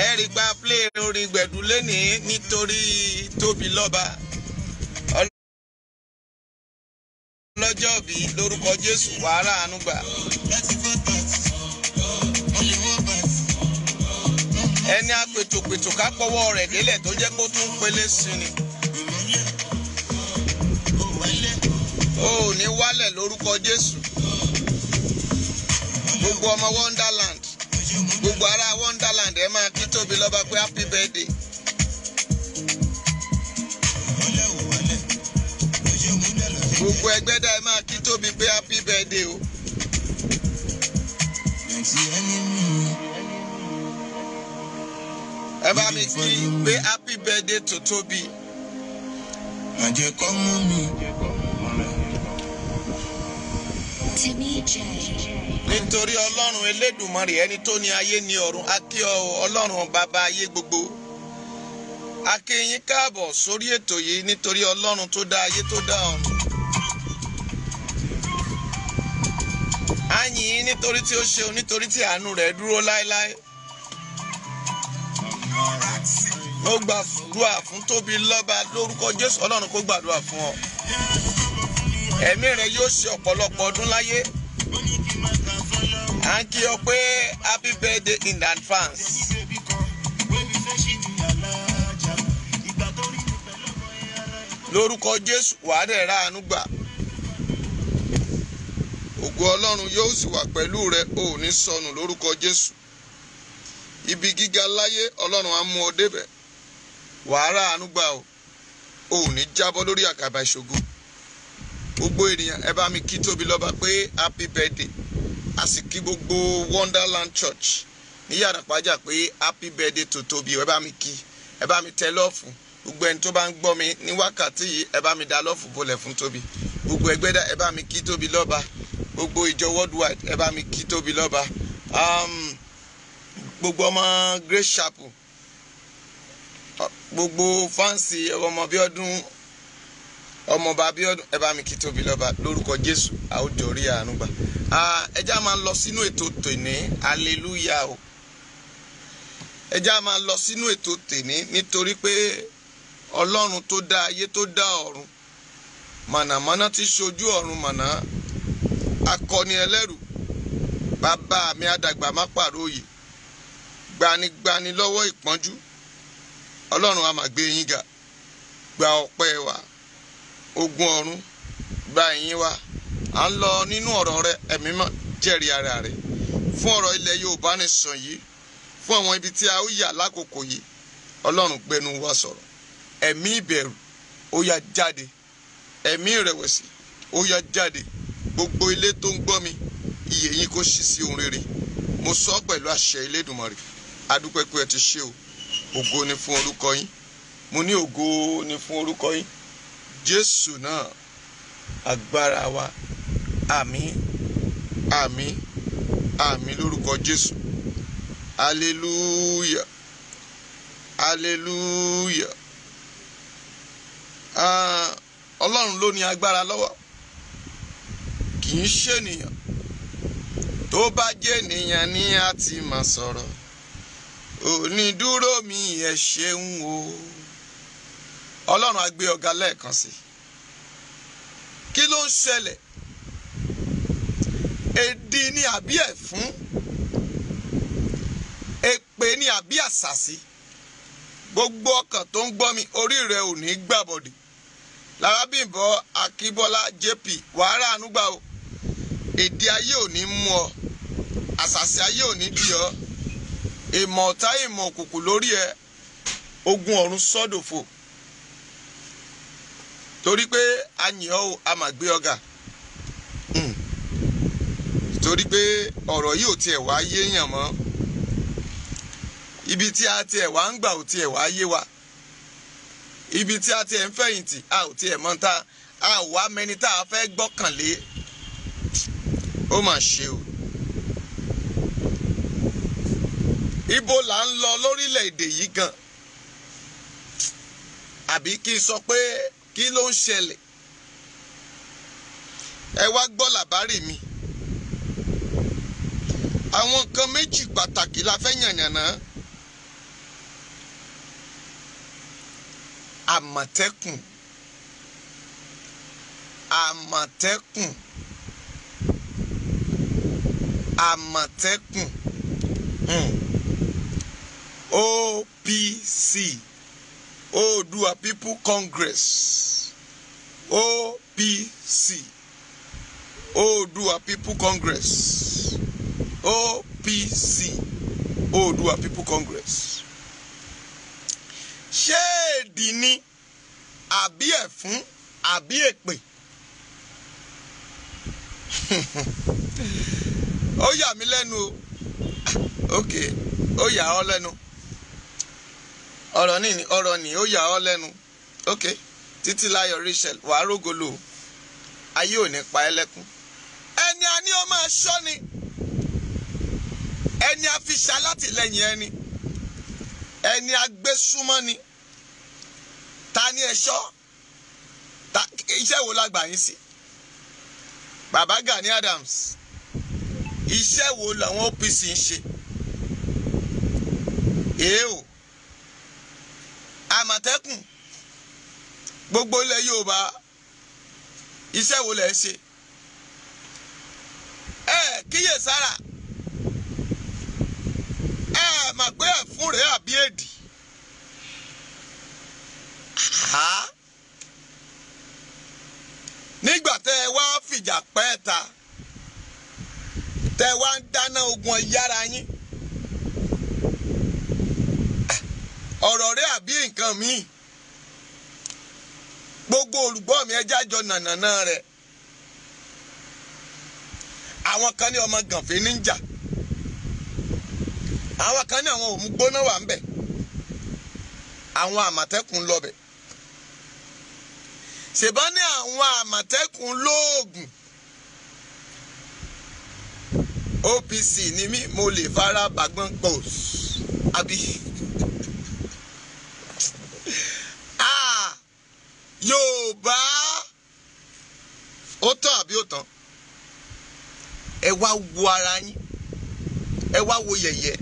ẹ rí pa play orin gbẹ̀dú lénìí nítorí Tóbilọ́ba ọlọ́jọ́ bí lórúkọ Jésù wàhálà ànúgbà. Ẹni apètòpètò ká pọ́wọ́ rẹ̀ délẹ̀ tó jẹ́ kó tún pélé sí ni. Ó ní wálẹ̀ lórúkọ Jésù. Gbogbo ọmọ Wonderland, gbogbo ará Wonderland ẹ máa kí Tóbilọ́ba pé happy birthday. Gbogbo Ẹgbẹ́dá ẹ máa kí Tóbi pé happy birthday o. Ẹ bá mi kí pé happy birthday to Tóbi. Nítorí Ọlọ́run Elédùmarè ẹni tó ní ayé ní ọ̀run, a kí ọ Ọlọ́run bàbá ayé gbogbo. A kí yín káàbọ̀ sórí ètò yìí nítorí Ọlọ́run tó dá ayé tó dá ọ̀run. A yìn ín nítorí tí ó ṣeun, nítorí tí àánú rẹ̀ dúró láéláé. Mo gbàdúrà fún Tóbilọ́ba lórúkọ Jésù, Ọlọ́run kó gbàdúrà fún ọ. Ẹ̀mí rẹ̀ yóò ṣe ọ̀pọ̀lọpọ̀ ọdún láyé. À ń kí ọ pé happy birthday in advance. Lórúkọ Jésù wàá dẹ̀ ra àánú gbà. Ògo Ọlọ́run yóò sì wà pẹ̀lú rẹ, o ò ní sọnù lórúkọ Jésù. Ibi gíga láyé Ọlọ́run á mú ọ débẹ̀. Wàá ra àánú gbà o ò ní jábọ́ lórí àkàbà ìṣògo. Gbogbo ènìyàn ẹ bá mi kí Tóbilọ́ba pé happy birthday. A sì kí gbogbo Wonderland Church ní Yàràpájà pé happy birthday to Tóbi. Ẹ bá mi kí, ẹ bá mi tẹ lọ́ọ̀fù. Gbogbo ẹni tó bá ń gbọ́ mi ní wákàtí yìí ẹ bá mi dá lọ́ọ̀fù bolẹ̀ fún Tóbi. Gbogbo Ẹgbẹ́dá ẹ bá mi kí Tóbilọ́ba. Gbogbo ìjọ worldwide ẹ bá mi kí Tóbilọ́ba. Gbogbo ọmọ Grace Chapel, gbogbo fáǹsì ọmọ Bíọ́dún, ọmọọba Bíọ́dún ẹ bá mi kí Tóbilọ́ba lórúkọ Jésù. A ó jọ rí àánú gbà. Ẹ já máa lọ sínú ètò tòní, hallelujah o. Ẹ já máa lọ sínú ètò tòní nítorí pé Ọlọ́run tó dá ayé tó dá ọ̀run, mọ̀nàmọ́ná tí ṣojú ọ̀run mọ̀nà, akọni ẹlẹ́rù, bàbá mi àdàgbà má pàròyè, gbanigbani lọ́wọ́ ìpọ́njú. Ọlọ́run a máa gbé yín ga, gba ọpẹ́ wa, ogun ọ̀run gba ìyìn wa. À ń lọ nínú ọ̀rọ̀ rẹ, ẹ̀mí mọ́ jẹ́rìí ara rẹ̀ fún ọ̀rọ̀ ilẹ̀ Yorùbá nìsàn yìí, fún àwọn ibi tí a ó yà lákòókò yìí. Ọlọ́run gbẹnu wa sọ̀rọ̀. Ẹ̀mí ìbẹ̀rù ó yá jáde, ẹ̀mí ìrẹ̀wẹ̀sì ó yá jáde. Gbogbo ilé tó ń gbọ́ mi, iyè yín kó ṣí sí ohun rere. Mo sọ pẹ̀lú àṣẹ Elédùmarè. Adúpẹ́ pé ẹ ti ṣe o. Ògo ni fún orúkọ yín. Mo ní ògo ni fún orúkọ yín. Jésù náà agbára wa. Àmín, àmín, àmín lórúkọ Jésù. Hallelujah, hallelujah. Ọlọ́run ló ní agbára lọ́wọ́, kì í ṣe ènìyàn. Tó bá jẹ́ ènìyàn ni a ti máa sọ̀rọ̀. Onídúró mi ẹ ṣeun o. Ọlọ́run á gbé ọ̀gá lẹ́ẹ̀kan sí. Kí ló ń ṣẹlẹ̀? Èdè ni àbí ẹ̀fún? Èpè ni àbí àṣàsí? Gbogbo ọkàn tó ń gbọ́ mi, orí rẹ ò ní gbàbọ̀dè. Lárábìnbọ̀ Akíbọ́lá JP wàá rà àánú gbà o. Èdè ayé ò ní mú ọ, àṣàsí ayé ò ní dì ọ. Ìmọ̀ ọ̀tá ìmọ̀ òkùnkùn lórí ẹ, ogun ọ̀run sọ́dòfò. Torí pé a yìn ọ́ o, a máa gbé ọ̀gá. Torí pé ọ̀rọ̀ yìí ò tiẹ̀ wá yéèyàn mọ́. Ibi tí a tiẹ̀ wá ń gbà ò tiẹ̀ wá yé wa. Ibi tí a tiẹ̀ ń fẹ̀yìntì a ò tiẹ̀ mọ̀ ta, a ò wá mẹ́ni tá a fẹ́ gbọ́kànlé. Ó mà ṣe o. Ibo là ń lọ lórílẹ̀‐èdè yìí gan? Àbí kí n sọ pé kí ló ń ṣẹlẹ̀? Ẹ wá gbọ́ làbárì mi. Àwọn nǹkan méjì pàtàkì la fẹ́ yànnàná Àmọ̀tẹ́kùn. Àmọ̀tẹ́kùn. Àmọ̀tẹ́kùn. OPC. Oòduà People Congress. OPC. Oòduà People Congress. OPC. Oòduà People Congress. Ṣé èdì ni àbí ẹ̀fún àbí èpè? Ó yà mí lẹ́nu o. Okay, ó yà ọ́ lẹ́nu. Ọ̀rọ̀ ni ó yà ọ́ lẹ́nu. Okay, Títílayọ̀ Rachel wàá rógolo. Ayé ò ní pa ẹ́ lẹ́kún. Ẹni a ní ó máa ṣọ́ ni. Ẹni a fi ṣalátìlẹ́yìn ẹni. Ẹni a gbé súnmọ́ ni. Ta ni ẹ ṣọ́? Iṣẹ́ wo la gbà yín sí? Bàbá Gani Adams. Iṣẹ́ wo làwọn OPC ń ṣe? Èèwò. Àmọ̀tẹ́kùn. Gbogbo ilẹ̀ Yorùbá. Iṣẹ́ wo lẹ ń ṣe? Kíyèsára. Mà pé ẹ̀fún rẹ̀ àbí èdì. Nígbà tẹ́ ẹ wá fìjà pẹ́ ta. Tẹ́ ẹ wá ń dáná ogun yára yín. Ọ̀rọ̀ rẹ̀ àbí nǹkan míì. Gbogbo olùgbọ́ mi ẹjá jọ nànàná rẹ̀. Àwọn kan ní ọmọ gànfẹ́ níjà. Àwọn kan ní àwọn òmùgbóná wà ń bẹ̀. Àwọn Àmọ̀tẹ́kùn lọ bẹ̀. Ṣèbọn ní àwọn Àmọ̀tẹ́kùn lóògùn. OPC ni mí, mo lè fara bàgbọ́n gbòòs. Àbí. Yorùbá. Ó tán àbí ó tán? Ẹ wá wo ara yín. Ẹ wá wo yẹ̀yẹ́.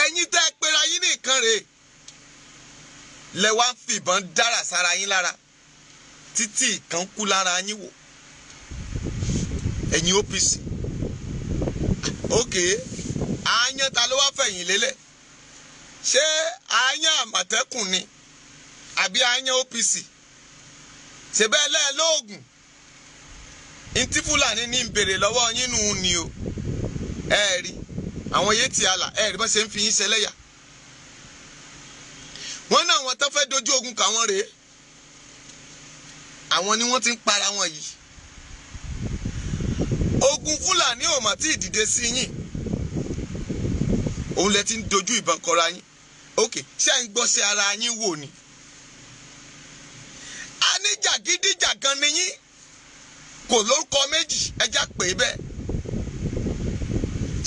Ẹ̀yin tẹ́ ẹ pera yín nìkan rèé. Lẹ wá ń fìbọn dára sára yín lára. Títí ìkan kú lára yín wò. Ẹ̀yin OPC. Okay. Àyàn ta ló wá fẹ̀yìn lélẹ̀? Ṣé àyàn Àmọ̀tẹ́kùn ni? Àbí àyàn OPC? Ṣé bẹ́ẹ̀ lẹ́ẹ̀ lóògùn? Ntí Fúlàní ní ń bèrè lọ́wọ́ yín nù ni o. Ẹ rí. Àwọn yé ti àlà. Ẹ rí bá ṣe ń fi yín ṣẹlẹ́yà. Wọ́n náà wọ́n tó fẹ́ dojú ogun kà wọ́n rèé. Àwọn ni wọ́n ti ń para wọn yìí. Ogun Fúlàní ò mà tí ì dìde sí yín. Òun lẹ ti ń dojú ìbọn kọra yín. Okay, ṣé ń gbọ́ sí ara yín wò ni? A ní jàgídíjàgan ni yín. Kò lórúkọ méjì, ẹjá pè é bẹ́ẹ̀.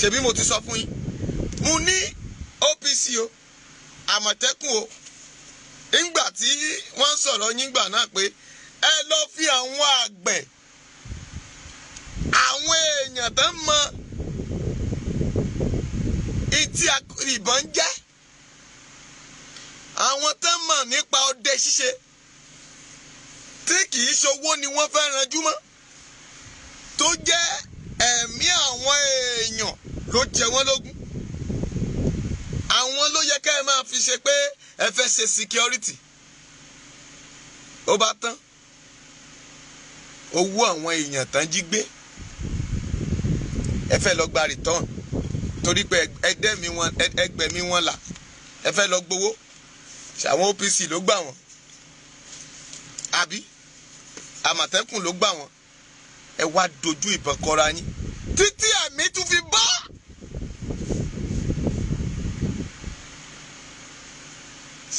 Ṣebí mo ti sọ fún yín. Mo ní OPC o, Àmọ̀tẹ́kùn o. Nígbà tí wọ́n sọ̀rọ̀ yín gbà náà pé ẹ lọ fi àwọn àgbẹ̀, àwọn èèyàn tó mọ ìtí ìbọn jẹ́, àwọn tó mọ̀ nípa ọdẹ ṣíṣe, tí kì í ṣowó ni wọ́n fẹ́ ranjú mọ́, tó jẹ́ ẹ̀mí àwọn èèyàn ló jẹ wọ́n lógún. Àwọn ló yẹ ká ẹ máa fi ṣe pé ẹ fẹ́ ṣe security. Ó bá tán. Owó àwọn èèyàn tán jí gbé. Ẹ fẹ́ lọ gba return. Torí pé ẹgbẹ̀mí wọn là. Ẹ fẹ́ lọ gbowó. Ṣàwọn OPC ló gbà wọ́n. Àbí Àmọ̀tẹ́kùn ló gbà wọ́n. Ẹ wá dojú ìbọn kọra yín. Títí ẹ̀mí tún fi bọ́.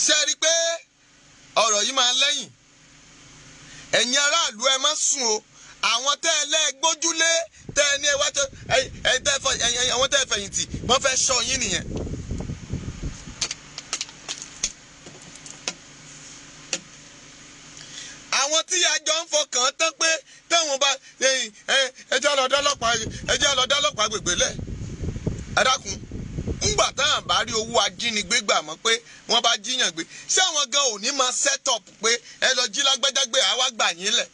Ṣé rí pé ọ̀rọ̀ yìí máa lẹ́yìn? Ẹ̀yin aráàlú ẹ má sùn o. Àwọn tẹ́ ẹ lẹ́gbójúlé tẹ́ ẹ ní ẹ wá tó àwọn tẹ́ ẹ fẹ̀yìntì wọ́n fẹ́ ṣọ́ yín nìyẹn. Àwọn tí àjọ ń fọkàn tán pé táwọn bá ẹjẹ́ lọ dọ́lọ́pàá gbègbè lẹ̀. Ẹ dákun ńgbà táwọn bá rí owó ajínigbé gbà mọ́ pé wọ́n bá jíyàn gbé, ṣé àwọn gan ò ní máa set up pé ẹ lọ jí lágbájá gbé àwa gbà yín lẹ̀?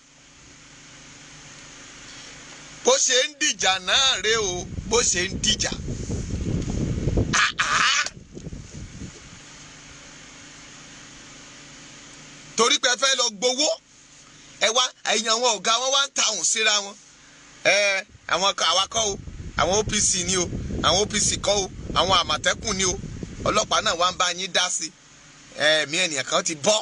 bó ṣe ń dìjà náà rèé o, bó ṣe ń dìjà. torí pé ẹ fẹ́ lọ gbowó, ẹ wá ẹ̀yìn àwọn ọ̀gá wọn wá ń ta òun síra wọn. Àwọn àwakọ̀ o, àwọn OPC ni o, àwọn OPC kọ́ o, àwọn Àmọ̀tẹ́kùn ni o, ọlọ́pàá náà wá ń bá yín dá sí. Ẹ̀mí ènìyàn kan ti bọ́.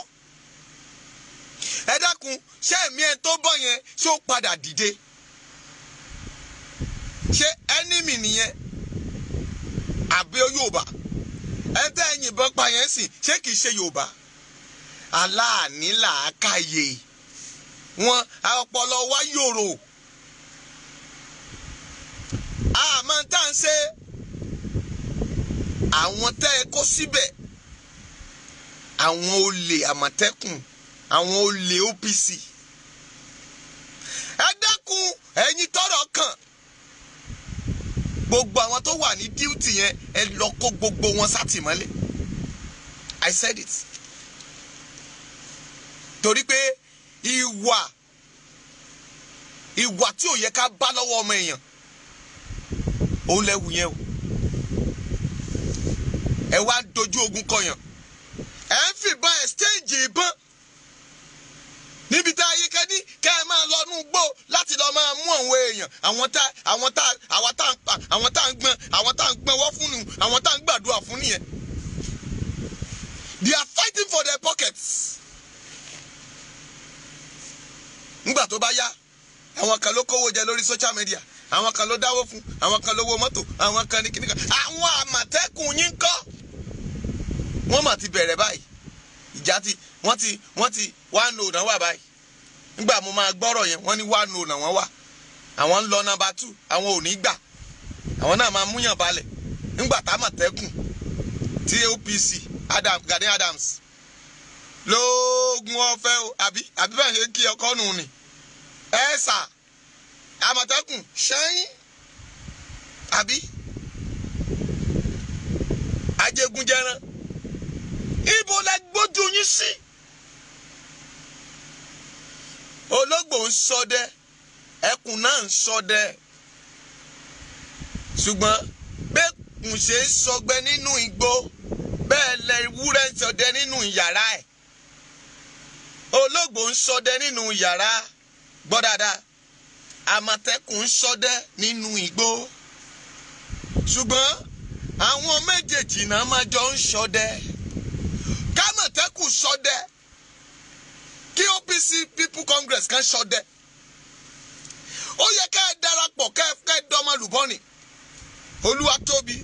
Ẹ dákun, ṣé ẹ̀mí ẹ̀ tó bọ́ yẹn ṣé ó padà dìde? ṣé enemy nìyẹn àbí Yorùbá? ẹ tẹ́ ẹ yìnbọn pa yẹn sìn, ṣé kìí ṣe Yorùbá? aláàní làákàyè wọn ọpọlọ wa yòrò. àmọ́ tá à ń ṣe àwọn tẹ́ ẹ kó síbẹ̀, àwọn olè Àmọ̀tẹ́kùn, àwọn olè OPC. ẹ dákun ẹ̀yin tọ́rọ̀ kàn, gbogbo àwọn tó wà ní duty yẹn ẹ lọ kó gbogbo wọn sátìmọ́lé. I said it. torí pé ìwà tí ò yẹ ká bá lọ́wọ́ ọmọ èèyàn òun lẹ́wù yẹn o. ẹ wá dojú ogun kọyàn, ẹ ń fìbọn exchange ìbọn níbi tá a yí kẹ́ni kẹ́ ẹ máa lọ nú gbó láti lọ máa mú àwọn èèyàn, àwọn tá à ń gbọ́n wọ́n fún nu, àwọn tá à ń gbàdúrà fún nìyẹn. They are fighting for their pockets. Nígbà tó bá yá, àwọn kan ló kówó jẹ lórí social media, àwọn kan ló dáwó fún, àwọn kan lówó mọ́tò, àwọn kan ní kíní kan. Àwọn Àmọ̀tẹ́kùn yín kọ́, wọ́n mà ti bẹ̀rẹ̀ báyìí. Ìjà ti wọ́n ti 1-0 náà wà báyìí. Nígbà mo máa gbọ́rọ̀ yẹn, wọ́n ní 1-0 náà wọ́n wà. Àwọn ń lọ number 2, àwọn ò ní gbà. Àwọn náà máa múyàn balẹ̀. Nígbà tá Àmọ̀tẹ́kùn tí OPC Gani Adams lóògùn ọ̀fẹ́ o, àbí bẹ́ẹ̀ ṣe kí ọkọ nù ni. Ẹ sà Àmọ̀tẹ́kùn ṣẹ́yìn àbí Ajégúnjẹran, ibo lẹ gbójú yín sí? Ológbò ń ṣọdẹ, ẹkùn náà ń ṣọdẹ, ṣùgbọ́n bẹ́ẹ̀kùn ṣe ń ṣọgbẹ́ nínú igbó, bẹ́ẹ̀ lẹ ewúrẹ́ ń ṣọdẹ nínú yàrá ẹ̀. Ológbò ń ṣọdẹ nínú yàrá, gbọ́ dáadáa. Àmọ̀tẹ́kùn ń ṣọdẹ nínú igbó, ṣùgbọ́n àwọn méjèèjì náà máa jọ ń ṣọdẹ. K'Àmọ̀tẹ́kùn ṣọdẹ, kí OPC People Congress kan ṣọdẹ. Ó yẹ ká ẹ darapọ̀, ká ẹ dọ́mọlùbọ́nì. Olúwatóbi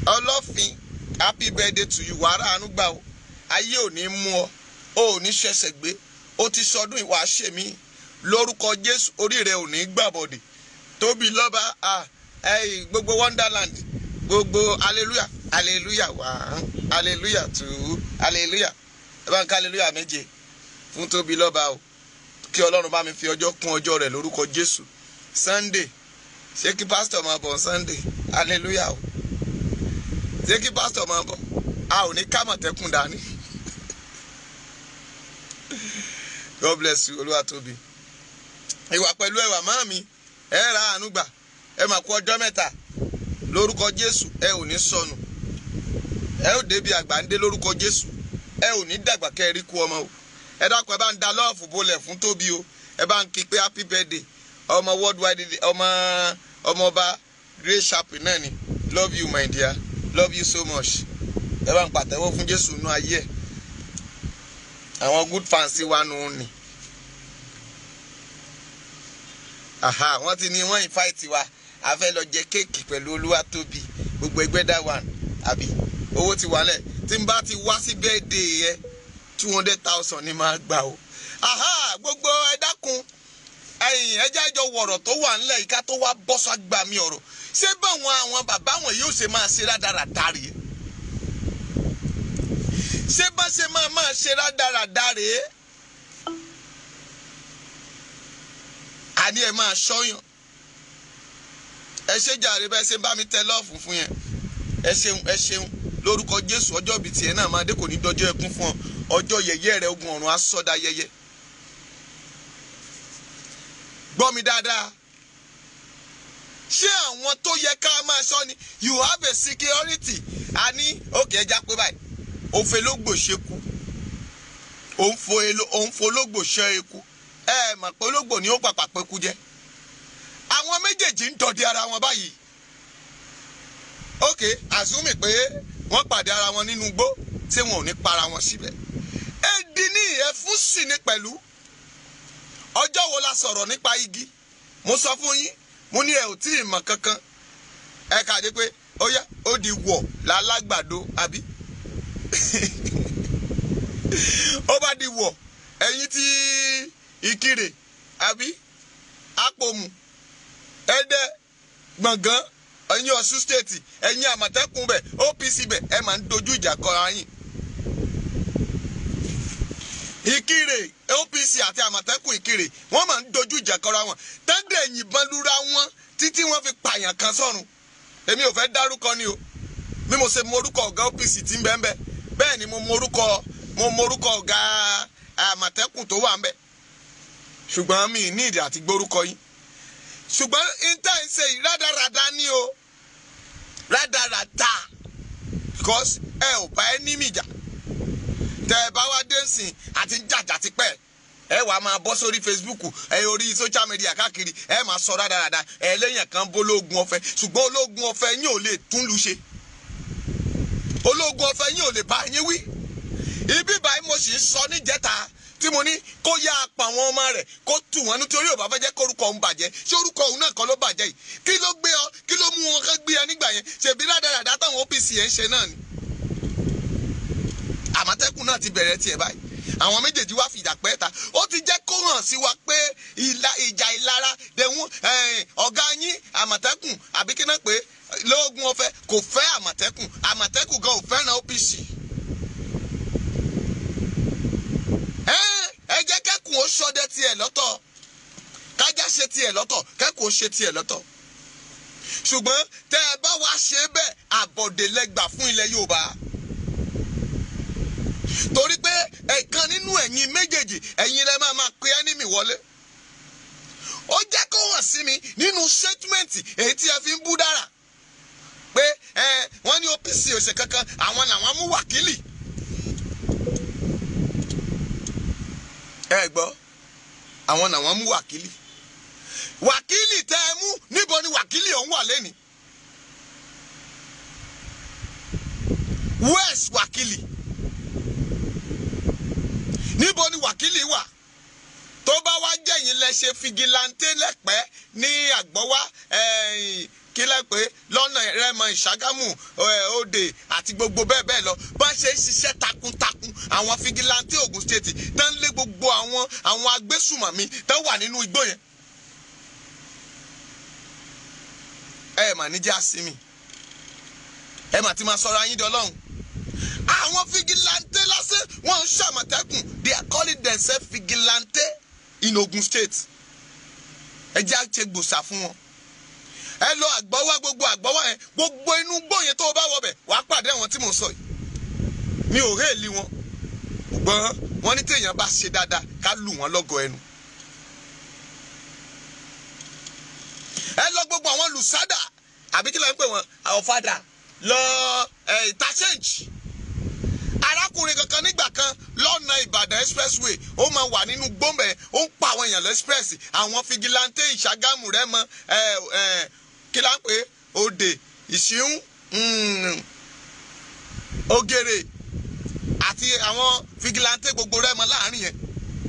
Ọlọ́fin, happy birthday to you. Wàrà àánú gbà o, ayé ò ní mú ọ, o ò ní ṣẹ̀ṣẹ̀ gbé, o ti sọdún ìwà ṣèmí lórúkọ Jésù, orí rẹ ò ní gbàbọ̀dè. Tóbi lọ́ba gbogbo Wonderland, gbogbo hallelujah hallelujah 1 hallelujah 2 hallelujah. Ẹ bá ń ká hallelujah méje fún Tóbi lọ́ba o. Kí Ọlọ́run bá mi fi ọjọ́ kún ọjọ́ rẹ̀ lórúkọ Jésù. Sunday, ṣé kí pásítọ̀ máa bọ̀ Sunday? Hallelujah o. Ṣé kí pásítọ̀ máa bọ̀? A ò ní k'Àmọ̀tẹ́kùn dání. God bless you, Olúwatóbi. Ìwà pẹ̀lú ẹwà máàmi, ẹ ra àánú gbà, ẹ máa kú ọjọ́ mẹ́ta lórúkọ Jésù, ẹ ò ní sọnù, ẹ ò débi àgbà ń dé lórúkọ Jésù, ẹ ò ní dàgbà kẹrí kú ọmọ o. Ẹ dákun ẹ bá ń da lọ́ọ̀fù bolẹ̀ fún Tóbi o, ẹ bá ń kí pé happy birthday, ọmọ worldwide, ọmọọba Grace Sharp náà ni. Love you my dear, love you so much. Ẹ bá ń pàtẹ́wọ́ fún Jésù nú ayé ẹ̀. Àwọn good fans wa nù ní. Wọ́n ti ní wọ́n invite wa, a fẹ́ lọ jẹ kéèkì pẹ̀lú Olúwatóbi, gbogbo ẹgbẹ́ dá wà àbí owó ti wálẹ̀. Tí n bá ti wá sí birthday yẹ 200,000 ni máa gbà o. Gbogbo ẹ dákun ẹ jẹ́ àjọ wọ̀rọ̀ tó wà ńlẹ̀ yìí ká tó wá bọ́ sọ́gbà mi ọ̀rọ̀. Ṣé báwọn àwọn bàbá wọn yóò ṣe máa ṣe rádaràda rèé? Ṣé bá ṣe máa ṣe rádaràda rèé? Àní ẹ máa ṣọ́yàn. Ẹ ṣe jàre bẹ́ẹ̀ ṣe bá mi tẹ lọ́ọ̀fù fún yẹn. ẹ ṣeun lórúkọ Jésù. Ọjọ́ ìbí tiẹ̀ náà máa dé, kò ní dọjọ́ ẹkún fún ọ. Ọjọ́ yẹ̀yẹ́ rẹ ogun ọ̀run á sọ́dá yẹyẹ. Gbọ́ mi dáadáa. Ṣé àwọn tó yẹ ká máa ṣọ́ ni? You have a security. A ní òkè ẹja pé báyìí. Òfè lógbò ṣekú. Òun fo ológbò ṣe eku. Ẹ mọ̀ pé ológbò ni ó pàpà pẹ́kú jẹ́. Àwọn méjèèjì ń dọdẹ ara wọn báyìí. Okay, assume pé wọ́n pàdé ara wọn nínú igbó tí wọn ò ní para wọn síbẹ̀. Èdè ní ẹ̀fún sì ni pẹ̀lú. Ọjọ́ wo la sọ̀rọ̀ nípa igi? Mo sọ fún yín, mo ní ẹ ò tí ì mọ̀ kankan. Ẹ kàdé pé ó yá ó di wọ̀ lálágbàdo àbí? Ó bá di wọ̀ ẹ̀yin tí Ìkirè àbí? Àpòmù, Ẹdẹ, Gbọ̀ngán, ẹ̀yin Ọ̀ṣun state, ẹ̀yin Àmọ̀tẹ́kùn bẹ̀, OPC bẹ̀, ẹ máa ń dojú ìjà kọra yín. Ìkirè, OPC àti Àmọ̀tẹ́kùn Ìkirè, wọ́n máa ń dojú ìjà kọra wọn. Tẹ́ndẹ̀ yìnbọn lura wọn títí wọ́n fi pààyàn kan sọ́run. Èmi ò fẹ́ dárúkọ ni o. Bí mo ṣe morúkọ ọ̀gá OPC tí ń bẹ ń bẹ, bẹ́ẹ̀ ni mo morúkọ ọ̀gá Àmọ̀tẹ́kùn tó wà ń bẹ. Ṣùgbọ́n mi ní ìdí àti gbórúkọ yín. Ṣùgbọ́n intan ṣe rádaràda ni o. Rádaràda. Because ẹ ò bá enemy jà. Tẹ ẹ bá wá dé sìn àti jàjà ti pẹ́. Ẹ wàá máa bọ́ sórí Facebook, ẹ orí social media káàkiri, ẹ máa sọ rádaràda. Ẹ lẹ́yìn kan bólógun ọ̀fẹ́. Ṣùgbọ́n ológun ọ̀fẹ́ yín ò lè tún lu ṣe. Ológun ọ̀fẹ́ yín ò lè bá yín wí. Ibi báyìí mo sì ń sọ níjẹta tí mo ní kó yá apá àwọn ọmọ rẹ̀ kó tù wọ́n nítorí ò bá fẹ́ jẹ́ kórúkọ òun bàjẹ́. Ṣé orúkọ òun náà kọ́ ló bàjẹ́ yìí? Kí ló gbé ọ? Kí ló mú wọn kán gbé ẹ nígbà yẹn? Ṣèbí rádaràdá táwọn OPC yẹn ń ṣe náà ni. Àmọ̀tẹ́kùn náà ti bẹ̀rẹ̀ tiẹ̀ báyìí. Àwọn méjèèjì wá fìjà pẹ́ ta. Ó ti jẹ́ kó hàn sí wa pé ìjà ìlara dẹ̀wọ̀n ọ̀gá yín Àmọ̀tẹ́kùn àbí kí náà pé lóògùn ọ̀fẹ́ kò fẹ́ Àmọ̀tẹ́kùn. Àmọ̀tẹ́kùn gan ò fẹ́ràn OPC. Ẹ jẹ́ kẹ́kùn ó ṣọdẹ tiẹ̀ lọ́tọ̀. Kájá ṣe tiẹ̀ lọ́tọ̀, kẹ́kùn ó ṣe tiẹ̀ lọ́tọ̀. Ṣùgbọ́n tẹ́ ẹ bá wá ṣe bẹ́ẹ̀ àbọ̀dè lẹ́gbà fún ilẹ̀ Yorùbá. Torí pé ẹ̀kan nínú ẹ̀yin méjèèjì ẹ̀yin lẹ máa pe enemy wọlé. Ó jẹ́ kó hàn sí mi nínú statement èyí tí ẹ fi ń bú dára pé wọ́n ní OPC òṣè kankan àwọn làwọn mú wákìlì. Ẹ gbọ́, àwọn làwọn mú wákìlì. Wákìlì tẹ́ ẹ mú, níbo ni wákìlì ọ̀hún wà lẹ́ni? Where's wákìlì? Níbo ni wákìlì wà? Tó bá wá jẹ́yìn lẹ ṣe fìgìláńtẹ́ lẹ́pẹ́ ní Àgbọ́wá kí lẹ pé lọ́nà Rẹ́mọ Ìṣàgámù Òde àti gbogbo bẹ́ẹ̀ bẹ́ẹ̀ lọ bá ṣe ń ṣiṣẹ́ takuntakun àwọn fìgìláńtẹ́ Ògùn state tán lé gbogbo àwọn agbésùmọ̀mí tán wà nínú igbó yẹn. Ẹ mà ní jẹ́ àsìmì. Ẹ mà ti máa sọ̀rọ̀ ayín di Ọlọ́run. Àwọn fìgìláńtẹ́ lásán wọ́n ń ṣàmọ̀tẹ́kùn. They are calling themselves fìgìláńtẹ́ in Ogun state. Ẹ jẹ́ àṣẹ gbòòsà fún wọn. Ẹ lọ Àgbọ́wá, gbogbo Àgbọ́wá yẹn, gbogbo inú gbó yẹn tó bá wọbẹ̀ wàá pàdé àwọn tí mò ń sọ yìí. Mi ò héèlì wọn. Ṣùgbọ́n wọ́n ní téèyàn bá ṣe dáadáa ká lù wọ́n lọ́gọ ẹnu. Ẹ lọ gbogbo àwọn lùsádà àbí kí ló ń pè wọ́n ọ̀fadà lọ ìtàṣẹ́ǹjì. Arákùnrin kankan nígbà kan lọ́nà Ìbàdàn expressway ó máa wà nínú gbọ́mbẹ̀ ó ń pa àwọn èèyàn lọ express. Àwọn fìgìláńtẹ́ Ìṣàgámù Rẹ́mọ kí ló ń pè Òde Ìṣíún Ògèrè àti àwọn fìgìláńtẹ́ gbogbo Rẹ́mọ láàrin yẹn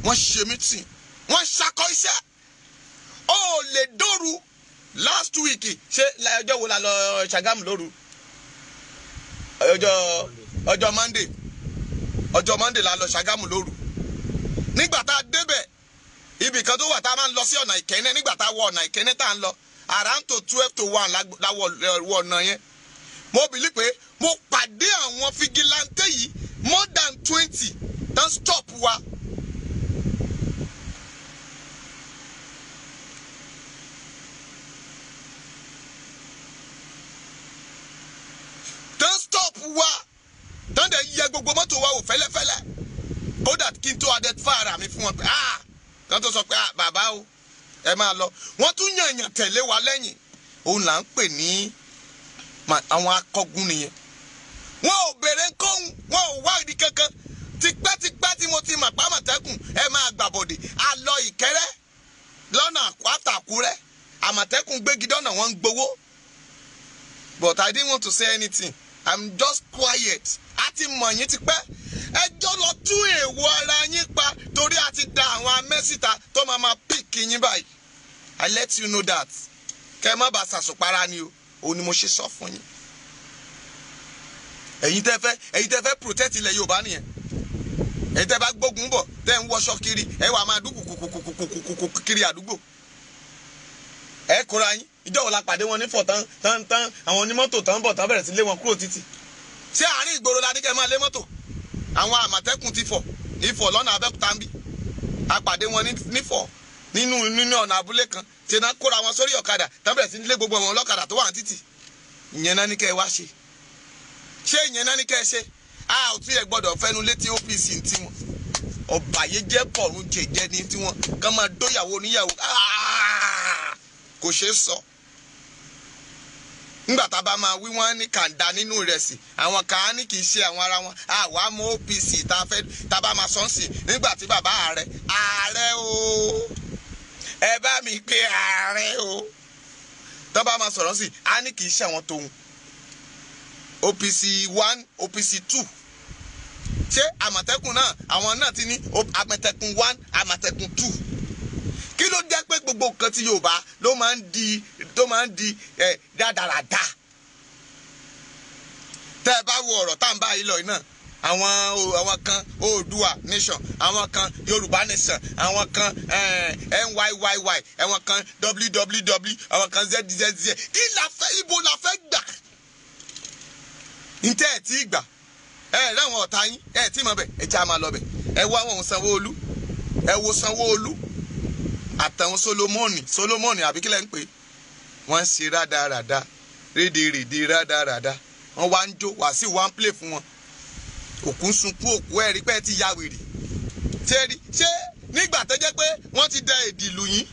wọ́n ṣe mítìn, wọ́n ṣakọ iṣẹ́. Ó lè dóru last week ṣé ọjọ́ wo la lọ Ṣàgámù lóru? Ọjọ́ Monday la lọ Ṣàgámù lóru. Nígbà tá a débẹ̀ ibì kan tó wà tá a máa ń lọ sí ọ̀nà Ìkẹ́nnẹ́, nígbà tá a wọ ọ̀nà Ìkẹ́nnẹ́ tá a ń lọ around to 12 to 1 láwọ ọ̀nà yẹn. Mo bìlí pé mo pàdé àwọn fìgìláńtẹ́ yìí more than 20 tán stop wa. stọ́ọ̀pù wa tán dẹ̀ yẹ gbogbo mọ́tò wa ò fẹ́lẹ́fẹ́lẹ́ kódà kí n tó identify ara mi fún wọn pé kan tó sọ pé bàbá o ẹ máa lọ. Wọ́n tún yànyàn tẹ̀lé wa lẹ́yìn, òun là ń pè ní àwọn akọgun nìyẹn. Wọn ò béèrè kóhun, wọn ò wá ìdí kankan. Tipẹ́tipẹ́ tí mo ti mọ̀ pa Àmọ̀tẹ́kùn ẹ máa gbàbọ̀dè. A lọ Ìkẹ́rẹ́ lọ́nà Àkúrẹ́, Àmọ̀tẹ́kùn gbégi dọ́nà wọn ń gbowó. But I didn't want to say anything. I'm just quiet. A ti mọ̀ yín tipẹ́. Ẹjọ́ lọ tún èèwọ̀ ara yín pa torí a ti da àwọn amẹ́sìta tó máa píìkì yín báyìí. I let you know that. Kẹ́ má bàa ṣàṣùpara ni o. Òun ni mo ṣe sọ fún yín. Ẹ̀yin tẹ́ fẹ́ protect ilẹ̀ Yorùbá nìyẹn. Ẹ̀yin tẹ́ bá gbógun bọ̀ tẹ́ ń wọṣọ kiri ẹ wà máa dún kùkùkùkùkùkùkù kiri àdúgbò. Ẹ kóra yín. Ìjọ́ wo la pàdé wọn ní fọ̀ tán àwọn onímọ́tò tán bọ̀ tán bẹ̀rẹ̀ sí lé wọn kúrò títì. Ṣé àárín ìgboro la ní kẹ́ máa lé mọ́tò? Àwọn Àmọ̀tẹ́kùn ti fọ̀ Ifọ̀ lọ́nà Abẹ́òkúta ń bí. A pàdé wọn nífọ̀ nínú ọ̀nà abúlé kan ṣe náà kóra wọn sórí ọ̀kadà tán bẹ̀rẹ̀ sí lé gbogbo àwọn ọlọ́kadà tó wà ní títì. Ìyẹn náà ní kẹ́ ẹ wá ṣe. Ṣé ìyẹn náà ní kẹ́ ẹ ṣe? A ò tí ẹ gbọ́dọ̀ fẹnu létí OPC tí wọn. Ọ̀bàyéjẹ́ pọ̀run jẹ̀jẹ̀ ní tí wọn kàn máa dóyàwó oníyàwó. Kò ṣeé sọ. Nígbà tá a bá máa wí wọ́n ní kàńdá nínú ìrẹsì àwọn kan á ní kì í ṣe àwọn ara wọn àwa mọ OPC tá a bá máa sọ sí nígbà tí bàbá ààrẹ o ẹ bá mi pé ààrẹ o tá a bá máa sọ̀rọ̀ sí á ní kì í ṣe àwọn tóun OPC 1 OPC 2 ṣé Àmọ̀tẹ́kùn náà àwọn náà ti ní Àmọ̀tẹ́kùn 1 Àmọ̀tẹ́kùn 2 kí ló jẹ́ pé gbogbo nǹkan tí Yorùbá ló máa ń di dáadáa. Tẹ́ ẹ bá wo ọ̀rọ̀ tá à ń bá yìí lọ yìí náà àwọn kan Oòduà nation àwọn kan Yorùbá nation àwọn kan NYYY àwọn kan WWW àwọn kan ZZZ kí la fẹ́ ibo la fẹ́ gbà ntẹ́ ẹ̀ tí gbà láwọn ọ̀tá yín tí mọ̀ bẹ̀ ẹ jẹ́ a máa lọ bẹ̀ ẹ wo àwọn Sanwó-Olú ẹ wo Sanwó-Olú àtàwọn Solomoni àbí kílẹ̀ ń pè wọ́n ń ṣe rádaràda rédèrèdè rádaràda wọ́n wá ń jó Wàsíù wá ń play fún wọn òkú ń sunkún òkú ẹ̀rí pẹ́ ti ya wèrè ṣé nígbà tó jẹ́ pé wọ́n ti da èdè lù yín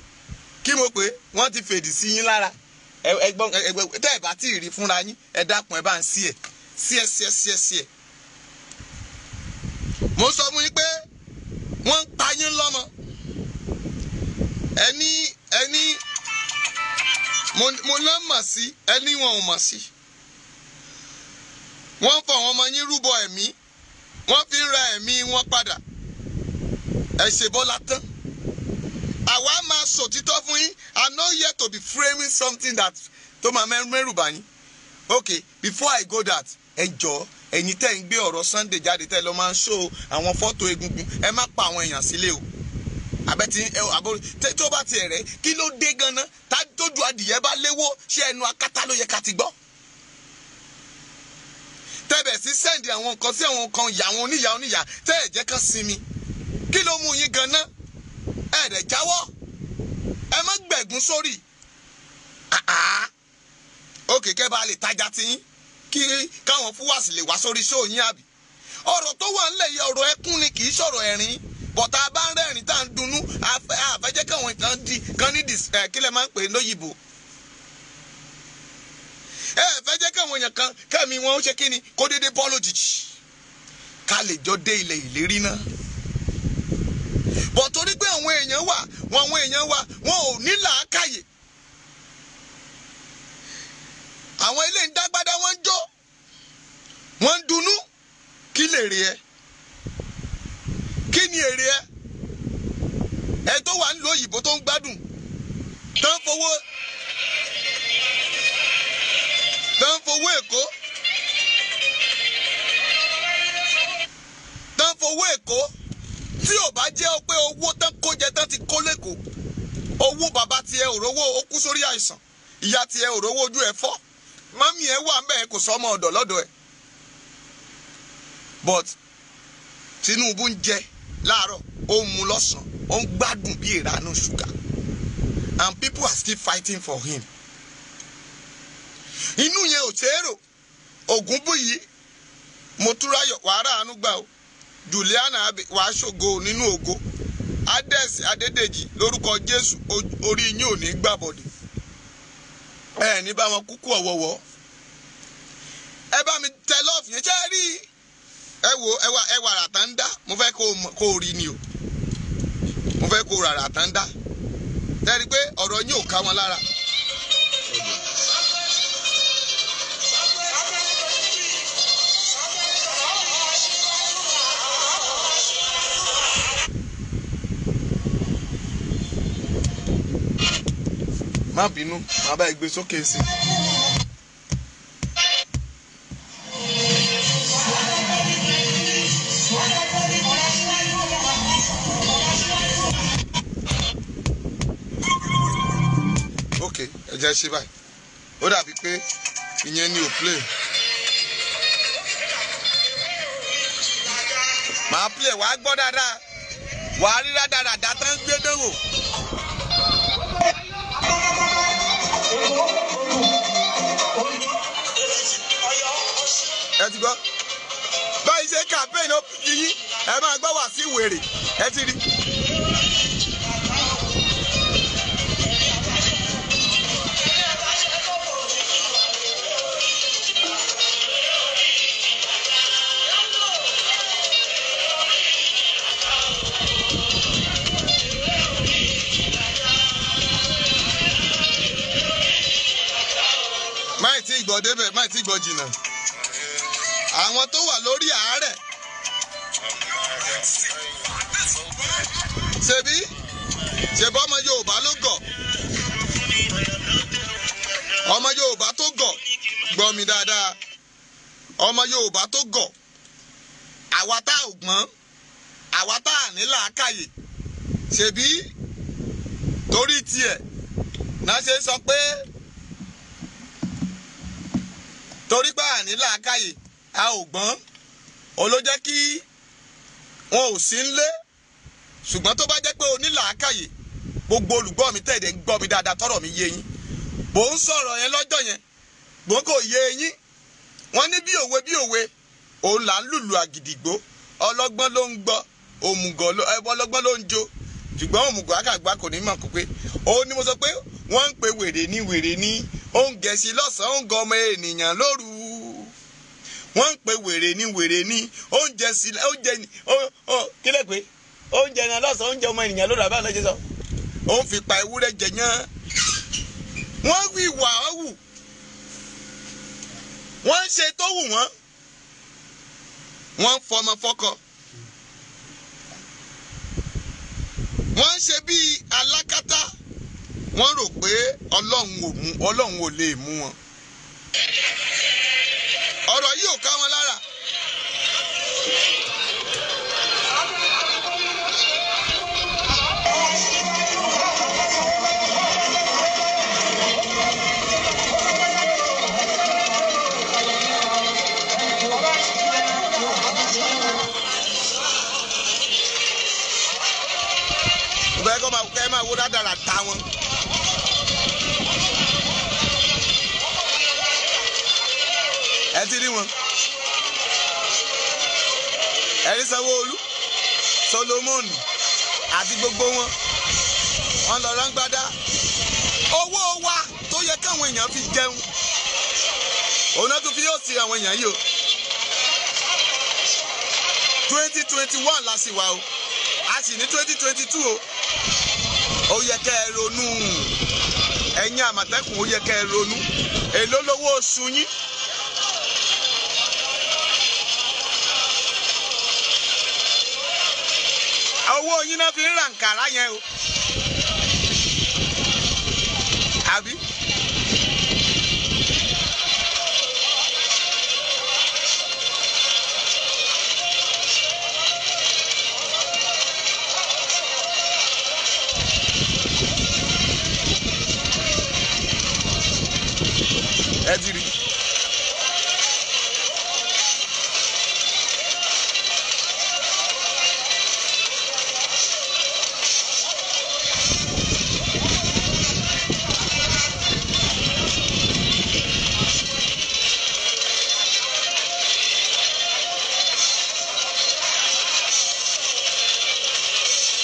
kí mo pé wọ́n ti fèdì sí yín lára ẹgbọ́n tẹ́ ẹ̀ bá tí ì rí fúnra yín ẹ dákun ẹ bá ń sí ẹ̀ mo sọ fún yín pé wọ́n ń pa yín lọ́mọ ẹni mo lọ mọ̀ sí ẹni wọn ò mọ̀ sí wọ́n fọ àwọn ọmọ yín rúbọ ẹ̀mí wọ́n fi ń ra ẹ̀mí wọn padà ẹ ṣe Bọ́lá tán àwa máa sòtítọ́ fún yín I'm not here to be framing something that tó máa mẹ́rù bá yín okay before I go that ẹ jọ̀ọ́ ẹ̀yin tẹ́ ń gbé ọ̀rọ̀ Sunday jáde tẹ́ lọ máa ń show àwọn fọ́tò egungun ẹ má pa àwọn èèyàn sílé o àbẹ́tí tó bá tiẹ̀ rẹ̀ kí ló dé gan-an tójú adìyẹ bá léwó ṣé ẹnu akátá ló yẹ ká ti gbọ́. Tẹ́bẹ̀ sí sẹ́ǹdì àwọn nǹkan sí àwọn nǹkan ìyá àwọn oníyà tẹ́ ẹ̀ jẹ́ kán sinmi kí ló mú yín gan-an ẹ̀ rẹ̀ jáwọ́ ẹ má gbẹ̀gún sórí òkè kẹ́ bá lè tajà tiyín kí káwọn fúwàsì lè wá sórí ṣó yín àbí ọ̀rọ̀ tó wà ńlẹ̀ yẹ ọ̀rọ̀ ẹkún ni kì í sọ̀rọ̀ ẹ̀rín bọ̀tà bá ń rẹ́rìn tá à ń dunnú àfẹ́jẹ́ káwọn kan ní kílẹ̀ máa ń pè lóyìnbó fẹ́ jẹ́ káwọn èèyàn kan kẹ́mi wọn ó ṣe kí ni kó déédéé bọ́ lójijì ká lè jọ dé ilẹ̀ ìlérí náà bọ̀ torí pé àwọn èèyàn wà wọn ò ní làákàyè àwọn ilé ń dágbádá wọn ń jó wọn ń dunnú kí lè rí ẹ kí ni èrè ẹ tó wà nílùú òyìnbó tó ń gbádùn tán fowó èkó tí ò bá jẹ́ pé owó tán kó jẹ tán ti kó lẹ́kọ̀ọ́ owó bàbá tiẹ̀ òrówó ó kú sórí àìsàn ìyá tiẹ̀ òrówó ojú ẹ̀ fọ́ mami ẹ̀ wà mẹ́ẹ̀ kò sọ ọmọ ọ̀dọ̀ lọ́dọ̀ ẹ̀ but Tinubu ń jẹ láàárọ̀ ó ń mu lọ́sàn-án ó ń gbádùn bí ìranú ṣúgà and people are still fighting for him. Inú yẹn ò ṣeérò Ògúnbùyí Motúráyọ̀ wàá ráàánú gbà o. Juliana wàá ṣògo nínú ògo. Ades Adédèjì lórúkọ Jésù orí yín ò ní gbàbọ̀dẹ̀. Ẹ ní bá wọn kúkú ọ̀wọ̀wọ̀. Ẹ bá mi tẹ lọ́ọ̀fù yẹn ṣe rí. Ẹ wo ẹwà ràtà ń dá. Mo fẹ́ kó o rí ni o. Mo fẹ́ kó o rà ràtà ń dá. Tẹ́rí pé ọ̀rọ̀ yín ò ká wọn lára. Má bínú, má bá gbé sókè sí. Ok, ẹ jẹ́ ṣe báyìí. Ó dàbí pé ìyẹn ni ò play. Màá play, wàá gbọ́ dáadáa. Wàá rí dáadáa tán gbé dánwò. Ẹ ti gbọ́ báyìí ṣe campaign ó yín ẹ máa gbọ́ wá sí wèrè ẹ ti rí. Máì tí gbọ́ débẹ̀ máì tí gbọ́ jìnnà. Àwọn tó wà lórí àárẹ̀ ṣebí ọmọ Yorùbá ló gọ̀, ọmọ Yorùbá tó gọ̀ gbọ́ mi dáadáa, ọmọ Yorùbá tó gọ̀, àwa tá ò gbọ́n, àwa tá à ní làákàyè, ṣebí torí tiẹ̀ náà ṣe sọ pé torí pé à ní làákàyè a ò gbọ́n ó ló jẹ́ kí wọn ò sí nlé. Ṣùgbọ́n tó bá jẹ́ pé o ní làákàyè, gbogbo olùgbọ́ mi tẹ̀lé ń gbọ́ mi dáadáa tọ́rọ̀ mi yé yín. Bò ń sọ̀rọ̀ yẹn lọ́jọ́ yẹn bò kò yé yín. Wọ́n ní bí òwe òun là ń lùlù àgìdìgbò, ọlọ́gbọ́n ló ń gbọ́, òmùgọ̀ ọlọ́gbọ́n ló ń jó, ṣùgbọ́n òmùgọ̀ àkàgbà kò ní mọ̀ kó pé òun ni mo sọ pé wọ́n ń pe wèrè ní oúnjẹ sí lọ́sàn-án oúnjẹ ọmọ ènìyàn lóru. Wọ́n ń pe wèrè ní oúnjẹ sí oúnjẹ ní kílẹ̀ pé oúnjẹ náà lọ́sàn-án oúnjẹ ọmọ ènìyàn lóru àbá lọ́jọ́ sọ. Òun fi pa ewúrẹ́ jẹ yán. Wọ́n wí wà ọ́ wù. Wọ́n ń ṣe tó wù wọ́n. Wọ́n ń fọmọ fọ́kọ. Wọ́n ń ṣe bíi alákatá. Wọ́n rò pé Ọlọ́run ò lè mú wọn. Ọ̀rọ̀ yìí ò ká wọn lára. Bẹ́ẹ̀ kọ́ máa wo dáadáa ta wọn. Ẹ ti rí wọn. Ẹ̀rí Sanwó-Olú, Solomoni àti gbogbo wọn. Wọ́n lọ rángbádá. Owó wa tó yẹ káwọn èèyàn fi jẹun. Òun náà tún fi yóò sí àwọn èèyàn yìí o. 2021 la sì wà o. A sì ní 2022 o. Ó yẹ kẹ́ ẹ ronú. Ẹ̀yin Àmọ̀tẹ́kùn ó yẹ kẹ́ ẹ ronú. Èló lówó oṣù yín. Owó yín náà fi ń ra nkàrà yẹn o. Àbí? Ẹ ti rí.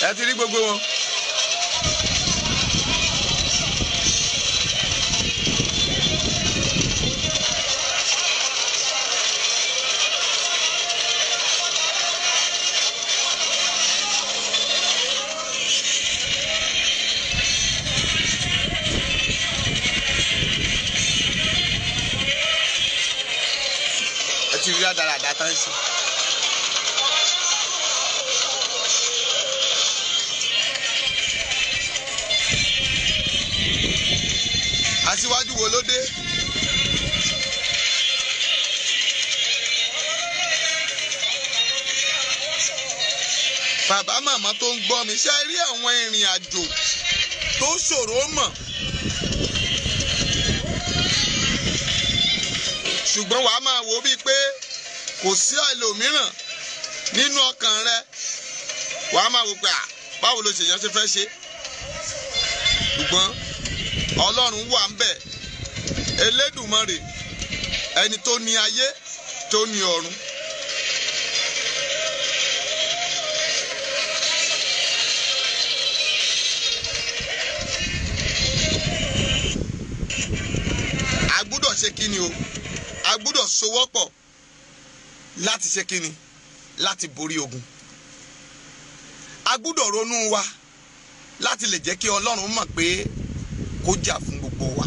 ẹ ti rí gbogbo wọn. ẹ ti rí dáradára tán sí. Aṣíwájú wo ló dé? Bàbá màmá tó ń gbọ́ mi, ṣe rí àwọn ìrìn àjò tó ṣòro mọ̀. Ṣùgbọ́n wàá máa wò bíi pé kò sí ẹlòmíràn nínú ọkàn rẹ. Wàá máa wò pé báwo ló ṣèyàn ṣe fẹ́ ṣe. Ṣùgbọ́n Ọlọ́run wà ń bẹ̀. Elédùmarè, ẹni tó ní ayé tó ní ọ̀run. A gbúdọ̀ ṣe kíni o? A gbúdọ̀ sowọ́pọ̀ láti ṣe kíni? Láti borí ogun. A gbúdọ̀ ronú wa láti lè jẹ́ kí Ọlọ́run mọ̀ pé kó jà fún gbogbo wa.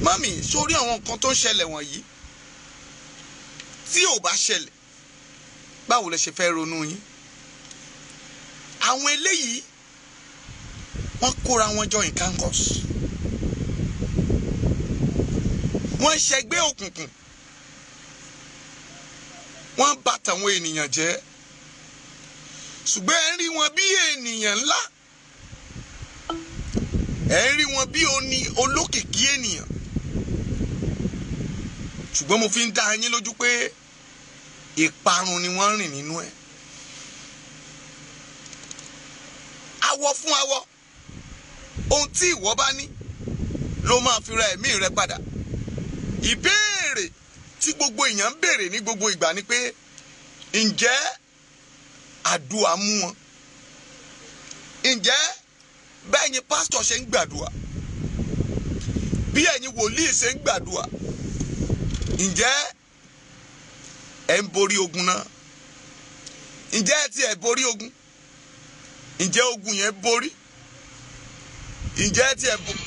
Mami, sórí àwọn nǹkan tó ń ṣẹlẹ̀ wọ̀nyí tí ò bá ṣẹlẹ̀, báwo lẹ ṣe fẹ́ ronú yín? Àwọn eléyìí wọ́n kóra wọn jọ in campus. Wọ́n ṣẹgbẹ́ òkùnkùn. Wọ́n bà tàwọn ènìyàn jẹ́. Ṣùgbọ́n ẹ ń rí wọn bí ènìyàn ńlá. Ẹ ń rí wọn bí olókìkí ènìyàn. Ṣùgbọ́n mo fi ń dá yín lójú pé ìparun ni wọ́n rìn nínú ẹ̀. Awọ fún awọ. Ohun tí ìwọ bá ní ló máa fi ra ẹ̀mí rẹ padà. Ìbéèrè tí gbogbo èèyàn ń béèrè ní gbogbo ìgbà ni pé ǹjẹ́ àdúà mú wọn? Ǹjẹ́ bẹ́ẹ̀ ni pásítọ̀ ṣe ń gbàdúà? Bí ẹ̀yin wòlíì ṣe ń gbàdúà? Ǹjẹ́ ẹ ń borí ogun náà? Ǹjẹ́ ẹ tiẹ̀ borí ogun? Ǹjẹ́ ogun yẹn borí? Ǹjẹ́ ẹ tiẹ̀ borí?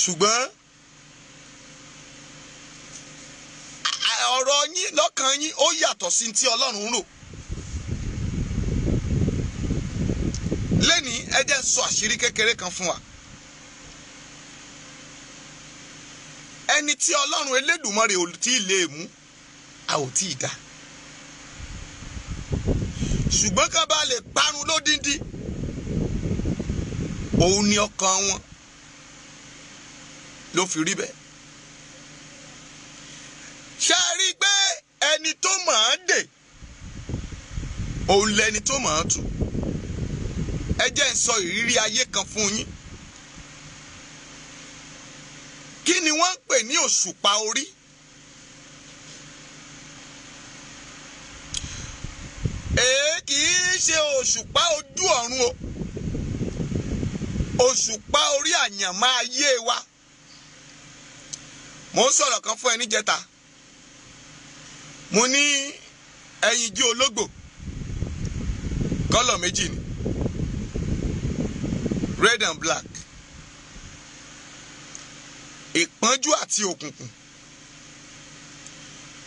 Ṣùgbọ́n ọ̀rọ̀ yín lọ́kàn yín ó yàtọ̀ sí ti Ọlọ́run rò. Lẹ́nìí ẹ jẹ́ sọ àṣírí kékeré kan fún wa. Ẹni tí Ọlọ́run Elédùmarè ò tí ì lè mú, a ò tí ì dá. Ṣùgbọ́n ká bá lè parun lódindi, òun ni ọkàn wọn ló fi rí bẹ́ẹ̀. Ṣé ẹ rí pé ẹni tó máa dè òun lẹni tó máa tú? Ẹ jẹ́ n sọ ìrírí ayé kan fún yín. Kí ni wọ́n ń pè ní òṣùpá orí? Kì í ṣe òṣùpá ojú ọ̀run o. Òṣùpá orí àyànmọ́ ayé wa. Mo ń sọ̀rọ̀ kan fún ẹ níjẹta. Mo ní ẹyinjú ológbò kọ́lọ̀ méjì ni, red and black. Ìpọ́njú àti òkùnkùn.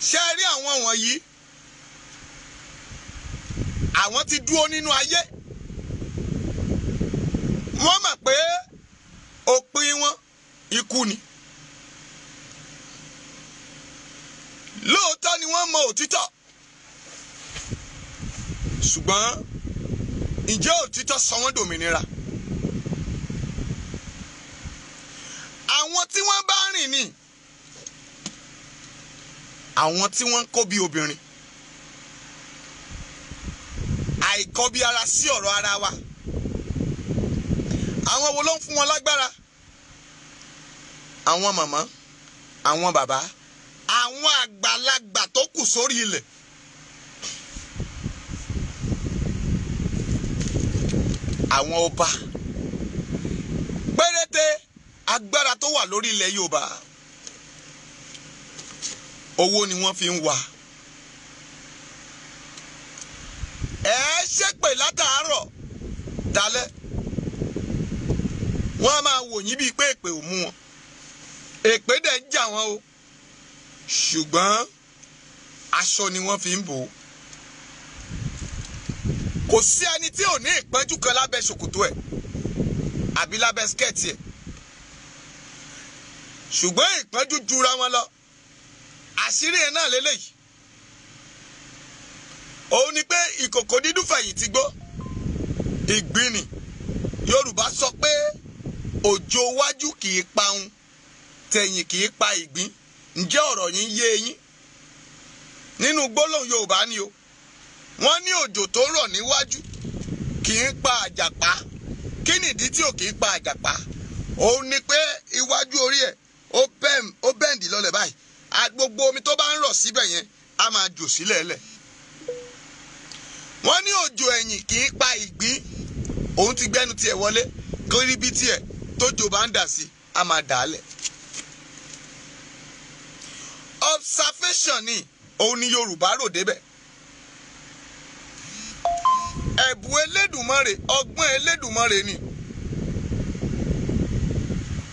Ṣé ẹ rí àwọn wọ̀nyí? Àwọn ti dúró nínú ayé. Wọ́n mọ̀ pé òpin wọn ikú ni. Lóòótọ́ ni wọ́n mọ òtítọ́. Ṣùgbọ́n ǹjẹ́ òtítọ́ sọ wọ́n dòmìnira? Àwọn tí wọ́n bá rìn ni àwọn tí wọ́n ń kó bí obìnrin. Àìkọbi ara sí ọ̀rọ̀ ara wa. Àwọn wo ló ń fún wọn lágbára? Àwọn màmá, àwọn bàbá, àwọn àgbàlagbà tó kù sórí ilẹ̀. Àwọn ọba péréte agbára tó wà lórí ilẹ̀ Yorùbá, owó ni wọ́n fi ń wà. Ẹ ṣépè látàárọ̀ dalẹ́, wọ́n á máa wò yín bíi pé èpè ò mú wọn. Èpè dẹ̀ ń jà wọ́n o, ṣùgbọ́n aṣọ ni wọ́n fi ń bò ó. Kò sí ẹni tí ò ní ìpọ́njú kan lábẹ́ ṣòkòtò ẹ̀ àbí lábẹ́ skẹ́ẹ̀tì ẹ̀, ṣùgbọ́n ìpọ́njú jura wọn lọ. Àṣírí ẹ̀ náà lélẹ́yìí. Òun ni pé ìkòkò dídùn fẹ̀yìntì gbó ìgbín ni. Yorùbá sọ pé òjò wájú kì í parun, tẹ̀yìn kì í pa ìgbín. Ǹjẹ́ ọ̀rọ̀ yín yé yín? Nínú gbólóhùn Yorùbá ni o. Wọ́n ní òjò tó rọ̀ níwájú kì í pa àjàpá. Kí nìdí tí ò kì í pa àjàpá? Òun ni pé iwájú orí ẹ̀ ó bẹ́ǹdì lọlẹ̀ báyìí. Gbogbo omi tó bá ń rọ̀ síbẹ̀ yẹn á máa jò sílẹ̀ lẹ̀. Wọ́n ní òjò ẹ̀yìn kì í pa ìgbín. Òun ti gbẹ́nu tiẹ̀ wọlé kórí bí tiẹ̀ tójò bá ń dà sí á máa dà á lẹ̀. Observation ni òun ni Yorùbá rò débẹ̀. Ẹ̀bùn Elédùmarè, ọgbọ́n Elédùmarè ni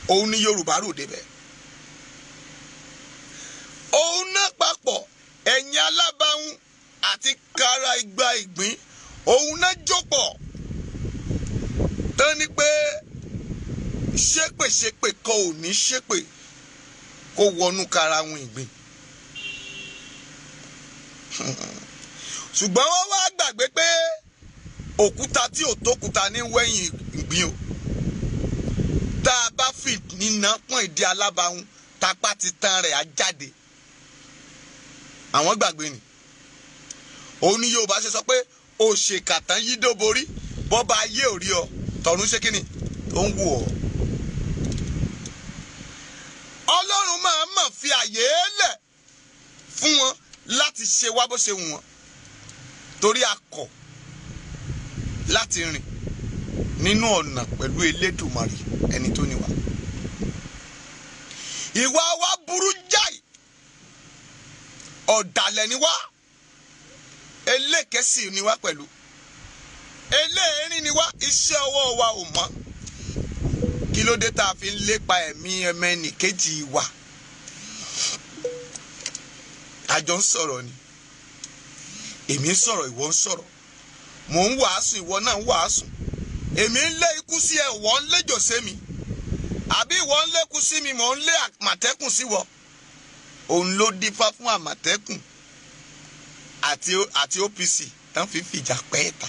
òun ni Yorùbá rò débẹ̀. Òun náà papọ̀ ẹ̀yìn alábàáhùn àti kara igba ìgbín, òun náà jópọ̀ tán ni pé ṣépèṣépè kan ò ní ṣépè kó wọnú kara àwọn ìgbín. Ṣùgbọ́n wọ́n wá gbàgbé pé òkúta tí ò tókúta ní wẹ́yìn ìgbín o. Tá a bá fi níná pọ́n ìdí alábàáhùn, tapá ti tán rẹ̀ á jáde. Àwọn gbàgbé ni. Òun ni Yorùbá ṣe sọ pé òṣèkà tán yí dó borí, bọ́ba ayé ò rí ọ, tọ̀run ṣe kíni tó ń wò ọ́. Ọlọ́run máa mọ̀ fi àyè lẹ̀ fún wọn láti ṣe wá bó ṣe wù wọ́n, torí a kọ̀ láti rìn nínú ọ̀nà pẹ̀lú Elédùmarè ẹni tó ní wa. Ìwà wa burú jáì, ọ̀dàlẹ̀ ni wá, elékèsì ni wá pẹ̀lú, eléèrín ni wá, iṣẹ́ ọwọ́ wa ò mọ́. Kí ló dé tá a fi ń lépa ẹ̀mí ẹmẹ́nì kejì wa? Àjọ ń sọ̀rọ̀ ni, èmi ń sọ̀rọ̀, ìwọ ń sọ̀rọ̀, mò ń wàásù, ìwọ náà ń wàásù. Èmi ń lé ikú sí ẹ, ìwọ ń léjò sí mi, àbí ìwọ ń lékú sí mi, mò ń lé àmọ̀tẹ́kùn sí wọ. Òun ló dífá fún àmọ̀tẹ́kùn àti OPC tán fi fìjà pẹ́ẹ́ta.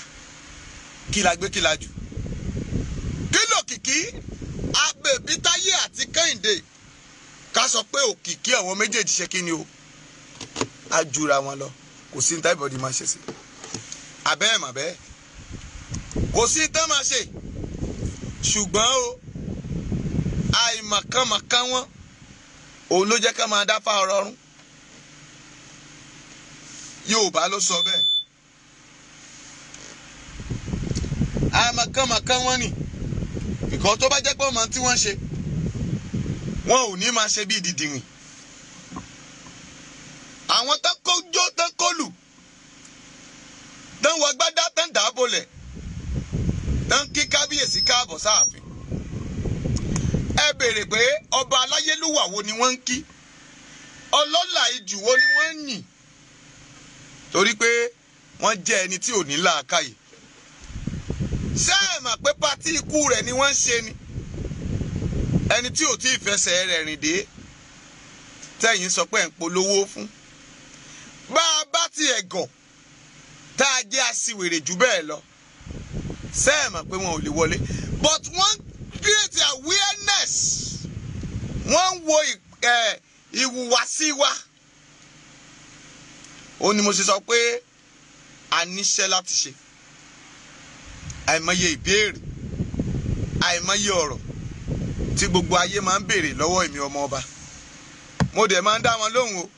Kí la gbé kí la jù? Kí lòkìkí Abẹ́bítáyé àti Kẹ́hìndé? Ká sọ pé òkìkí àwọn méjèèjì ṣe kí ni o? A jura wọn lọ. Kò sí ní táìbọ̀dì máa ṣe sí. Abẹ́ ẹ̀ mà bẹ́ẹ̀. Kò sí ní tán máa ṣe. Ṣùgbọ́n o, àìmọ̀kànmọ̀kàn wọn òun ló jẹ́ ká máa dáfá ọ̀rọ̀ ọ̀run. Yorùbá ló sọ bẹ́ẹ̀. Àìmọ̀kànmọ̀kàn wọn ni. Ìkọ́ tó bá jẹ́ pé ọmọ tí wọ́n ṣe, wọn ò ní máa ṣe bí dìdìrìn. Àwọn tán kó jó tán kó lù, tán wọ gbádá tán dàábolẹ̀, tán kí kábíyèsí káàbọ̀ sáàfin. Ẹ béèrè pé ọba aláyélúwà wo ni wọ́n ń kí? Ọlọ́lá ijù wo ni wọ́n ń yìn? Torí pé wọ́n jẹ́ ẹni tí ò ní làákàyè. Ṣé ẹ mọ̀ pé pátí ikú rẹ̀ ni wọ́n ń ṣe ni? Ẹni tí ò tí ì fẹsẹ̀ rẹ̀ rìn dé, tẹ́yìn sọ pé ń polówó fún. Bá a bá ti ẹ̀gọ̀ tá a jẹ́ aṣiwèrè jù bẹ́ẹ̀ lọ, ṣé ẹ mọ̀ pé wọn ò lè wọlé? But wọ́n create awareness, wọ́n ń wo ìhùwàsí wa. Ó ní mo ṣe sọ pé a níṣẹ́ láti ṣe. Àìmọye ìbéèrè, àìmọye ọ̀rọ̀ tí gbogbo ayé máa ń béèrè lọ́wọ́ èmi ọmọ ọba. Mo dẹ̀ máa ń dá wọn lóhùn o.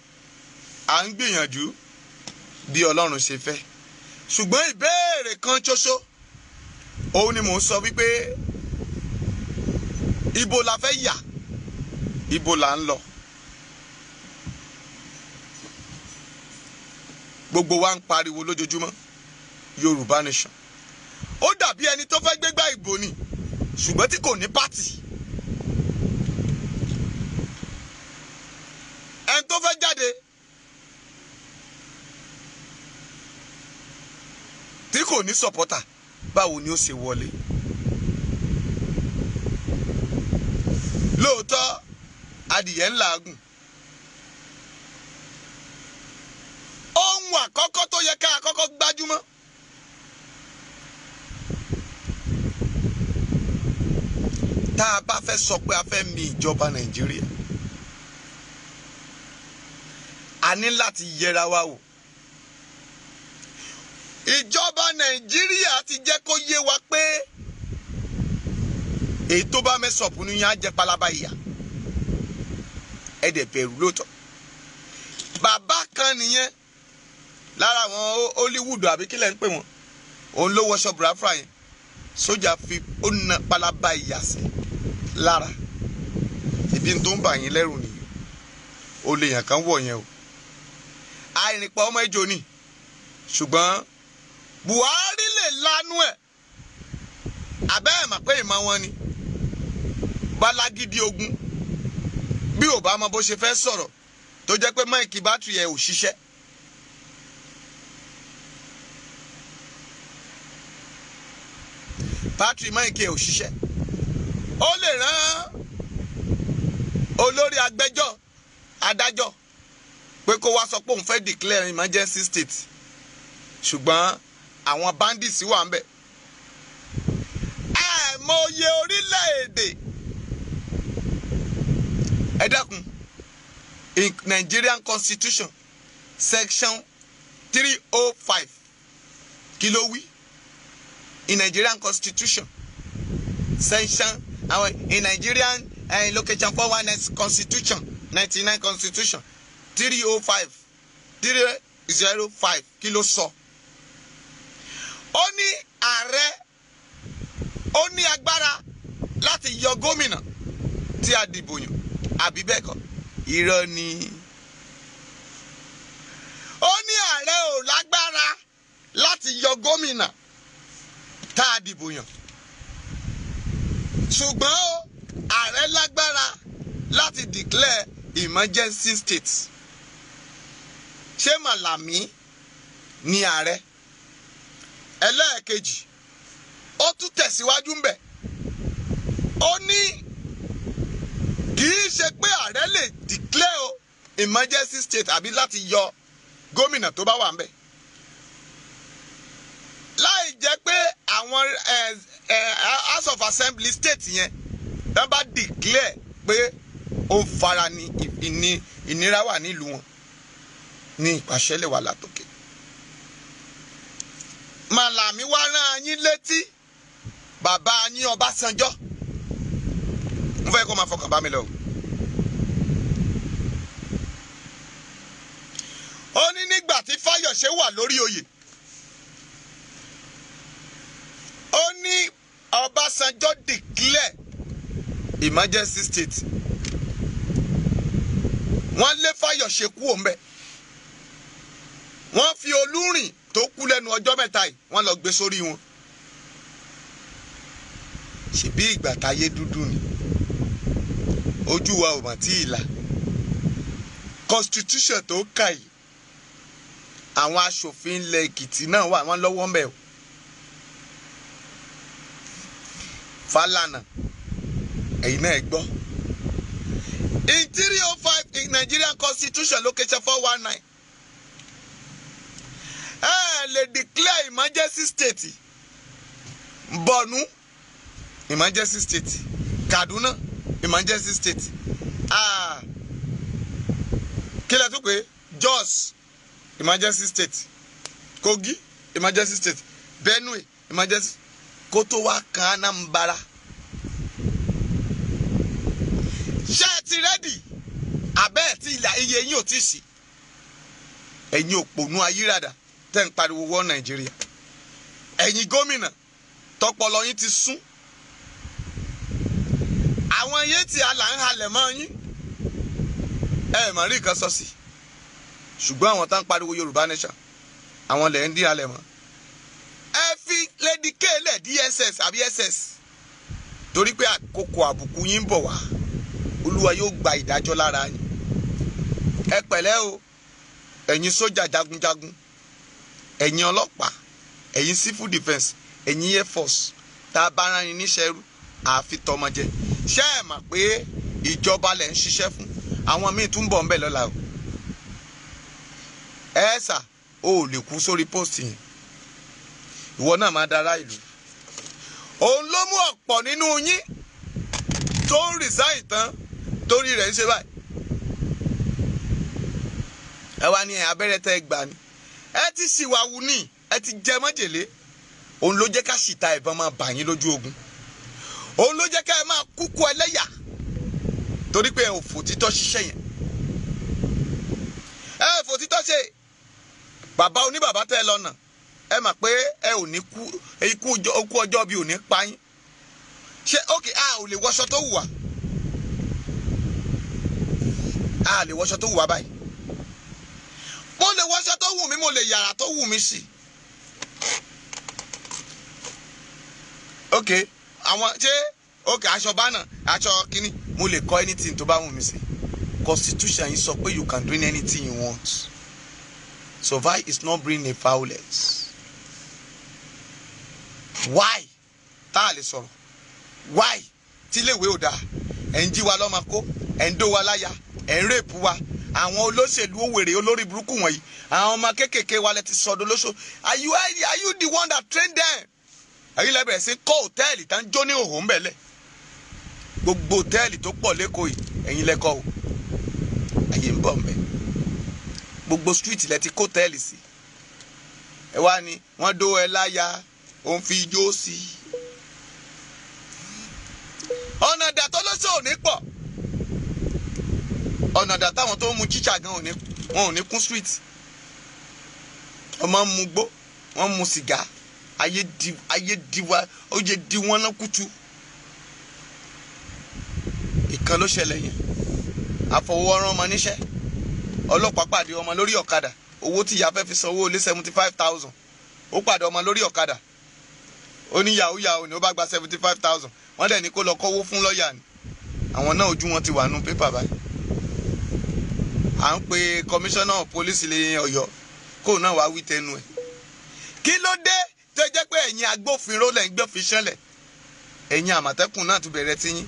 à ń gbìyànjú bí Ọlọ́run ṣe fẹ́ ṣùgbọ́n ìbéèrè kan ṣoṣo òun ni mò ń sọ wípé ibo la fẹ́ yà ibo la ń lọ. Gbogbo wa ń pariwo lójoojúmọ́ Yorùbá nation. Ó dàbí ẹni tó fẹ́ gbégbá ìbò ni ṣùgbọ́n tí kò ní pátì. Ẹni tó fẹ́ jáde tí kò ní sọ̀pọ́tà báwo ni ó ṣe wọlé? Lóòótọ́ adìyẹ ń làágùn. Ohun àkọ́kọ́ tó yẹ ká àkọ́kọ́ gbájúmọ́ tá a bá fẹ́ sọ pé a fẹ́ mì ìjọba Nàìjíríà, a ní láti yẹra wa wò. Ìjọba Nàìjíríà ti jẹ́ kó yé wa pé èyí tó bá mẹ́sọ̀pù ní yẹn á jẹ́ pálábá ìyà. Ẹ dẹ̀ bẹ̀rù lóòótọ́. Bàbá kan nìyẹn lára àwọn Hollywood àbí kílẹ̀ ń pè wọ́n, òun ló wọṣọ Biafra yẹn, sójà fi ó na pálábá ìyà sí lára. Ibi tó ń bà yín lẹ́rù nìyí, ó lè yàn kán wọ̀ yẹn o. Àìrìnpọ̀ ọmọ ejò ni ṣùgbọ́n Buhari lè lanu ẹ̀. Àbẹ́ ẹ̀ mà pé ìmọ̀ wọn ni Bálágídí ogun bí ò bá mọ bó ṣe fẹ́ sọ̀rọ̀ tó jẹ́ pé máìkì bátìrì ẹ̀ ò ṣiṣẹ́. Bátìrì máìkì ẹ̀ ò ṣiṣẹ́. Ó lè rán olórí adájọ́ pé kó wá sọ pé òun fẹ́ declare emergency state ṣùgbọ́n àwọn bandits wà ń bẹ̀. Àìmọye orílẹ̀-èdè ẹ dákun in Nigerian Constitution section 305 kí ló wí? In Nigerian Constitution section in Nigerian location 419 Constitution 99 Constitution 305 kí ló sọ? Ó ní ààrẹ ó ní agbára láti yọ gómìnà tí a dìbò yàn àbí bẹ́ẹ̀ kọ́? Irọ́ ni. Ó ní ààrẹ ò lágbára láti yọ gómìnà tá a dìbò yàn ṣùgbọ́n ààrẹ lágbára láti declare emergency state. Ṣé Màlàmí ni ààrẹ? Ẹlẹ́ẹ̀kejì ó tún tẹ̀síwájú ń bẹ̀. Ó ní kì í ṣe pé ààrẹ lè declare emergency state àbí láti yọ gómìnà tó bá wà ń bẹ̀ láì jẹ́ pé àwọn House of Assembly state yẹn wọ́n bá declare pé ó fara ní ìnira wà nílùú wọn ní ìpàṣẹ lè wà látòkè. Màlàmí wá rán yín létí bàbá yín Ọbásanjọ́. Mo fẹ́ kó máa fọkàn bá mi lọ. Ó ní nígbà tí Fáyọ̀ṣe wà lórí oyè, ó ní Ọbásanjọ́ declare emergency state. Wọ́n lé Fáyọ̀ṣe kúrò ńbẹ̀. Wọ́n fi Olúrìn tó kú lẹ́nu ọjọ́ mẹ́ta yìí wọ́n lọ gbé sórí wọn. Ṣebí ìgbà táyé dúdú ni ojú wa ò mà tí ì là. Constitution tó kà yìí àwọn aṣòfin ilẹ̀ Èkìtì náà wà wọ́n lọ́wọ́ ń bẹ̀ o. Fálànà ẹ̀yin náà ẹ gbọ́. In 305 in Nigerian Constitution location 419 lè declare emergency state. Borno emergency state. Kaduna emergency state. Kí lẹ tún pé Jos emergency state. Kogi emergency state. Benue emergency. Kó tó wá kan Anambra. Ṣé ẹ ti ready? Àbẹ́ ẹ̀ tí iye yín ò tí sí. ẹ̀yin òpònú ayírádà tẹ́ ń pariwo wọ́ Nàìjíríà, ẹ̀yin gómìnà tọpọlọ yín ti sún, àwọn yẹn tí a là ń halẹ̀ mọ́ yín ẹ mọ̀ rí nǹkan sọ sí, ṣùgbọ́n àwọn tá ń pariwo Yorùbá nation àwọn lẹ̀ ń dí halẹ̀ mọ́. Ẹ fi Lady K lẹ̀ DSS àbí SS torí pé àkókò àbùkù yín ń bọ̀ wá, Olúwa yóò gba ìdájọ́ lára yín. Ẹ pẹ̀lẹ́ o ẹ̀yin sójà jagunjagun, ẹ̀yin ọlọ́pàá, ẹ̀yin civil defence, ẹ̀yin air force tá a bá rán yín níṣẹ́ rú àfi tọmọjẹ. Ṣé ẹ mọ̀ pé ìjọba lẹ̀ ń ṣiṣẹ́ fún? Àwọn míì tún bọ̀ ń bẹ̀ lọ́la o. Ẹ sà o ò lè kú sórí post yẹn, ìwọ náà máa dára ìlú. Òun ló mú ọ̀pọ̀ nínú yín tó ń resign tán torí rẹ̀ ń ṣe báyìí. Ẹ wá ní abẹ́rẹ́ tẹ́ gbà ni, ẹ ti ṣìwàwù ní, ẹ ti jẹ májèlé. Òun ló jẹ́ ká ṣìta ìbọn máa bà yín lójú ogun, òun ló jẹ́ ká ẹ máa kúkú ẹlẹ́yà torí pé ẹ ò fòtítọ́ ṣiṣẹ́ yẹn. Ẹ ò fòtítọ́ ṣe, bàbá oníbàbá tẹ́ lọ́nà, ẹ mà pé ẹ ò ní kú, ikú ọjọ́ bí ò ní pa yín. Ṣé ókè a ò lè wọṣọ tó wù wá, a lè wọṣọ tó wù wá báyìí. Mo lè wọṣọ tó wù mí, mo lè yàrá tó wù mí sí. Okay, àwọn ṣé okay aṣọ bánà, aṣọ kínní, mo lè kọ anything tó bá wù mí sí. Constitution yìí sọ pé you can do anything you want. Survive is not bringing a violence. Why? Tá a lè sọ̀rọ̀. Why? Tí iléèwé ò dáa, ẹ̀ ń jí wa lọ́mọ kó, ẹ̀ ń dó wa láyà, ẹ̀ ń rèpù wa. Àwọn olóṣèlú òwèrè olórí burúkú wọ̀nyí, àwọn ọmọ kéékèèké wa lẹ ti sọdọ̀ lóṣù. Are you the one that trained them? Ẹ̀yin lẹ bẹ̀rẹ̀ sí kọ́ hòtẹ́ẹ̀lì tá ń jó ní òhò ń bẹ̀lẹ̀. Gbogbo hòtẹ́ẹ̀lì tó pọ̀ lẹ́kọ̀ọ́ yìí ẹ̀yin lẹ kọ́ o. Ayé ń bọ̀ mẹ́. Gbogbo street lẹ ti kó hòtẹ́ẹ̀lì sí. Ẹ wá ní wọ́n dó ẹ láyà, ó ń fi ijó sí. Ọ̀nà ìdà tó lóṣù ò ní pọ̀. Ọ̀nà ìdà táwọn tó ń mu chicha gan wọn ò ní kún street. Ọmọ ń mu gbó, wọ́n ń mu sìgá. Ayé di wa, ó jẹ di wọn náà kútu. Ìkan ló ṣẹlẹ̀ yẹn. Àfọwọ́rán ọmọ níṣẹ́. Ọlọ́pàá pàdé ọmọ lórí ọ̀kadà. Owó tí ìyá fẹ́ fi sanwó lé 75,000. Ó pàdé ọmọ lórí ọ̀kadà. Ó ní yahoo ni ó bá gba 75,000. Wọ́n dẹ̀ ní kó lọ kọ́wó fún lọ́ọ̀yà ni. Àwọn náà ojú wọn ti wà nù pépà báyìí. À ń pe kọmíṣánná pólísì lé Ọ̀yọ́ kó náà wá wí tẹnu ẹ̀. Kí ló dé tó jẹ́ pé ẹ̀yin agbófinró lẹ̀ ń gbófin ṣánlẹ̀? Ẹ̀yin àmọ̀tẹ́kùn náà tún bẹ̀rẹ̀ tí yín.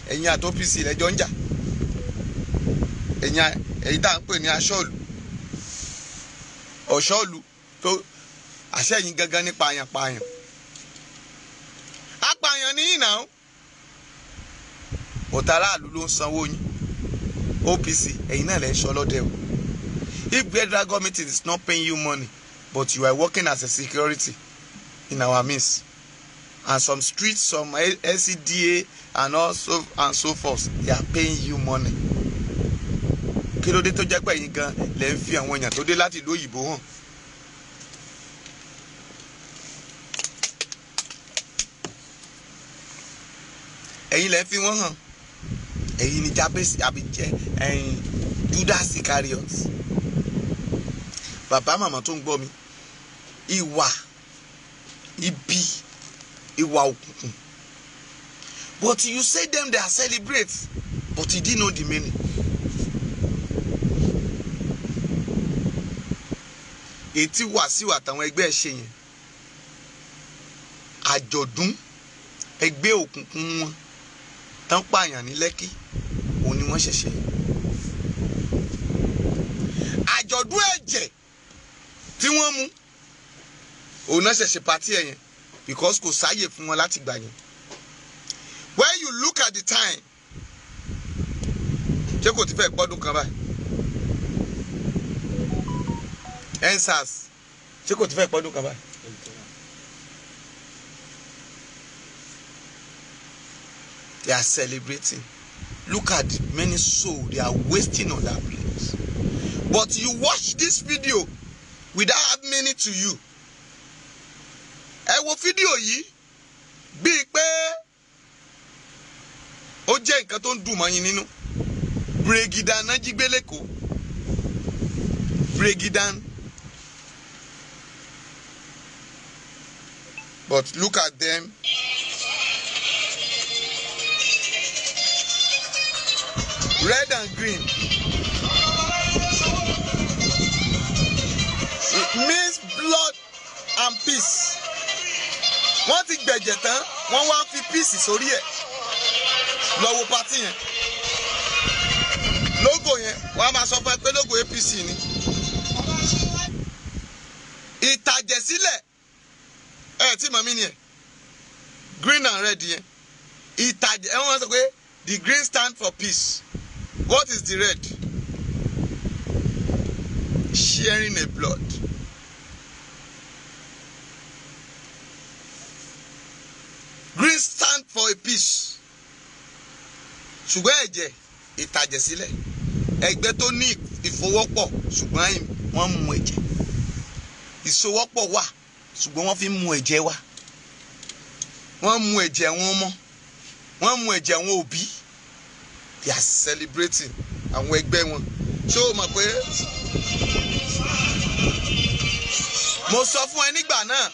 Ẹ̀yin àti OPC lẹ́jọ́ ń jà. Ẹ̀yin tá à ń pè ní aṣọ́ọ̀lù. Ọ̀ṣọ́ọ̀lù tó àṣẹ̀yìn gangan ní pààyàn. Apààyàn ní yìí náà. Ọ̀tàràlù ló ń sanwó yín. OPC ẹ̀yin náà lẹ́ ń ṣọ́ lọ́dẹ o. If federal government is not paying you money, but you are working as a security in our midst, and some streets, some LCDA and so forth, they are paying you money. Kí ló dé tó jẹ́ pé ẹ̀yin gan lẹ́ ń fi àwọn èèyàn tó dé láti ìlú òyìnbó hàn? Ẹ̀yin lẹ́ ń fi wọ́n hàn. Ẹ̀yin ni Jábésì àbíjẹ́ ẹ̀yin Judas Iscariot. Bàbá màmá tó ń gbọ́ mi, ìwà ibi, ìwà òkùnkùn. But you say them they are celebrate, but you didn't know the meaning. Ètí Wàsíù àtàwọn ẹgbẹ́ ẹ̀ ṣe yẹn. Àjọ̀dún ẹgbẹ́ òkùnkùn wọn tán pààyàn ní Lẹ́kì, òun ni wọ́n ṣẹ̀ṣẹ̀. Àjọ̀dún ẹ̀jẹ̀ tí wọ́n mú, òun náà ṣẹ̀ṣẹ̀ pàtí ẹ̀ yẹn because kò sáyè fún wọn láti gbà yẹn. When you look at the time, ṣé kò ti fẹ́ pọ́dún kan báyìí? EndSARS ṣé kò ti fẹ́ pọ́dún kan báyìí? They are celebrating. Look at the many souls they are wasting on that place. but you watch this video without meaning to you. Ẹ wo fídíò yìí bíi pé ó jẹ́ nǹkan tó ń dùn mọ́ yín nínú. Bregidan náà jí gbé lẹ́kọ̀ọ́. Bregidan. But look at them. Red and green. It means blood and peace. Wọ́n ti gbẹ̀jẹ̀ tán, wọ́n wá fi peace sórí ẹ̀. Lọ wo party yẹn. Logo yẹn, wọ́n á máa sọ fún ẹ pé logo APC ni. Ìtàjẹ̀sílẹ̀. Tí màmí ni ẹ̀. Green and red yẹn. Ìtàjẹ̀ ẹ̀ wọ́n sọ pé the green stand for peace. What is the red? Sharing a blood. Green stand for a peace. Ṣùgbọ́n ẹ̀jẹ̀ ìtàjẹ̀sílẹ̀. Ẹgbẹ́ tó ní ìfọwọ́pọ̀ ṣùgbọ́n wọ́n mu ẹ̀jẹ̀. Ìsowọ́pọ̀ wà ṣùgbọ́n wọ́n fi mu ẹ̀jẹ̀ wá. Wọ́n mu ẹ̀jẹ̀ àwọn ọmọ. Wọ́n mu ẹ̀jẹ̀ àwọn òbí. They are celebrating àwọn ẹgbẹ́ wọn. Ṣé o mọ̀ pé mo sọ fún ẹ nígbà náà?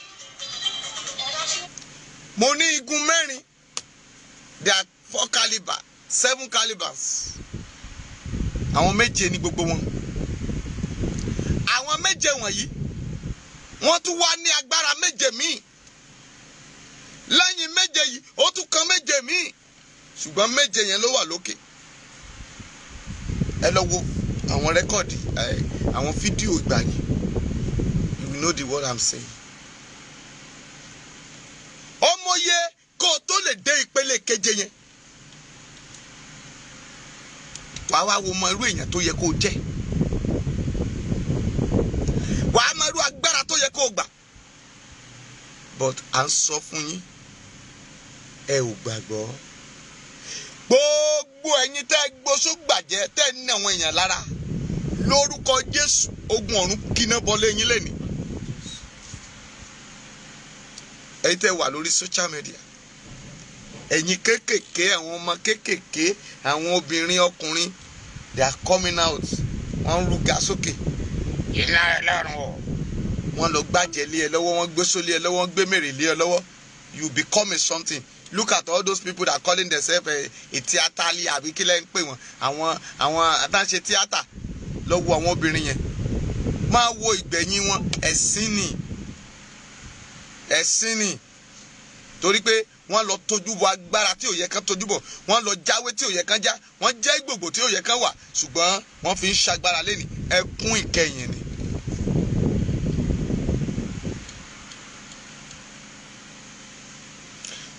Mo ní igun mẹ́rin. There are 4 caliber, 7 calibers. Àwọn méje ní gbogbo wọn. Àwọn méje wọ̀nyí wọ́n tún wá ní agbára méje míì. Lẹ́yìn méje yìí ó tún kan méje míì. Ṣùgbọ́n méje yẹn ló wà lókè. Ẹ lọ wo àwọn rẹ́kọ̀dì àwọn fídíò ìgbà yẹn. You will know the word I'm saying. Ọmọye kó o tó lè dé ìpele keje yẹn. Wàá wá wo mọ irú èèyàn tó yẹ kó o jẹ́. Wàá mọ irú agbára tó yẹ kó o gbà. But à ń sọ fún yín, ẹ ò gbàgbọ́. Gbogbo ẹ̀yin tẹ́ gbóṣó gbàjẹ́ tẹ́ ní àwọn èèyàn lára. Lórúkọ Jésù, ogun ọ̀run kíná bọ́lé yín lẹ́ni. Ẹ̀yin tẹ́ wà lórí social media. Ẹ̀yin kékèké, àwọn ọmọ kékèké, àwọn obìnrin ọkùnrin, they are coming out. Wọ́n ń rúgà sókè. Iná Ọlọ́run o. Wọ́n lọ gbàjẹ́ lé ẹ lọ́wọ́, wọ́n gbóṣó lé ẹ lọ́wọ́, wọ́n gbé mèrè lé ẹ lọ́wọ́. You become a something. Look at all those people that are calling themselves a theaterly àbí kí lẹ́ ń pè wọ́n. Àwọn àtàǹṣe tíátà lọ wo àwọn obìnrin yẹn. Máa wo ìgbẹ̀yìn wọn. Ẹ̀sìn ni. Torí pé wọ́n lọ tójú bọ agbára tí ò yẹ kán tójú bọ̀. Wọ́n lọ jáwé tí ò yẹ kán já. Wọ́n jẹ́ gbogbo tí ò yẹ kán wà. Ṣùgbọ́n wọ́n fi ń ṣagbára lẹ́nìí. Ẹkún ìkẹyìn ni.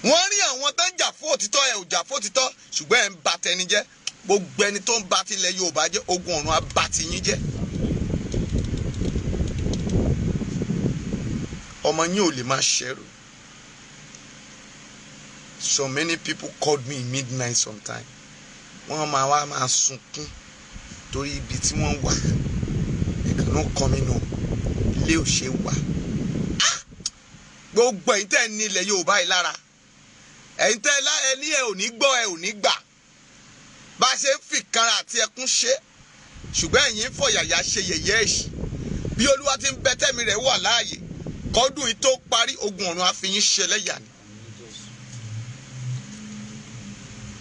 Wọ́n rí àwọn tó ń jà fún òtítọ́, ẹ ò jà fún òtítọ́, ṣùgbọ́n ẹ ń ba tẹni jẹ́. Gbogbo ẹni tó ń ba tilẹ̀ Yorùbá jẹ́, ogun ọ̀run á ba ti yín jẹ́. Ọmọ yín ò lè máa ṣẹ̀rù. So many people called me in midnight sometime. Wọ́n máa wá máa sunkún torí ibi tí wọ́n wà. Ẹ̀kan náà kọ́ mi nù. Ilé ò ṣe wà. Gbogbo ẹ̀yin tẹ́ ní ilẹ̀ Yorùbá yìí lára. Ẹ̀yin tẹ́ ẹni ẹ ò ní gbọ́, ẹ ò ní gbà. Bá ṣe ń fi kanra àti ẹkún ṣe. Ṣùgbọ́n ẹ̀yin fọ̀yàyà ṣe yẹ̀yẹ́ èṣì. Bí Olúwa ti ń bẹ tẹ́mi rẹ̀ wà láàyè. Kọ́dún yìí tó parí, ogun ọ̀run á fi yín ṣe lẹ́yà ni.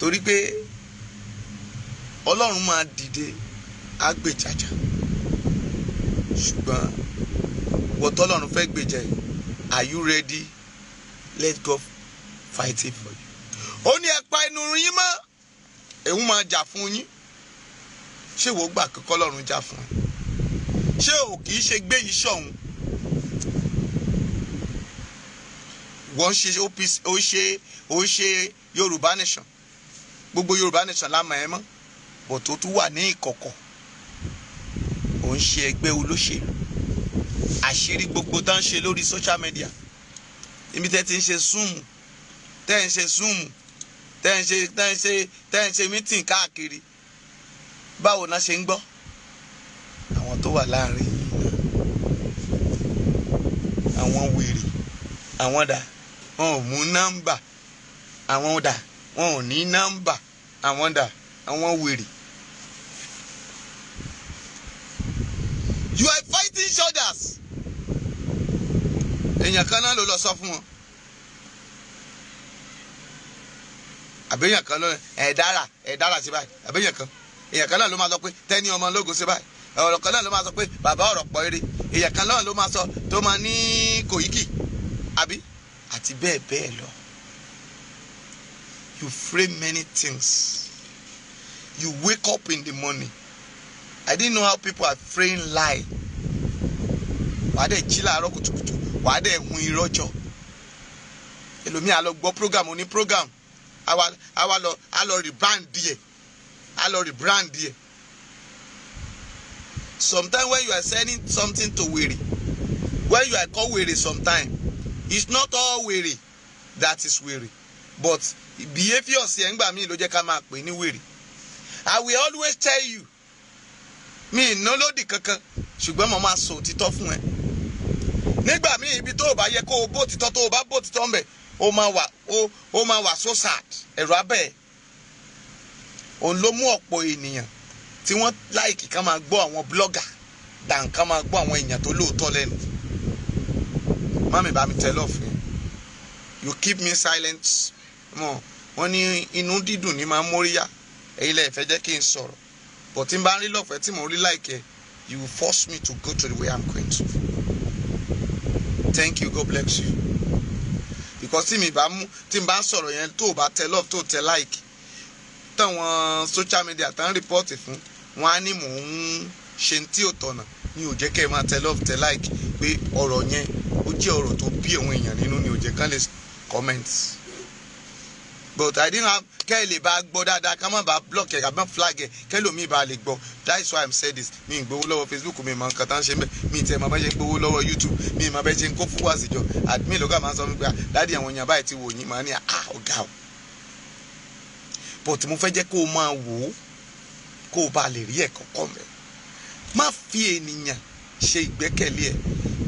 Torí pé Ọlọ́run máa dìde á gbèjàjà. Ṣùgbọ́n wọ́n tọ́lọ́run fẹ́ gbèjà yìí. Are you ready? Let God fight it for you. Ó ní ẹ pa inú yín mọ́. Èhún máa jà fún yín. Ṣé wo gbà kí Ọlọ́run jà fún ẹ? Ṣé o kì í ṣe gbé yìí ṣọ̀hún? Wọ́n ṣe Yorùbá nation. Gbogbo Yorùbá nation lámà ẹ mọ́. Bọ̀ tó tún wà ní ìkọ̀kọ̀. Ó ń ṣe ẹgbẹ́ olóṣèlú. Àṣírí gbogbo tá ń ṣe lórí social media. Ibi tẹ́ ti ń ṣe Zoom, tẹ́ ń ṣe meeting káàkiri. Báwo náà ṣe ń gbọ́? Àwọn tó wà láàrin yìí náà. Àwọn wèrè, àwọn dà, wọn ò mú nọ́mbà. Àwọn dà, wọn ò ní nọ́mbà. Àwọn dà, àwọn wèrè. You are fighting shoulders. Èèyàn kan náà ló lọ sọ fún wọn. Àbẹ̀yàn kan ló ẹ̀dára sí báyìí. Àbẹ̀yàn kan. Èèyàn kan náà ló máa sọ pé Tẹ́ni ọmọ ológo sí báyìí. Ọ̀rọ̀ kan náà ló máa sọ pé bàbá ọ̀rọ̀ pọ̀ eré. Èèyàn kan náà ló máa sọ tó máa ní Kòyíkì. Àbí? Àti bẹ́ẹ̀ bẹ́ẹ̀ lọ. You frame many things. You wake up in the morning. I didn't know how people are fraying lie. Wàá dẹ̀ jí láàárọ̀ kùtùkùtù. Wàá dẹ̀ hun irọ́ jọ. Ẹlòmíì á lọ gbọ́ program oní program. A lọ rebrand díẹ̀. A lọ rebrand díẹ̀. Sometimes when you are sending something to wèrè, when you are called wèrè sometimes, it's not all wèrè that is wèrè. But behavior ṣe ń gbà mí ló jẹ́ ká máa pè ní wèrè. I will always tell you. Mi ìná lódì kankan ṣùgbọ́n mo máa sọ òtítọ́ fún ẹ. Nígbà míì ibi tó o bá yẹ kó o bó òtítọ́ tó o bá bó òtítọ́ ń bẹ̀ ó máa wà so sad ẹ̀rọ abẹ́ ẹ̀. Òun ló mú ọ̀pọ̀ ènìyàn tí wọ́n láìkì ká máa gbọ́ àwọn blogger dàn ká máa gbọ́ àwọn èèyàn tó lóòótọ́ lẹ́nu. Mami bá mi tell off yẹn. You keep me silent. Wọ́n ní inú dídùn ní máa ń móríyá. Ẹ̀yin lẹ fẹ́ jẹ́ kí n sọ̀rọ̀. But tí n bá rí lọ́fẹ̀ẹ́ tí mo rí láìkẹ́, you will force me to go to the way I'm going to. Thank you, God bless you. Because tí n bá ń sọ̀rọ̀ yẹn tó o bá tẹ love tó o tẹ like, táwọn social media tán report fún wọn á ní mò ń ṣe tí ò tọ̀nà ní ò jẹ́ kẹ́ ẹ máa tẹ love tẹ like pé ọ̀rọ̀ yẹn ó jẹ́ ọ̀rọ̀ tó bí àwọn èèyàn nínú ni ò jẹ́ kán lè comment. But I didn't have kẹ́ ẹ lè bá gbọ́ dáadáa ká má bá block ẹ̀ ká má flag ẹ̀ kẹ́ lómi bá lè gbọ́. That is why I'm saying this. Mi ì gbowó lọ́wọ́ Facebook, mi mọ nǹkan tá ń ṣe mẹ́, mi ì tẹ̀ mọ́ bá ṣe gbowó lọ́wọ́ YouTube, mi ì mọ bá ṣe ń kó fún wàásì jọ. Admin ló kà máa ń sọ nípa dáàdi àwọn èèyàn báyìí ti wò yín máa ní ọ̀gá o. But mo fẹ́ jẹ́ kó o máa wò ó kó o bá lè rí ẹ̀kọ́ kọ́ mẹ́. Má fi ènìyàn ṣe ìgbẹ́kẹ̀lé ẹ̀.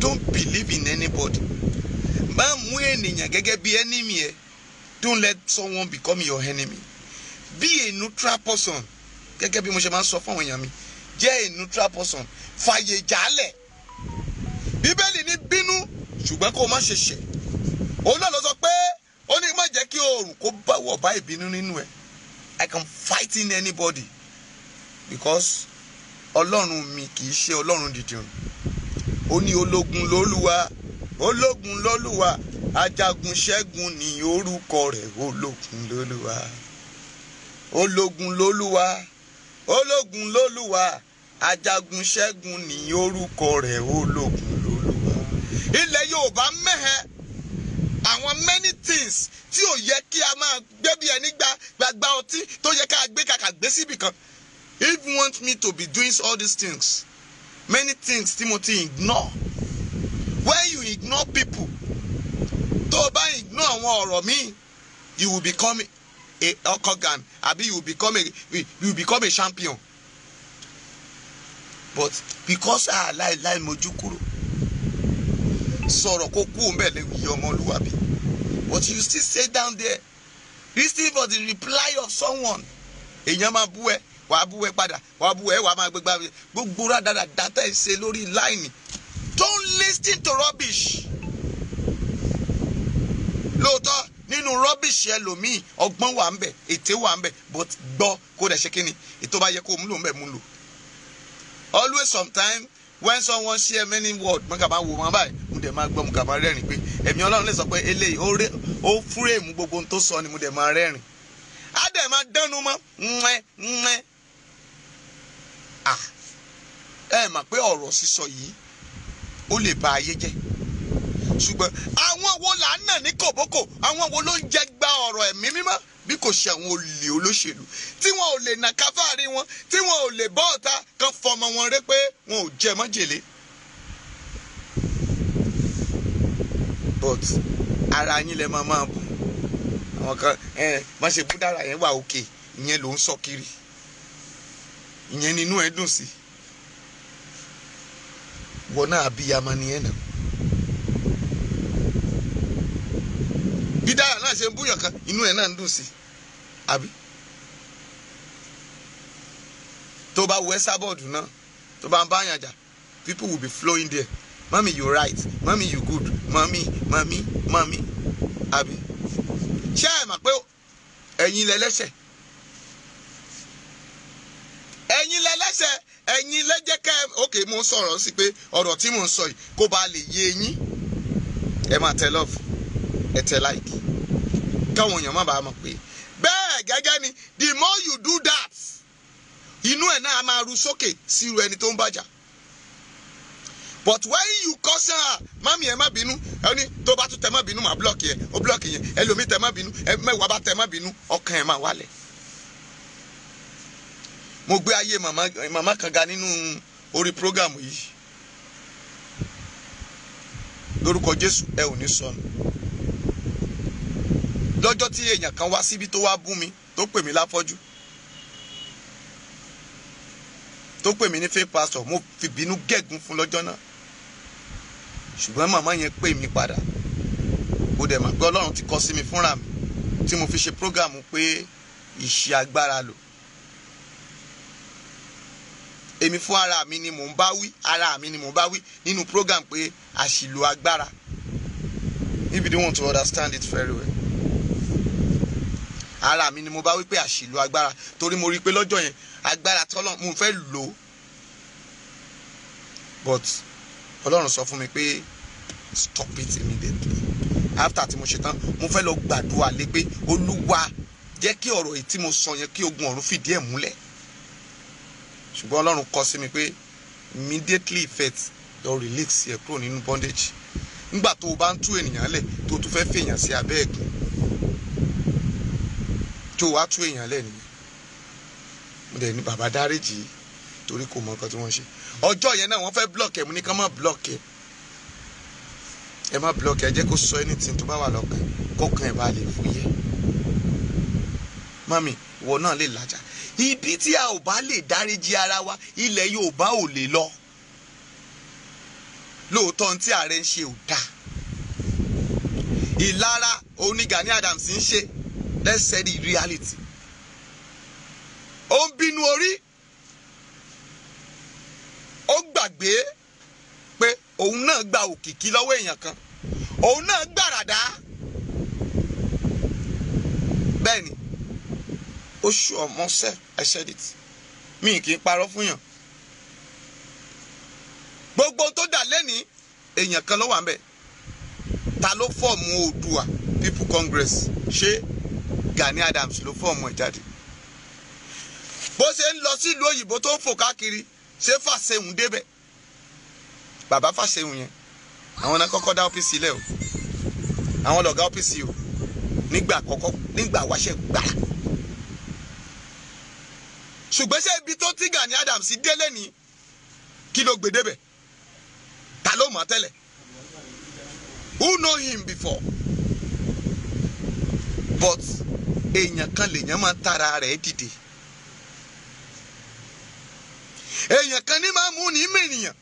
Don't believe in anybody. Má mú ènìyàn gẹ́gẹ́ bí enemy ẹ̀. Don't let someone become your enemy. Be a neutral person. Gẹ́gẹ́ bí mo ṣe máa ń sọ fún àwọn èèyàn mi. Jẹ́ a neutral person. Fàyè jálẹ̀. Bíbélì ní bínú ṣùgbọ́n kó o má ṣe ṣẹ̀. Òun náà ló sọ pé ó ní má jẹ́ kí oòrùn kó bá wọ̀ bá ìbínú nínú ẹ̀. I can fight in anybody because Ọlọ́run mi kì í ṣe Ọlọ́run dídùn. Ó ní ológun lólúwa, ológun lólúwa, ajagun ṣẹ́gun ní orúkọ rẹ̀, ológun lólúwa. Ológun lólúwa, ológun lólúwa, ajagun ṣẹ́gun ní orúkọ rẹ̀, ológun lólúwa. Ilẹ̀ Yorùbá mẹ́hẹ̀ àwọn many things tí ò yẹ kí a máa gbé bí ẹni gbàgbà ọtí tó yẹ ká gbé kàkà gbé síbì kan. If you want me to be doing all these things, many things Timothy ignore. When you ignore people, tó o bá ignore àwọn ọ̀rọ̀ míì, you will become a organ àbí you will become a champion. But because láì mojú kúrò sọ̀rọ̀ kó kú òun bẹ́ẹ̀ lè yí ọmọlúwàbí. But you still stay down there listening for the reply of someone. Èèyàn máa bú ẹ, wàá bú ẹ padà, wàá bú ẹ, wàá máa gbégbá gbogbo rádàrà dátà ẹ ṣe lórí láìní. Don't listen to rubbish. Lóòótọ́ nínú rubbish ẹlòmíì ọgbọ́n wà ń bẹ̀, ète wà ń bẹ̀, but gbọ́ kó dẹ̀ ṣe kí ni ètò bá yẹ kó múlò ń bẹ̀ múlò. Always sometimes when someone share many words, mo kà máa wò wọn báyìí, mo dẹ̀ máa gbọ́, mo kà máa rẹ́rìn pé ẹ̀mí Ọlọ́run lè sọ pé eléyìí ó fúrèmù gbogbo ohun tó sọ ni mo dẹ̀ máa rẹ́rìn. Á dẹ̀ máa dánú mọ́ ńlẹ́. Ẹ mà pé ọ̀rọ̀ sísọ yìí ó lè ba ayé jẹ́. Ṣùgbọ́n àwọn wo là ń nà ní kòbókò, àwọn wo ló ń jẹ gba ọ̀rọ̀ ẹ̀mí mímọ́ bí kò ṣe àwọn olè olóṣèlú tí wọn ò lè nà káfáàrí wọn, tí wọn ò lè bọ́ ọ̀tá kan fọmọ wọn ré pé wọn ò jẹ májèlé. But ara yín lẹ máa bù àwọn kan má ṣe bú dára yẹn wà òkè, ìyẹn ló ń sọ kiri, ìyẹn nínú ẹ dùn sí. wọ́n náà abiyamọ ni ẹ̀ náà. bí Dára náà ṣe ń búyàn kan inú ẹ̀ náà ń dùn sí àbí. tó bá wẹ́ sábọ̀dù náà tó bá ń bá yàn jà people will be flowing there. Mommy, you right. Mommy, you good. Mommy àbí. ṣé ẹ mọ̀ pé ẹ̀yin lẹ́lẹ́ṣẹ̀ ẹ̀yin lẹ́jẹ́ kẹ́ ok mo sọ̀rọ̀ sí pé ọ̀rọ̀ tí mo ń sọ yìí kó ba lè yé yín ẹ máa tẹ love ẹ tẹ like káwọn èèyàn má bàa mọ̀ pé bẹ́ẹ̀ gẹ́gẹ́ ni the more you do that inú ẹ̀ náà máa ru sókè sí irú ẹni tó ń bàjá. But when you cause her, mami ẹ má bínú, ẹni tó bá tún tẹ má bínú máa block yẹ, ó block yẹn, ẹlòmí tẹ má bínú, mẹ́wàá bá tẹ má bínú, ọkàn ẹ máa wálẹ̀. Mo gbé ayé màmá kan ga nínú orí program yìí. Lórúkọ Jésù ẹ ò ní sọnù. Lọ́jọ́ tí èèyàn kan wá síbi tó wá bú mi, tó pè mí láfọ́jú. Tó pè mí ní fake pastor, mo fi bínú gẹ̀gún fún lọ́jọ́ náà. Ṣùgbọ́n màmá yẹn pè mí padà. Ó dẹ̀ mọ̀ pé Ọlọ́run ti kọ sí mi fúnra mi tí mo fi ṣe program pé ìṣe agbára lò. Èmi fún ara mi ni mò ń bá wí, nínú program pé àṣìlò agbára. If you don't want to understand it very well. Ara mi ni mo bá wí pé àṣìlò agbára torí mo rí pé lọ́jọ́ yẹn agbára tọ́lọ́run mo fẹ́ lò. But Ọlọ́run sọ fún mi pé stop it immediately. After tí mo ṣe tán mo fẹ́ lọ gbàdúrà lé pé Olúwa jẹ́ kí ọ̀rọ̀ èyí tí mo sọ yẹn kí ogun ọ̀run fìdí ẹ̀ múlẹ̀. Ṣùgbọ́n Ọlọ́run kọ sí mi pé immediately effect your release yẹ kúrò nínú bondage. Nígbà tó o bá ń tú ènìyàn lẹ̀ tó tún fẹ́ fèèyàn sí abẹ́ ẹ̀gún tó wá tú èèyàn lẹ̀ nìyẹn. Mo dẹ̀ ní bàbá dáríjì torí kò mọ nǹkan tí wọ́n ṣe. Ọjọ́ yẹn náà wọ́n fẹ́ block ẹ̀ mo ní ká má block ẹ̀. Ẹ má block ẹ̀, jẹ́ kó sọ anything tó bá wà lọ́kàn kọ́kàn ẹ̀ bá lè fúyẹ́. Mami ìwọ náà lè làjà. Ibi tí a ò bá lè dáríjì ara wa ilẹ̀ Yorùbá ò lè lọ. Lóòótọ́ ohun tí ààrẹ ń ṣe ò dáa. Ìlara oní Gani Adams ń ṣe, let's say the reality. Ó ń bínú orí. Ó gbàgbé pé òun náà gba òkìkí lọ́wọ́ èèyàn kan. Òun náà gbàràdá. Bẹ́ẹ̀ni, ó ṣù ọmọ sẹ́, I said it. Mi kì í parọ́ fún yàn. Gbogbo tó dà lẹ́ni èèyàn kan ló wà ńbẹ̀. Ta ló fọ́ọ̀mù Oòduà People Congress? Ṣé Gani Adams ló fọ́ọ̀mù ẹ̀ jáde? Bó ṣe ń lọ sí ìlú òyìnbó tó ń fò káàkiri ṣé Fàṣẹ̀hùn débẹ̀? Bàbá Fàṣẹ̀hùn yẹn àwọn náà kọ́kọ́ dá ọ́fíìsì lẹ̀ o. Àwọn lọ̀gá ọ́fíìsì o. Nígbà àkọ́kọ́ nígbà wáṣẹ̀ gbàrà. Ṣùgbọ́n ṣé ibi tó tí Gani Adams délé ni kí ló gbé débẹ̀? Ta ló mọ̀ tẹ́lẹ̀? Who know him before? But èèyàn kan lèèyàn máa tara rẹ̀ dìde. Èèyàn kan ní máa mú ní mènìyàn.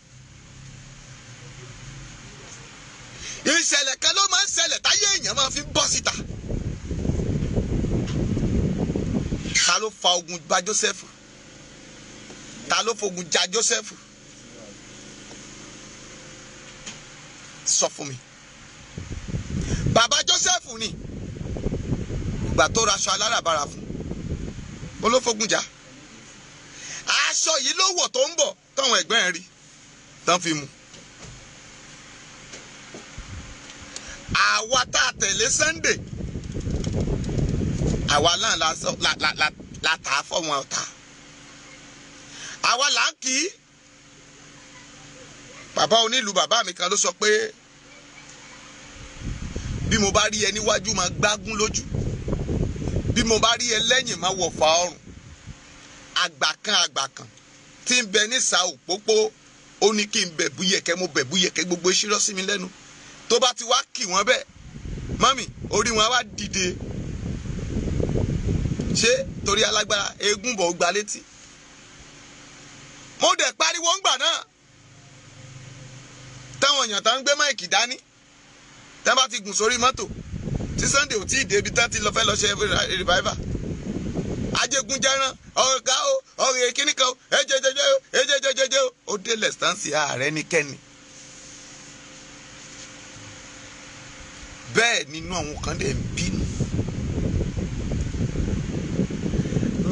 Ìṣẹ̀lẹ̀ kan ló máa ń ṣẹlẹ̀ táyé èèyàn máa fi bọ́ síta. Ta ló fa ogun bá Joseph? Ta ló fogun ja Joseph? Sọ fún mi. Bàbá Joseph ni ìgbà tó raṣọ aláràbarà fún olófogun jà. Aṣọ yìí ló wọ̀ tó ń bọ̀ táwọn ẹ̀gbọ́n ẹ̀ rí tán fi mú. Àwa tá a tẹ̀lé Sunday àwa náà la tà á fọ́wọn ọ̀tá. Àwa là ń kí bàbá onílù bàbá mi kan ló sọ pé bí mo bá rí ẹ níwájú máa gbágún lójú, bí mo bá rí ẹ lẹ́yìn máa wọ̀fà ọrùn. Àgbà kan tí ń bẹ ní sa òpópó ó ní kí n bẹ̀bú yẹ̀kẹ́, mo bẹ̀bú yẹ̀kẹ́ gbogbo ìṣirọ́ sí mi lẹ́nu. Tó bá ti wá kì wọ́n bẹ́ẹ̀ mami orí wọn wá dìde. Ṣé torí alágbára eégún bọ̀ gba létí? Mo dẹ̀ pariwo ńgbà náà táwọn èèyàn tá ń gbé máìkì dání tá bá ti gùn sórí mọ́tò tí Sunday ò tí ì débi tán ti lọ fẹ́ lọ ṣe revival ajégunjẹran ọ̀gá o ọ̀rẹ́ kíní kan ẹjẹjẹjẹ ó dé lẹ́stánsì ààrẹ nìkẹ́ni. bẹ́ẹ̀ nínú àwọn kan dẹ̀ ń bínú.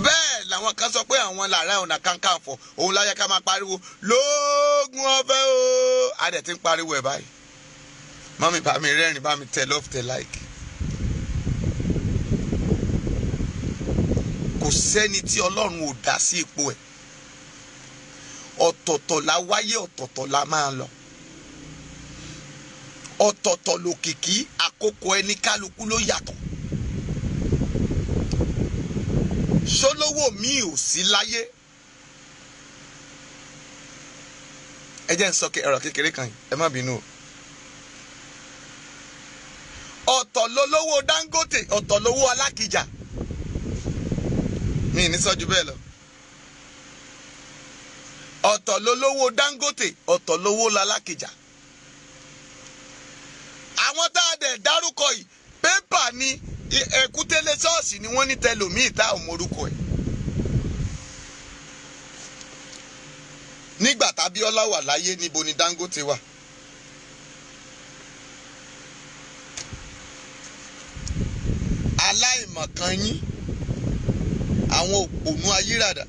bẹ́ẹ̀ làwọn kan sọ pé àwọn Ààrẹ Ọ̀nà Kakanfò òun láyé ká máa pariwo lóògùn ọ̀fẹ́ o. a dẹ̀ ti ń pariwo ẹ̀ báyìí. mọ́mí bá mi rẹ́rìn bá mi tẹ love tẹ like. kò sẹ́ni tí Ọlọ́run ò dá sí ipò ẹ̀. ọ̀tọ̀ọ̀tọ̀ la wáyé ọ̀tọ̀ọ̀tọ̀ la máa lọ. ọ̀tọ̀ọ̀tọ̀ lòkìkí àkókò ẹni kálukú ló yàtọ̀. ṣólówó mi ò sí láyé. ẹ jẹ́ n sọ ọ̀rọ̀ kékeré kan yìí ẹ má bínú o. ọ̀tọ̀ lolówó Dangote ọ̀tọ̀ lówó Alákìjà. mi ní sọ jù bẹ́ẹ̀ lọ. ọ̀tọ̀ lolówó Dangote ọ̀tọ̀ lówó Alákìjà. àwọn tá a dẹ̀ dárúkọ yìí pépà ni Ẹ̀kútélé ṣọ́ọ̀ṣì ni wọ́n ní tẹlòmíì tá ò mọ̀rúkọ ẹ̀. nígbà tábíọ́lá wà láyé níbo ni Dangote wà. aláìmọ̀kan yín àwọn òpònú ayírádà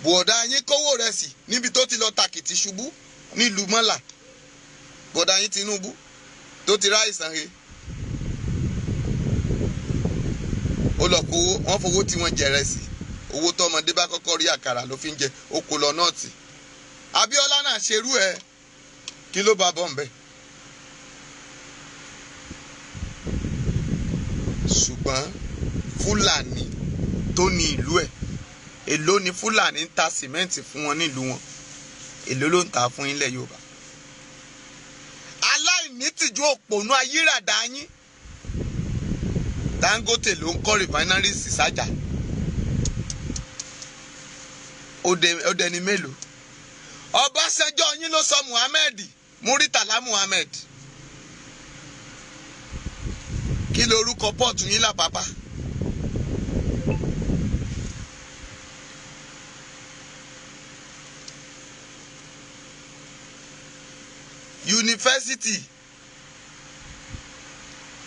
bọ̀dá yín kówó rẹ̀ sí níbi tó ti lọ tàkìtì ṣubú nílùú mọ́là bọ̀dá yín Tinubu tó ti ráìsàn he ó lọ kó wọ́n fowó tí wọ́n jẹrẹ sí owó tọmọdé bá kọ́kọ́ rí àkàrà ló fi ń jẹ ó kó lọ nọ́ọ̀tì. Abíọ́lá náà ṣerú ẹ kí ló bá bọ̀ ń bẹ̀. ṣùgbọ́n Fúlàní tó ní ìlú ẹ̀ èló ni Fúlàní ń ta sìmẹ́ǹtì fún wọn nílùú wọn èló ló ń ta fún ilẹ̀ Yorùbá. aláìnítìjú òpònú ayírádá yín Dangote ló ń kọ́ refineries sájà ó dẹni mélòó. Ọbásanjọ́ yín ló sọ Muritala Muhammed kí lorúkọ pọ́ọ̀tù yín lápapá. yunifásitì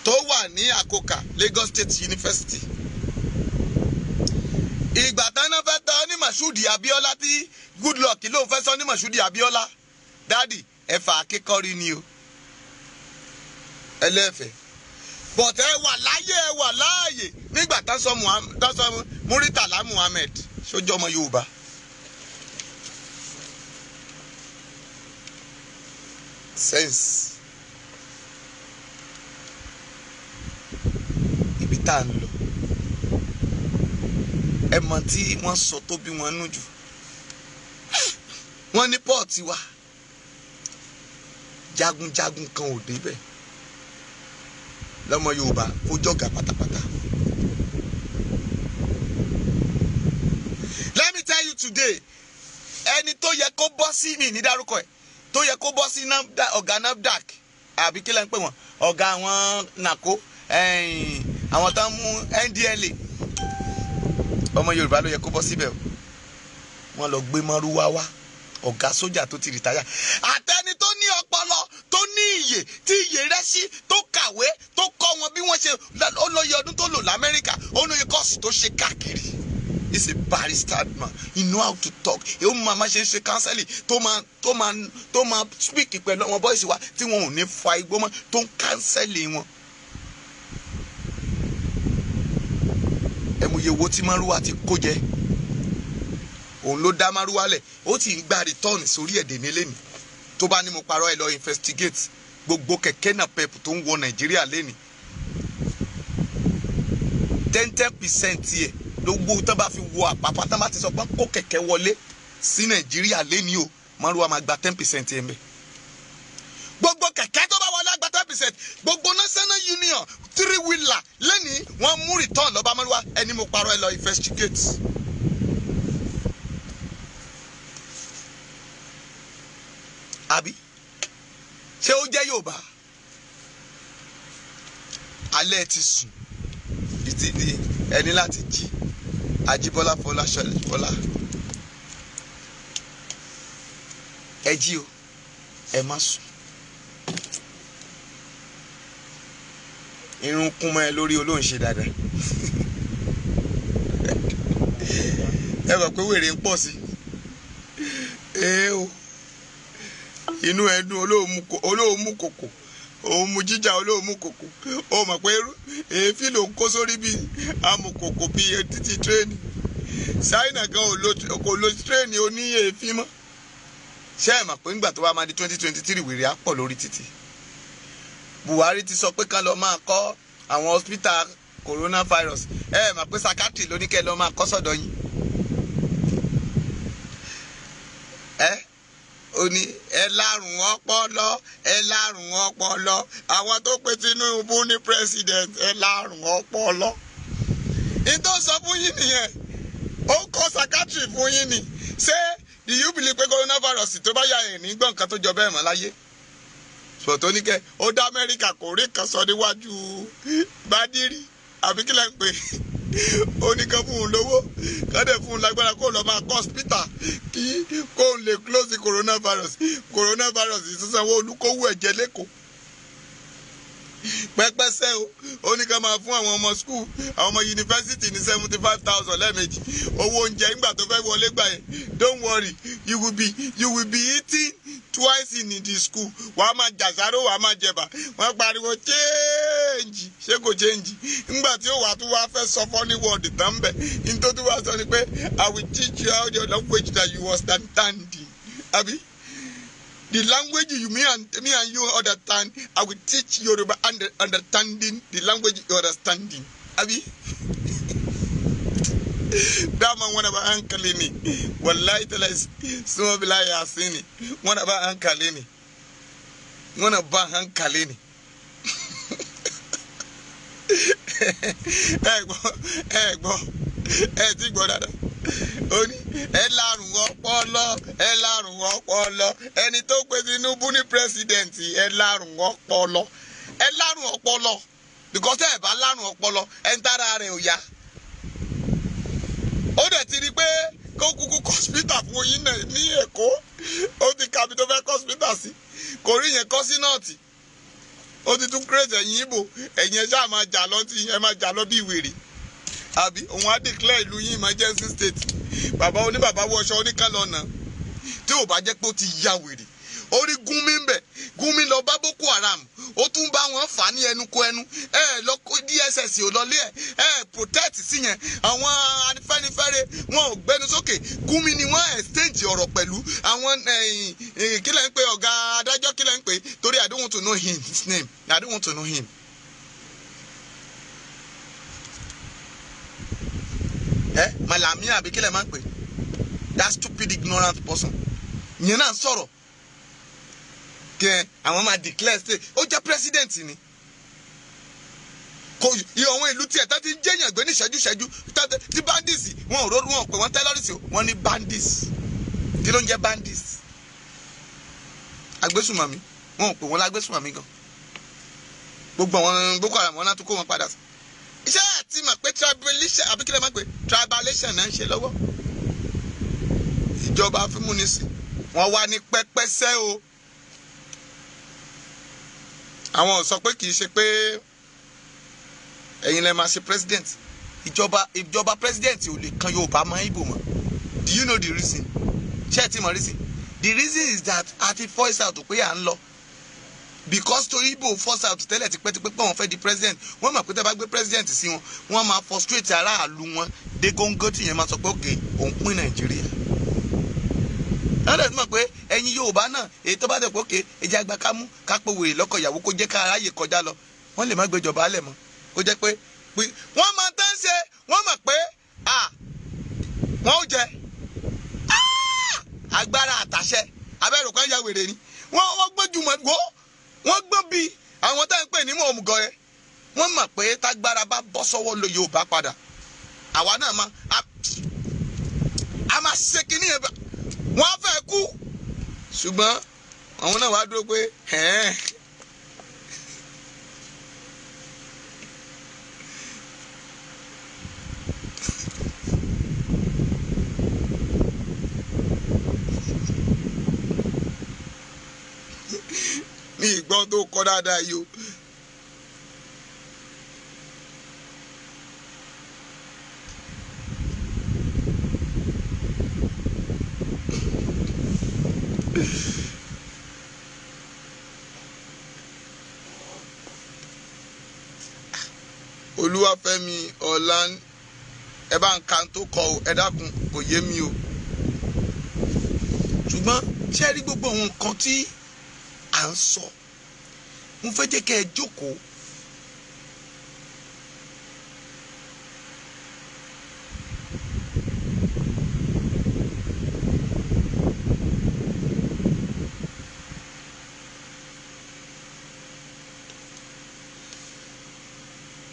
tó wà ní Àkókà Lagos State University ìgbà tán náà fẹ́ tán ní Mashood Abiola tí Goodluck ló fẹ́ sọ ní Mashood Abiola dádì ẹ̀fà akẹ́kọ̀ọ́rí ni o ẹlẹ́fẹ̀ẹ́ bọ̀tẹ́ ẹ wà láàyè nígbà tán sọ Muritala Muhammed sójú ọmọ Yorùbá. sense ibi tá à ń lọ ẹ mọ̀ tí wọ́n sọ tó bí wọ́n nú jù wọ́n ní pọ́ọ̀tì wa jagunjagun kan ò débẹ̀ lọ́mọ Yorùbá ó jọ̀gà pátápátá. Let me tell you today ẹni tó yẹ kó bọ́ sí mi ní dárúkọ ẹ̀ tó yẹ kó bọ́ sí ọ̀gá NAFDAC àbí kí lẹ́ ń pè wọ́n ọ̀gá àwọn NACO àwọn tó ń mú NDLA ọmọ Yorùbá ló yẹ kó bọ́ síbẹ̀ o wọ́n lọ gbé mọ́rúwá wá ọ̀gá sójà tó ti rìtáyà àtẹni tó ní ọpọlọ tó ní iyè tí iyè rẹ̀ sí tó kàwé tó kọ́ wọn bí wọ́n ṣe olóye ọdún tó lò l'Amẹ́ríkà olóye kọ́ọ̀sì tó ṣe káàkiri. He's a barrister man. He know how to talk. Ó máa ṣe counseling tó máa speak pẹ̀lú àwọn boys wa tí wọn ò ní fa igbó mọ́ tó ń counseling wọn. Ẹ̀mùyẹ̀ wo tí Márúwá ti kó jẹ. Òun ló dá Márúwá lẹ̀. Ó ti ń gba return sórí ẹ̀dẹ̀ mi lẹ́nu. Tó bá ní mo parọ́ ẹ lọ investigate gbogbo kẹ̀kẹ́ náà pep tó ń wọ Nàìjíríà lẹ́nu. 10% yẹ. Gbogbo tó bá fi wọ àpapọ̀ tó bá ti sọ pé kó kẹ̀kẹ́ wọlé sí Nàìjíríà lẹ́ni o Márúwá máa gba 10% yẹn bẹ́ẹ̀. Gbogbo kẹ̀kẹ́ tó bá wọlé gba 10%. Gbogbo National Union 3-wheeler lẹ́ni wọ́n mú return lọ́ba Márúwá ẹni mo parọ́ ẹ lọ investigate. àbí ṣé ó jẹ́ Yorùbá? Alẹ́ ti sùn ìtì ní ẹni láti jí. Ajíbọ́lá Fọlá ẹ jí o, ẹ má sùn. Irun kún mọ́ ẹ lórí olóhùn ṣe dáadáa. Ẹ mọ̀ pé wèrè ń pọ̀ sí. O inú ẹdun olóhùn mú kòkò, òun mu jíjà olóhùn mú kòkò. Ó mọ̀ pé èéfín ló ń kó sórí bí amùkòkò bí títí tírẹ́ẹ̀nì. Ṣáínà gan kò lo tírẹ́ẹ̀nì oní èéfín mọ́. Ṣé ẹ mọ̀ pé nígbà tó bá máa di 2023 wèrè á pọ̀ lórí títì? Buhari ti sọ pé ká lọ máa kọ́ àwọn hospital coronavirus. Ẹ mọ̀ pé sakatri ló ní kẹ́ lọ máa kọ́ sọ́dọ̀ yín. Ó ní ẹ lárùn ọpọlọ, ẹ lárùn ọpọlọ. Àwọn tó pe Tinubu ní president ẹ lárùn ọpọlọ. Ní tó sọ fún yín nìyẹn. Ó kọ́ sakatri fún yín ni. Ṣé do you believe pé coronavirus tó bá yà ẹ̀ ní gbọ̀n kan tó jọ bẹ́ẹ̀ mọ́ láyé? Sọ̀tọ́ ní kẹ́ ó dá Amẹ́ríkà kò rí kan sọ níwájú Bádírì àbí kílẹ̀ ń pè ó ní kan fún un lówó kọ́dẹ̀ fún un lágbára kó lọ máa kọ́ hospital kí kó lè close coronavirus ìsúnsanwó olùkówó ẹ̀jẹ̀ lẹ́kọ̀ọ́ pẹ́pẹ́sẹ́ ó ní kan máa fún àwọn ọmọ school àwọn ọmọ yunifásitì ní 75,000 lẹ́ẹ̀mejì owó oúnjẹ nígbà tó fẹ́ wọlé gbà yẹn. Don't worry, you will be eating twice in the school. Wàá máa jàsáró, wàá máa jẹ̀bà. Wọ́n pariwo change, ṣé kò change? Nígbà tí ó wà tó wá fẹ́ sọ funny word tán bẹ̀, nítorí tó wá sọ ni pé I will teach you how the language that you understanding. Àbí? The language me and you understand, I will teach you about understanding the language you understanding. Àbí? Dama wana ba hankali ne wallahi talai suma billahi yasini wana ba hankali ne wana ba hankali ne ti gbọ́ dáadáa ó ní ẹ lárùn ọpọlọ ẹni tó pe Tinubu ní president ẹ lárùn ọpọlọ because ẹ bá lárùn ọpọlọ ẹ ń tára rẹ̀ ò yá. Ó dẹ̀ ti rí pé kó kúkú hospital fún yín náà ní Èkó ó ti kàbí tó fẹ́ hospital sí kò rí yẹn kọ́ sí nọ́ọ̀tì ó ti tún create ẹ̀yìn Ìgbò ẹ̀yìn ẹ̀ṣá máa jà lọ tí ẹ máa jà lọ bí wèrè àbí òun á declare ìlú yín emergency state bàbá oníbàbá wọṣọ oníkàlọ́nà tí ò bá jẹ́ pé ó ti ya wèrè orí Gúnmi ń bẹ̀ Gúnmi lọ bá Boko Haram ó tún bá wọn fà ní ẹnu kó ẹnu lọ́kọ́ DSS ò lọlé protect sí yẹn àwọn Afẹ́nifẹ́re wọn ò gbẹnu sókè Gúnmi ni wọ́n exchange ọ̀rọ̀ pẹ̀lú àwọn kílẹ̀ ń pè ọ̀gá adájọ́ kílẹ̀ ń pè torí I don't want to know his name I don't want to know him. Malami àbí kílẹ̀ máa ń pè that stupid ignorant person yẹn náà sọ̀rọ̀ kẹ àwọn máa declare state ó jẹ́ president ni kò yí àwọn ìlú tiẹ̀ tá ti jẹ́yàn gbé ní ṣẹ́jú tí bandits wọn ò rọrùn wọn pé wọ́n terrorists wọn ní bandits kí ló ń jẹ́ bandits agbésùmọ̀mí wọn ò pè wọ́n lágbésùmọ̀mí gan gbogbo àwọn Boko Haram wọn náà tún kó wọn padà sí iṣẹ́ àti mọ̀ pé tribalism àbí kí lè má pè tribalism náà ń ṣe lọ́wọ́ ìjọba afimúnisìn wọn wá ní pẹ́pẹ́sẹ́ o. Àwọn ò sọ pé kì í ṣe pé ẹ̀yin lè máa ṣe president ìjọba president ò lè kan Yorùbá mọ́ Ìgbò mọ́. Do you know the reason? Ṣé ẹ ti mọ̀ reason? The reason is that a ti force out pé à ń lọ because to Ìgbò force out tẹ́lẹ̀ tipẹ́tipẹ́ pé wọ́n fẹ́ di president wọ́n mọ̀ pé tẹ́ bá gbé president sí wọn wọ́n máa frustrate aráàlú wọn dé góńgó tí yẹn máa sọ pé òkè òun pín Nàìjíríà. Lọ́dọ̀ tí mọ̀ pé ẹ̀yin Yorùbá náà èyí tó bá dẹ̀ pé òkè ẹ̀jẹ̀ àgbà ká mú ká pé wèrè lọ́kọ̀ ìyàwó kó jẹ́ ká aráyè kọjá lọ wọ́n lè má gbé ìjọba alẹ̀ mọ́ kó jẹ́ pé wọ́n máa tán ṣe wọ́n mọ̀ pé wọ́n ó jẹ agbára àtàṣẹ abẹ́rù kan ya wèrè ni wọ́n gbé jùmọ̀ wọ́n gbé bí àwọn tá ń pè ní mọ̀ọ́mùgọ̀ yẹn wọ́n mọ̀ pé tágbára bá bọ́ sọ́wọ́ lo Yorùbá padà àwa náà a máa ṣe kínní yẹn wọ́n á fẹ́ kú ṣùgbọ́n àwọn náà wá dúró pé ní ìgbọ́n tó kọ́ dáadáa yìí o. Olúwafẹ́mi ọ̀la ẹ bá ń kan tó kọ ẹ dákun kò yé mi o. ṣùgbọ́n ṣé ẹ rí gbogbo àwọn nǹkan tí à ń sọ mo fẹ́ jẹ́ kẹ́ ẹ jókòó.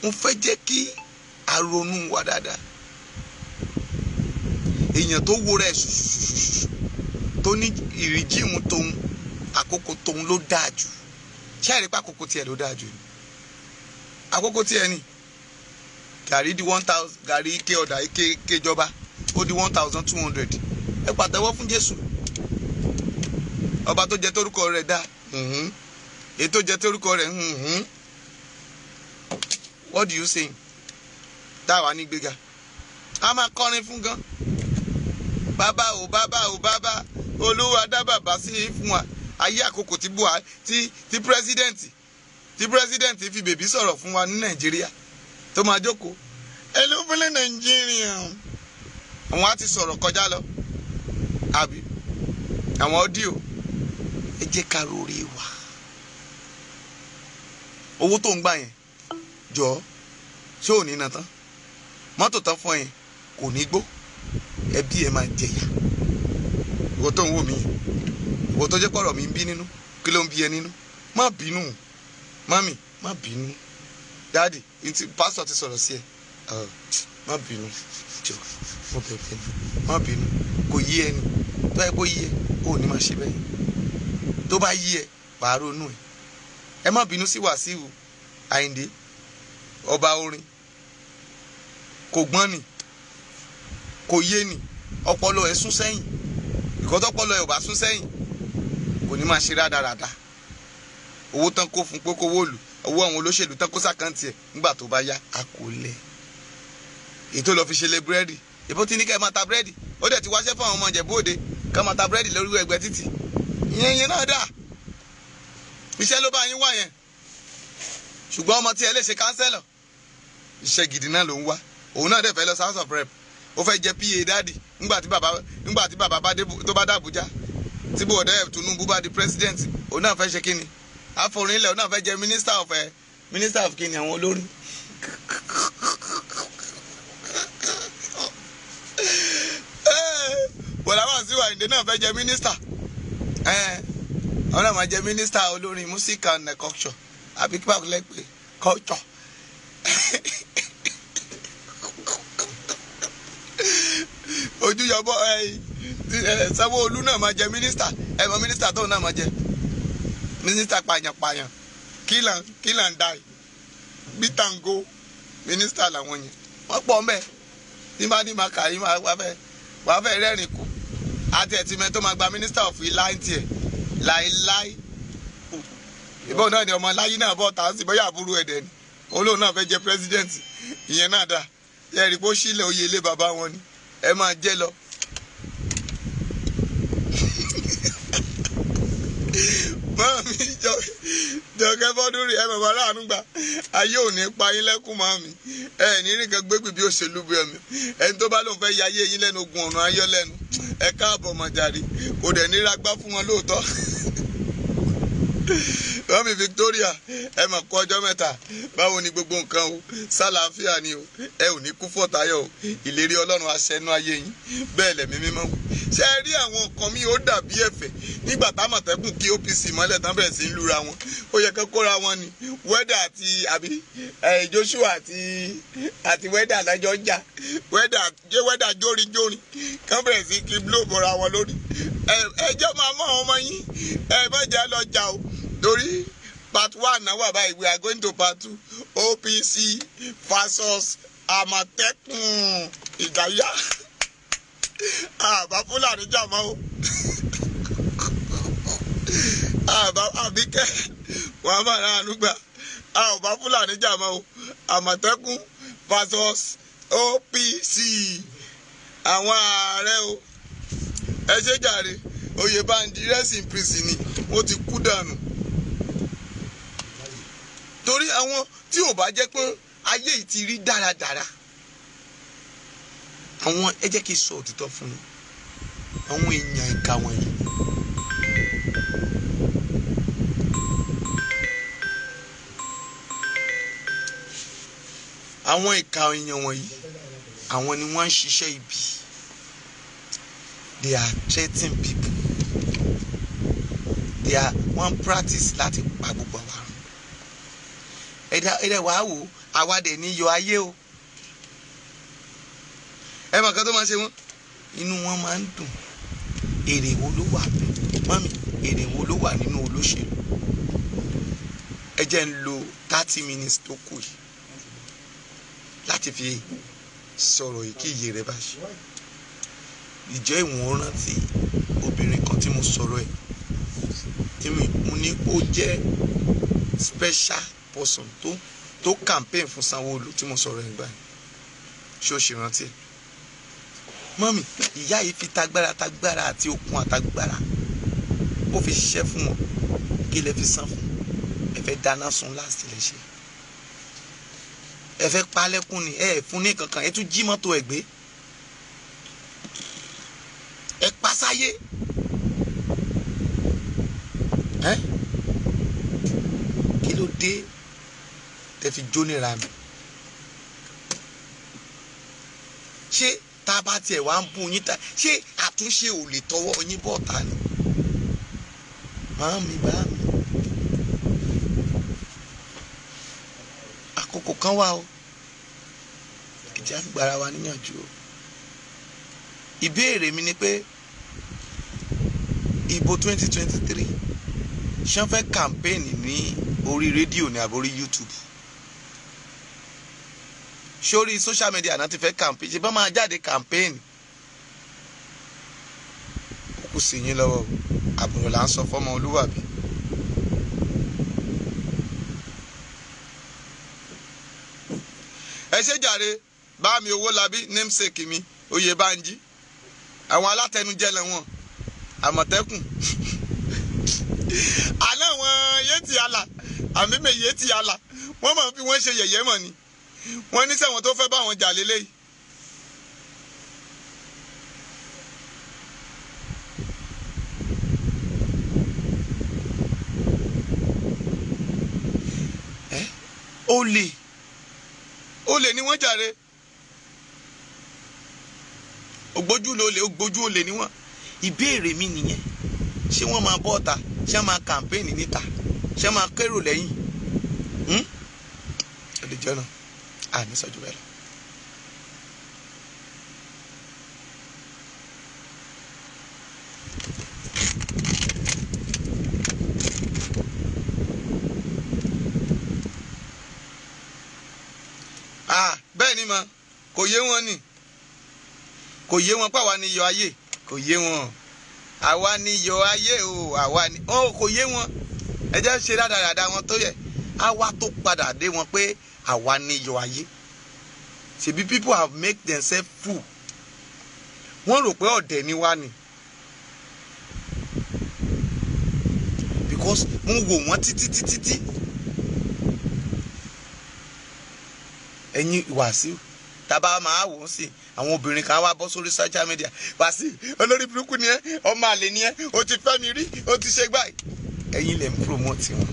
mo fẹ́ jẹ́ kí a ronú wa dáadáa. èèyàn tó wo rẹ̀ ṣùṣùṣùṣù tó ní ìrìjìmù tóun àkókò tóun ló dáa jù. ṣé àrí pé àkókò tiẹ̀ ló dáa jù ni? àkókò tiẹ̀ ni gàrí di 1000 gàrí ike ọ̀dà ike ìjọba ó di 1200. ẹ pàtẹ́wọ́ fún Jésù ọba tó jẹ́ torúkọ rẹ̀ dá èyí tó jẹ́ torúkọ rẹ̀ what do you say? dáwà ní gbéga a máa kọrin fún gan. bàbá o bàbá o bàbá Olúwa dá bàbá sí i fún wa. ayé àkókò tí Buhari tí pírẹsidẹ́ǹtì fi bèbí sọ̀rọ̀ fún wa ní Nàìjíríà tó máa jókòó hello fúnlẹ̀ Nàìjíríà. àwọn á ti sọ̀rọ̀ kọjá lọ àbí àwọn ọ́díò. ẹ jẹ́ ká rori wa. owó tó ń gbà yẹn jọ ṣé ò ní na tán mọ́tò tán fún ẹ kò ní gbó ẹbí ẹ máa jẹyà. ìwọ tó ń wò mí ìwọ tó jẹ́ pọ̀rọ̀ mi ń bí nínú kí ló ń bí ẹ nínú má bínú mami má bínú dáàdì pásítọ̀ ti sọ̀rọ̀ sí ẹ má bínú jọ mo bẹ̀rẹ̀ má bínú kò yí ẹ ni tó yẹ kó yí ẹ ò ní máa ṣe bẹ́ẹ̀ tó bá yí ẹ wàá ronú ẹ má bínú sí Wàsíù Àyìndé ọba orin kò gbọ́n ni kò yé ni ọpọlọ ẹ sún sẹ́yìn ìkọ́tọ́pọlọ ẹ ò bá sún sẹ́yìn kò ní máa ṣe rádaràda. owó tán kó fún pé kó wó lù owó àwọn olóṣèlú tán kó sàkáǹtì ẹ nígbà tó bá yá a kò lẹ̀. ètò lọ fi ṣe lé búrẹ́dì ìbò tí ní kẹ́ ẹ máa ta búrẹ́dì ó dẹ̀ ti wáṣẹ́ fún àwọn ọmọ Ìjẹ̀bú Òde kẹ́ máa ta búrẹ́dì lórí ẹgbẹ́ títì ìyẹn náà dà iṣẹ́ ló bá yín wá yẹn. ṣùgbọ́n ọmọ tí ẹ lè ṣe kánsẹ́lọ̀ iṣẹ́ gidi náà ló ń wá òun náà dẹ̀ fẹ́ lọ House of Rep ó fẹ́ jẹ PA dáàdì nígbà tí bàbá tó bá dàbújá tí bòdẹ́ Tinubu bá di president òun náà fẹ́ ṣe kíni àforílẹ̀ òun náà fẹ́ jẹ minister of kíni àwọn olórin. bọ̀dá Wàsíù Àyìndé náà fẹ́ jẹ minister àwọn náà máa jẹ minister olórin music and culture àbí kí báwo lẹ́pẹ́ culture. Ojúyọbọ Sanwó-Olú náà máa jẹ mínísítà mọ mínísítà tóun náà máa jẹ mínísítà pààyàn kílà ń dá gbìtàngó mínísítà làwọn yẹn wọ́n pọ̀ mbẹ́ tí bá ní máa kà yín wàá fẹ́ rẹ́rìn kù àti ẹ̀tìmẹ́ tó máa gba mínísítà ọ̀fìn láì tiẹ̀ láìláì ìbọn náà ni ọmọ láyé náà bọ̀ tà sí bóyá àbúrò ẹ̀dẹ̀ ni olóhùn náà fẹ́ jẹ president ìyẹn náà dà ẹ̀rí pé ó sílẹ̀ oyè ilé bàbá wọn ni ẹ máa jẹ́ lọ. Màmí jọ̀kẹ́ fọ́dún rí ẹ bàbá láàánú gbà ayé ò ní pa yín lẹ́kùn màmí ẹ ní nìkan gbégbé bí òṣèlú bí ẹ̀mí ẹni tó bá lóun fẹ́ ya ayé yín lẹ́nu ogun ọ̀run ayọ́ lẹ́nu ẹ káàbọ̀ mọ̀jàrí kò dẹ̀ ní ragbá fún wọn lóòótọ́. Mọ́mí Victoria ẹ mà kú ọjọ́ mẹ́ta báwo ni gbogbo nǹkan o sálàáfíà ni o ẹ ò ní kú fọ̀tayọ̀ o ìlérí Ọlọ́run aṣẹ́nu ayé yín bẹ́ẹ̀ lẹ̀mí mímọ́ wò. ṣé ẹ rí àwọn nǹkan mi ó dàbí ẹ̀fẹ̀ nígbà támọ̀tẹ́kùn kí OPC mọ́lẹ̀ tán bẹ̀rẹ̀ sí ń lura wọn ó yẹ kó kóra wọn ni wẹ́dà àti àbí Joshua àti wẹ́dà lájọ́ ń jà wẹ́dà jórin kán bẹ̀rẹ̀ sí kí blow bọ́ra wọn lórí ẹjọ́ máa mọ àwọn ọmọ yín mọ̀jẹ̀ lọ jà o torí part 1 náà wà báyìí, we are going to part 2. OPC versus Àmọ̀tẹ́kùn ìdáyà. Àbá Fúlàní jà mọ́ o. Àbá Àbíkẹ́ wọ́n máa rán ànúgbà. Àbá Fúlàní jà mọ́ o. Àmọ̀tẹ́kùn versus OPC. Àwọn ààrẹ o. Ẹ ṣe jàre. Oyèbánjí rest in peace ni. Ó ti kú dànù. Torí àwọn tí ò bá jẹ́ pé ayé yìí ti rí dáradára, àwọn ẹ jẹ́ kí n sọ òtítọ́ fún mi, àwọn èèyàn ìka wọ̀nyí àwọn ìka èèyàn wọ̀nyí àwọn ni wọ́n ń ṣiṣẹ́ ibi. They are threatening people. They are one practice láti pa gbogbo àwọn. Ẹ̀dẹ̀ wàá wò àwa dẹ̀ ní yọ ayé o. Ẹ mọ̀ kan tó máa ṣe wọ́n, inú wọn máa ń dùn. Èrè wo ló wà bẹ́ẹ̀ mọ́mì, èrè wo ló wà nínú olóṣèlú? Ẹ jẹ́ ń lo 30 minutes tó kù yìí láti fi sọ̀rọ̀ yìí kí iye rẹ̀ bá ṣe. Ìjọ ìwọ̀n rántí obìnrin kan tí mo sọ̀rọ̀ ẹ̀ tí mo ní ó jẹ́ special person tó campaign fún Sanwó-Olú tí mo sọ̀rọ̀ ẹ̀ gbà yìí. Ṣé o ṣe rántí ẹ̀? Mọ́mì, ìyá yìí fi tagbára àti okun àtagbára ó fi ṣiṣẹ́ fún wọn. Kí lẹ fi san fún? Ẹ fẹ́ dáná sun last lẹ ṣe. Ẹ fẹ́ palẹ́kùn ni, ẹ fún ní kankan, ẹ tún jí mọ́tò ẹ̀ gbé. Ẹ pasáyé. Kí ló dé tẹ fi jónira mi? Ṣé tá a bá tiẹ̀ wá ń bú yín ta, ṣé àtúnṣe ò lè tọwọ́ yín bọ̀ ta ni? Màámi bá mi. Àkókò kan wà o. Ìjà gbára wa níyànjú o. Ìbéèrè mi ni pé ìbò 2023 ṣé wọ́n fẹ́ kàmpéènì ní orí rédíò ní àbórí YouTube? Sórí social media náà ti fẹ́ kàmpéènì, ṣe bá máa jáde kàmpéènì? Ó kù sí yín lọ́wọ́ o. Àbúrò là ń sọ fọ́mọ olúwàbí. Ẹ ṣe jàre bá mi Owólabí namesake mi Oyèbánjí. Àwọn alátẹnujẹ lẹ́wọ̀n Àmọ̀tẹ́kùn. Àná wọn yéètì àlà àmì mi yéètì àlà wọ́n máa fi wọ́n ṣe yẹ̀yẹ́ mọ̀ ni. Wọ́n ní sẹ́wọ̀n tó fẹ́ bá wọn jà lélẹ́yìí. Olè ni wọ́n jàre. Ògbójú olè ni wọ́n. Ìbéèrè mi nìyẹn. Ṣé wọ́n máa bọ́ ọ̀tá? Ṣé wọ́n máa kàmpéènì níta? Ṣé wọ́n máa kérò lẹ́yìn? Ẹ̀dẹ̀jọ́ náà àní sọ́jú bẹ́ẹ̀ lọ. Bẹ́ẹ̀ ni mà kò yé wọn ni. Kò yé wọn pàwa ni iyọ̀ ayé. Kò yé wọn. Àwa ni iyọ̀ ayé o. Àwa ni kò yé wọn. Ẹ jẹ́ ṣe dáadáa wọn tó yẹ. Àwa tó padà dé wọn pé àwa ni iyọ̀ ayé. Ṣebí people have made themselves fool. Wọ́n rò pé ọ̀dẹ̀ ni wá ni. Because mo wò wọ́n títí. Ẹ̀yin Wàsíù tàbá máa wò ó sí àwọn obìnrin kan wá bọ́ sórí social media. Wàsíù olórí burúkú ni ẹ́, ọmọ àlè ni ẹ́, o ti fẹ́ mi rí, o ti ṣe gbáyìí. Ẹ̀yin lè ń promote wọn.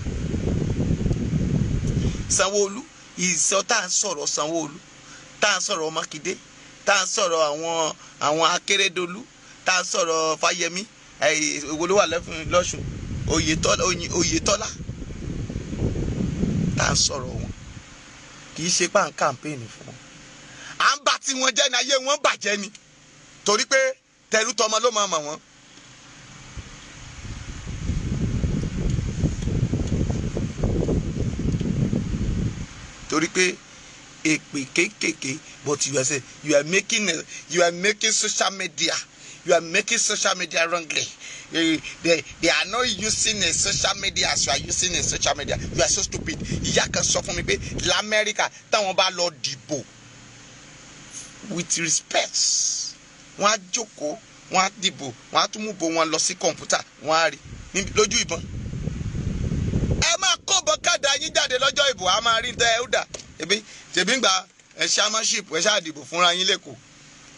Sanwó-Olú ìsọ tá à ń sọ̀rọ̀ Sanwó-Olú, tá à ń sọ̀rọ̀ Mákindé, tá à ń sọ̀rọ̀ àwọn Akérédolú, tá à ń sọ̀rọ̀ Fáyẹmí, èwo ló wà lọ́ṣùn, Oyètọ́lá, tá à ń sọ̀rọ̀ wọn. Kì í ṣe pé à ń kàmpéènì fún wọn. À ń bá tí wọn jẹ́ ní ayé wọn bàjẹ́ ni. Torí pé tẹrú tọmọ ló máa mọ̀ wọ́n. torí pé èpè kéékèèké, but you are making social media. You are making social media wrongly. They are not using a social media as you are using a social media. You are so stupid. Ìyá kan sọ fún mi pé l'Amẹ́ríkà táwọn bá lọ dìbò with respect, wọ́n á jókòó, wọ́n á dìbò, wọ́n á tún mú bo wọn lọ sí kọ̀ǹpútà, wọ́n á rí lójú ìbọn. Ẹ máa kó bọ́kádà yín jáde lọ́jọ́ ìbò, a máa rí tẹ́ ẹ ó dà. Tèmi ń gba chairmanship, ẹ ṣáà dìbò fúnra yín lẹ́kọ̀ọ́.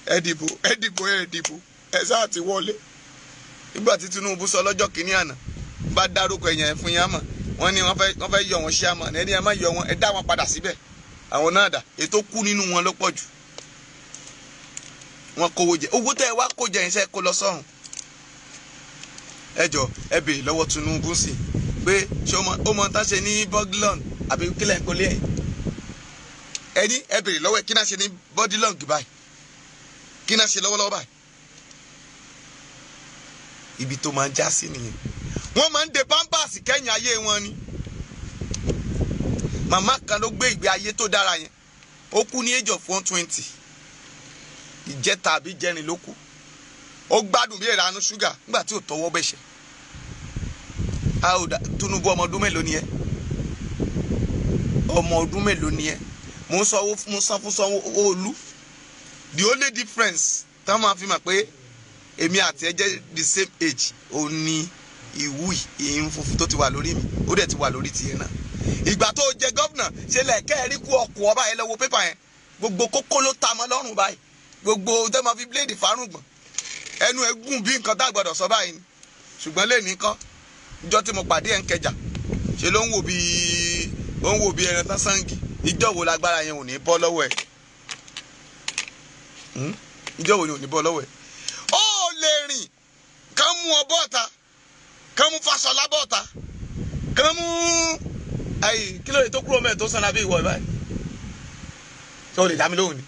Ẹ dìbò. Ẹ sáà ti wọlé. Nígbà tí Tinubu sọ lọ́jọ́ kìíní àná, bá dárúkọ èèyàn fún yín mọ̀, wọ́n ní wọ́n fẹ́ yọ wọn ṣí àmọ́, ẹni ẹ má yọ wọn, ẹ dá wọn padà síbẹ̀. Àwọn náà dà, ètò kú nínú wọn ló pọ̀ jù. Wọ́n kówó jẹ, owó tẹ́ ẹ wá kó jẹ iṣẹ́ kó lọ sọ́run. Ẹ jọ ẹ béèrè lọ́wọ́ Tinubu sí pé ṣé ó mọ tán ṣe ní Bodilon àbí kílẹ̀ kó lé ẹ̀. Ẹni ẹ béèrè lọ́wọ́ ẹ kí náà ṣe ní Bodilon báyìí, kí náà ṣe lọ́wọ́lọ́wọ́ báyìí. Ibi tó máa ń já sí nìyẹn. Wọ́n máa ń de pampers kẹ́yìn ayé wọn ni. Màmá kan ló gbé ìgbé ayé tó dára yẹn, ó kú ní age of 120. Ìjẹta àbí jẹrin ló kú. Ó gbádùn bí ìranú ṣúgà nígbà tí ò tọwọ́ bẹ̀ṣẹ̀. Tinubu ọmọ ọdún mélòó ni ẹ? Ọmọ ọdún mélòó ni ẹ? Mo san fún Sanwó-Olú. The only difference tá máa fi mọ̀ pé èmi àti ẹ jẹ́ the same age, ó ní ìwú ìyìn funfun tó ti wà lórí mi, ó dẹ̀ ti wà lórí tiẹ̀ náà. Ìgbà tó jẹ gọ́vnà ṣe lẹ̀kẹ́ ẹ̀rí kú ọkọ̀ ọba yẹn lọ́wọ́ pépà yẹn, gbogbo kókó ló ta mọ́ lọ́rùn báyìí, gbogbo tẹ́ máa fi bíléèdì fárùngbọ̀n, ẹnu ẹ gùn bí nǹkan tá gbọdọ̀ sọ báyìí ni. Ṣùgbọ́n lè ní kán, ìjọ tí mo pàdé ẹ̀ ń Kẹjà, ṣe ló ń wò bí ẹran tán sáǹgì. Ìjọ wo lágbára yẹn ò ní bọ́ lọ́wọ́ ẹ̀? Ìjọ wo ni ò ní bọ́ lọ́wọ́ ẹ̀? Ó lè rìn kán mú ọ bọ́ọ̀ta, kán mú Fáṣọlá bọ́ọ̀ta, kán mú kí ló lè tó kúrò mẹ́rin tó sanra bí ìwọ báyìí. Ṣé o lè dá mi lóhùn ni?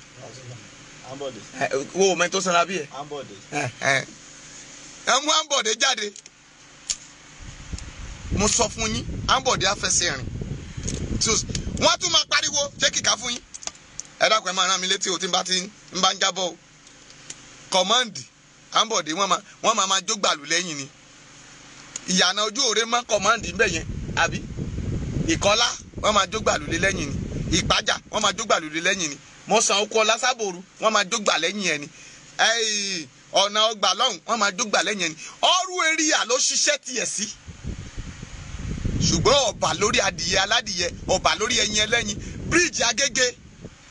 Wo mẹ́rin tó sanra bí ẹ̀? Ẹ mú Ambode jáde. Mo sọ fún yín, Ambode afẹsẹ̀ rìn. Wọ́n tún máa pariwo ṣé kíkà fún yín. Ẹ dákun ẹ máa rán mi létí o tí n bá ń jábọ̀ o. Kọ̀mọ́ǹdì Ambode wọ́n máa jó gbàlù lẹ́yìn ni. Ìyànà ojú òre mọ́ kọ̀mọ́ǹdì ńbẹ̀ yẹn àbí? Ìkọlá wọ́n máa jó gbàlù lé lẹ́yìn ni. Ìpájà wọ́n máa jó gbàlù lé lẹ́yìn ni. Mo san oko ọlá sábòrú wọ́n máa jó gbà lẹ́yìn ẹ̀ ni. Ọ̀nà ọgbà lọ́hùn wọ́n máa jó gbà lẹ́yìn ẹ̀ ni. Ọrú eríyà ló ṣiṣẹ́ tiẹ̀ sí. Ṣùgbọ́n ọba lórí adìyẹ aládìyẹ, ọba lórí ẹyin ẹlẹ́yin, bíríìjì Agége,